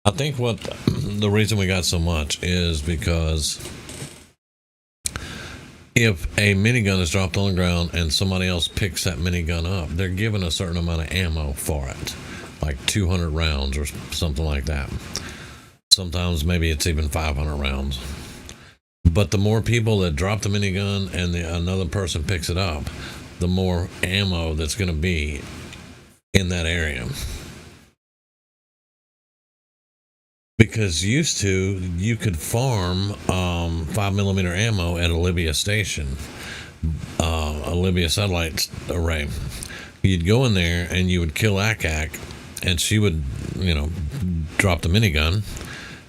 I think what the reason we got so much is because if a minigun is dropped on the ground and somebody else picks that minigun up, they're given a certain amount of ammo for it, like 200 rounds or something like that. Sometimes maybe it's even 500 rounds. But the more people that drop the minigun and another person picks it up, the more ammo that's going to be in that area. Because used to, you could farm 5mm ammo at a Libya station, a Libya satellite array. You'd go in there and you would kill Akak, and she would, drop the minigun.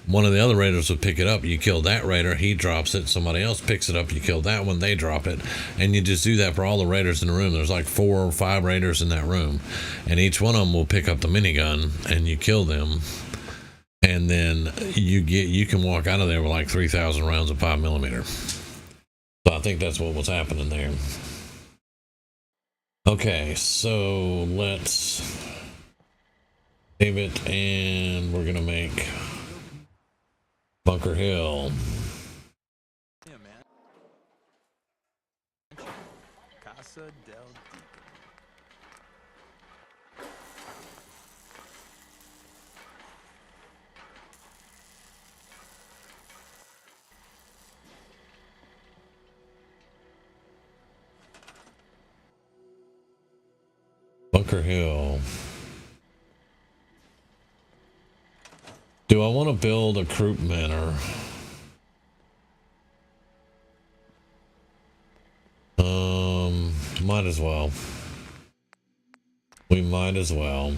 One of the other raiders would pick it up. You kill that raider, he drops it. Somebody else picks it up. You kill that one, they drop it. And you just do that for all the raiders in the room. There's like 4 or 5 raiders in that room. And each one of them will pick up the minigun, and you kill them. And then you can walk out of there with like 3,000 rounds of 5mm. So I think that's what was happening there. Okay, so let's save it, and we're gonna make Bunker Hill. Yeah, man. Casa del Deacon. Bunker Hill. Do I want to build a Croup Manor? Might as well. We might as well.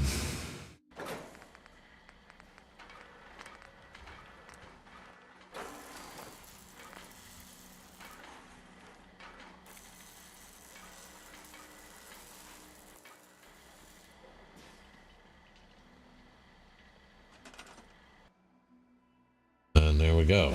And there we go.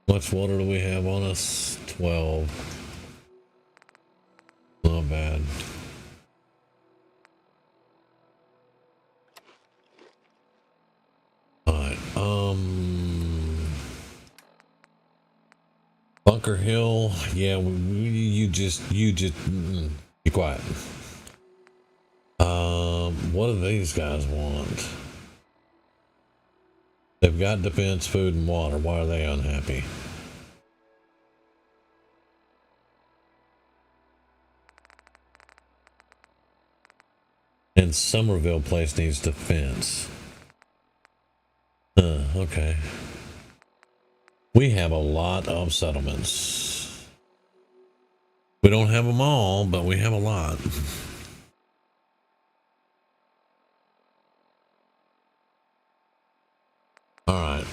How much water do we have on us? 12. Not bad. Alright, Bunker Hill, yeah, you just be quiet. What do these guys want? They've got defense, food, and water. Why are they unhappy? And Somerville Place needs defense. Okay. We have a lot of settlements. We don't have them all, but we have a lot. All right.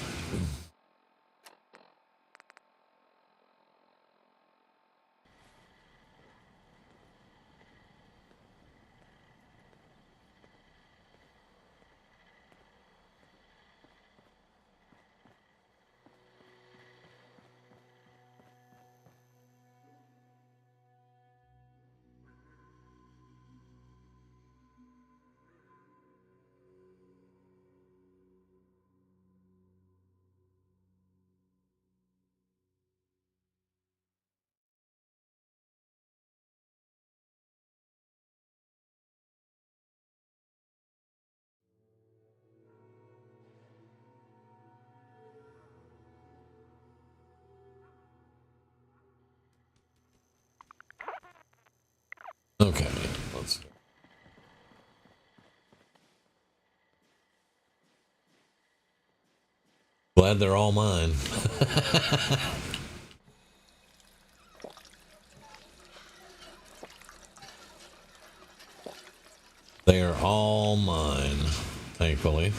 Okay, let's go. Glad they're all mine. They are all mine, thankfully.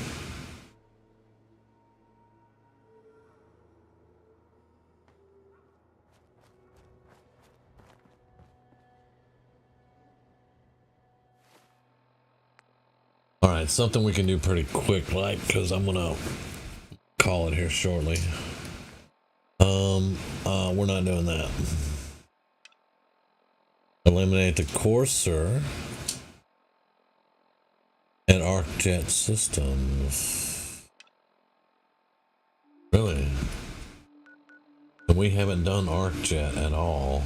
All right, something we can do pretty quick, like, because I'm gonna call it here shortly. We're not doing that. Eliminate the Courser and ArcJet systems. Really? And we haven't done ArcJet at all.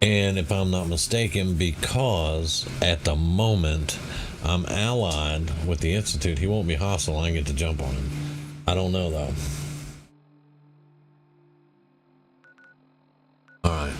And if I'm not mistaken, because at the moment I'm allied with the Institute, he won't be hostile. I get to jump on him. I don't know though. All right.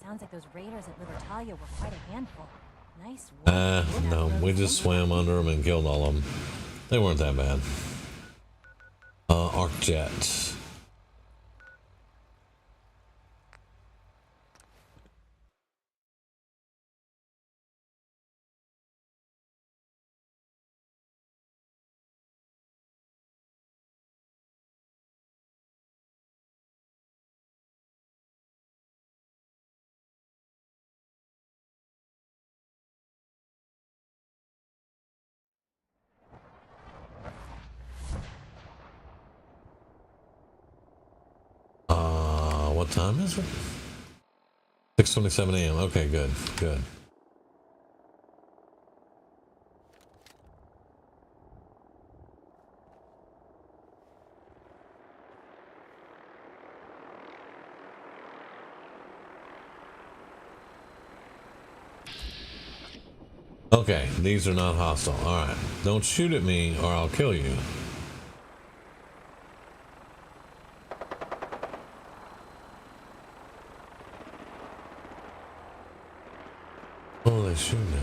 Sounds like those raiders at Libertalia were quite a handful. Nice work. No, we just swam under them and killed all of them. They weren't that bad. ArcJet. What time is it? 6:27 a.m. Okay, good, good. Okay, these are not hostile. All right, don't shoot at me or I'll kill you. Oh, they shooting at.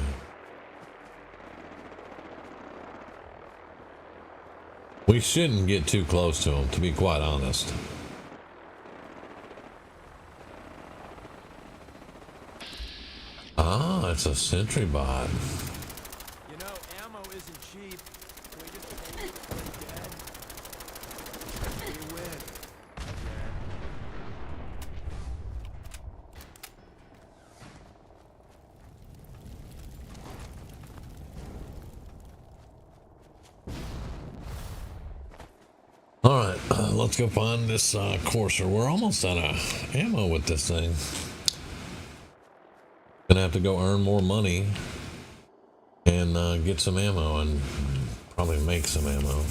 We shouldn't get too close to them, to be quite honest. Ah, it's a sentry bot. You know, ammo isn't cheap. Can we just take it when dead? We win. Again. All right, let's go find this Courser. We're almost out of ammo with this thing. Gonna have to go earn more money and get some ammo and probably make some ammo.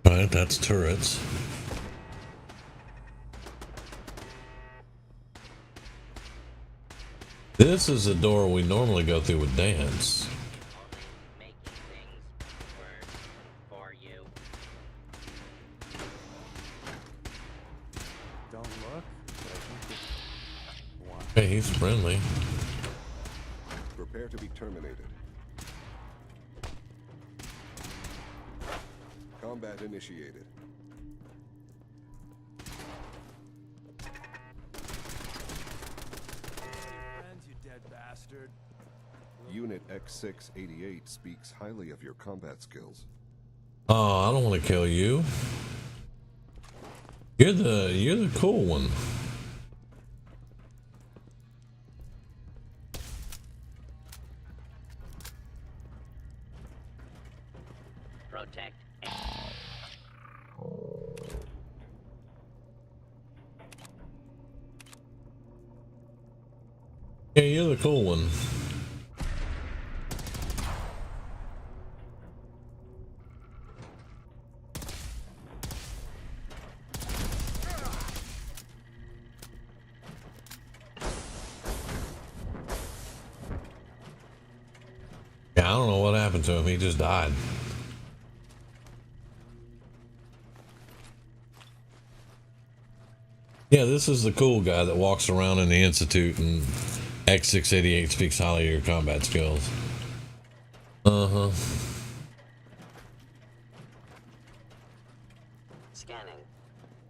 Alright, that's turrets. This is a door we normally go through with Dance. Don't look, but I think Hey, he's friendly. Prepare to be terminated. Combat initiated. Roger. Unit X688 speaks highly of your combat skills. Oh, I don't want to kill you. You're the cool one. Protect. Yeah, you're the cool one. Yeah, I don't know what happened to him. He just died. Yeah, this is the cool guy that walks around in the Institute, and X688 speaks highly of your combat skills. Uh-huh. Scanning.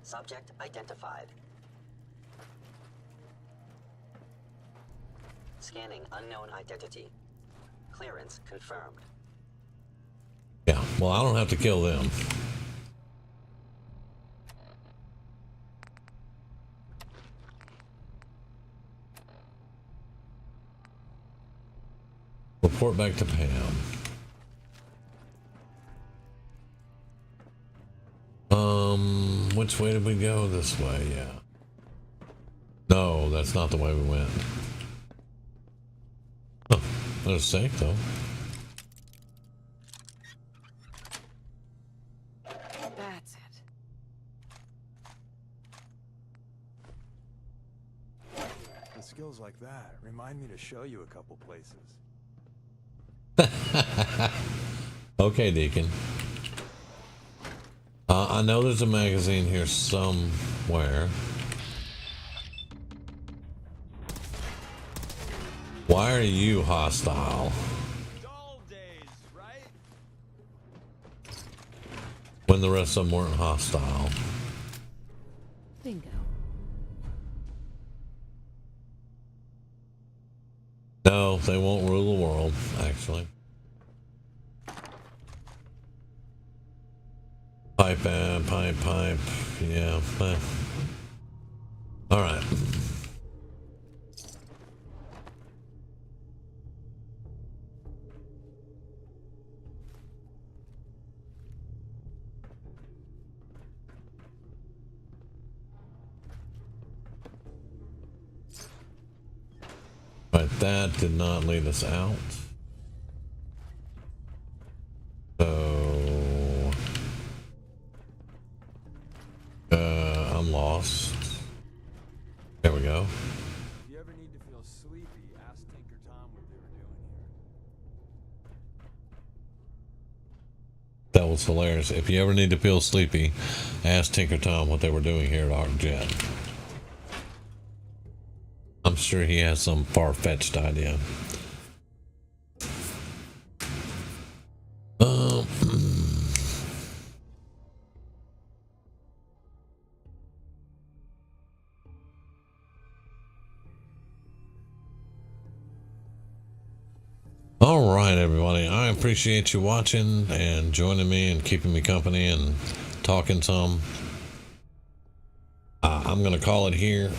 Subject identified. Scanning unknown identity. Clearance confirmed. Yeah, well, I don't have to kill them. Report back to Pam. Which way did we go? This way, yeah. No, that's not the way we went. Huh, that was safe though. That's it. With skills like that, remind me to show you a couple places. Okay, Deacon. I know there's a magazine here somewhere. Why are you hostile? When the rest of them weren't hostile. Bingo. No, they won't rule the world, actually. Pipe, pipe. Yeah. All right. Right, that did not lead us out. So I'm lost. There we go. If you ever need to feel sleepy, ask Tinker Tom what they were doing here. That was hilarious. If you ever need to feel sleepy, ask Tinker Tom what they were doing here at ArcJet. I'm sure he has some far-fetched idea. All right, everybody. I appreciate you watching and joining me and keeping me company and talking some. I'm going to call it here.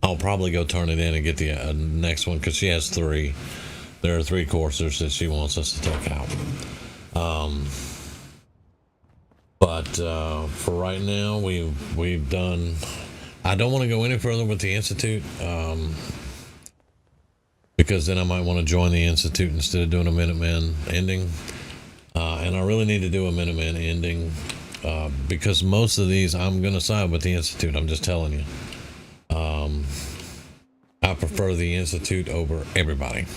I'll probably go turn it in and get the next one because she has 3. There are 3 coursers that she wants us to take out. But for right now, we've done. I don't want to go any further with the Institute because then I might want to join the Institute instead of doing a Minuteman ending. And I really need to do a Minuteman ending because most of these I'm going to side with the Institute. I'm just telling you. I prefer the Institute over everybody.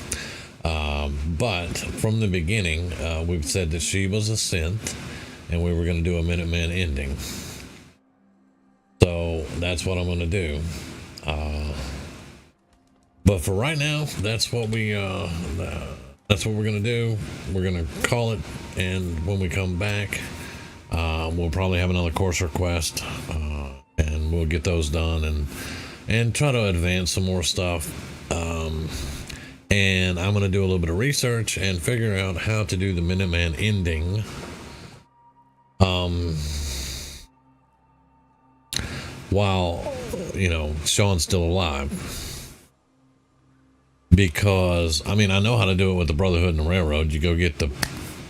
But from the beginning, we've said that she was a synth and we were going to do a Minuteman ending. So that's what I'm going to do. But for right now, that's what we're going to do. We're going to call it. And when we come back, we'll probably have another course request, and we'll get those done and try to advance some more stuff. And I'm going to do a little bit of research and figure out how to do the Minuteman ending. While, you know, Sean's still alive. Because, I mean, I know how to do it with the Brotherhood and the Railroad. You go get the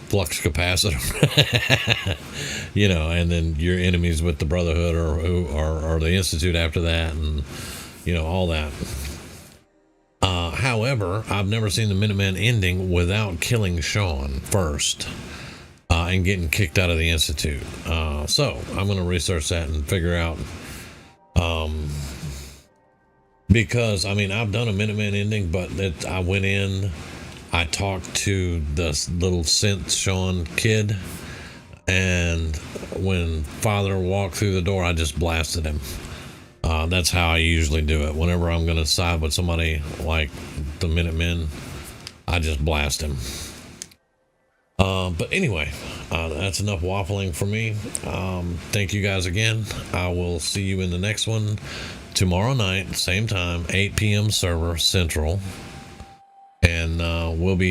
flux capacitor, you know, and then your enemies with the Brotherhood or the Institute after that, and, you know, all that. However, I've never seen the Minuteman ending without killing Sean first and getting kicked out of the Institute. So I'm going to research that and figure out, because, I mean, I've done a Minuteman ending, but I went in, I talked to the little synth Sean kid, and when Father walked through the door, I just blasted him. That's how I usually do it. Whenever I'm going to side with somebody like the Minutemen, I just blast him. But anyway, that's enough waffling for me. Thank you guys again. I will see you in the next one tomorrow night, same time, 8 p.m. server Central. And we'll be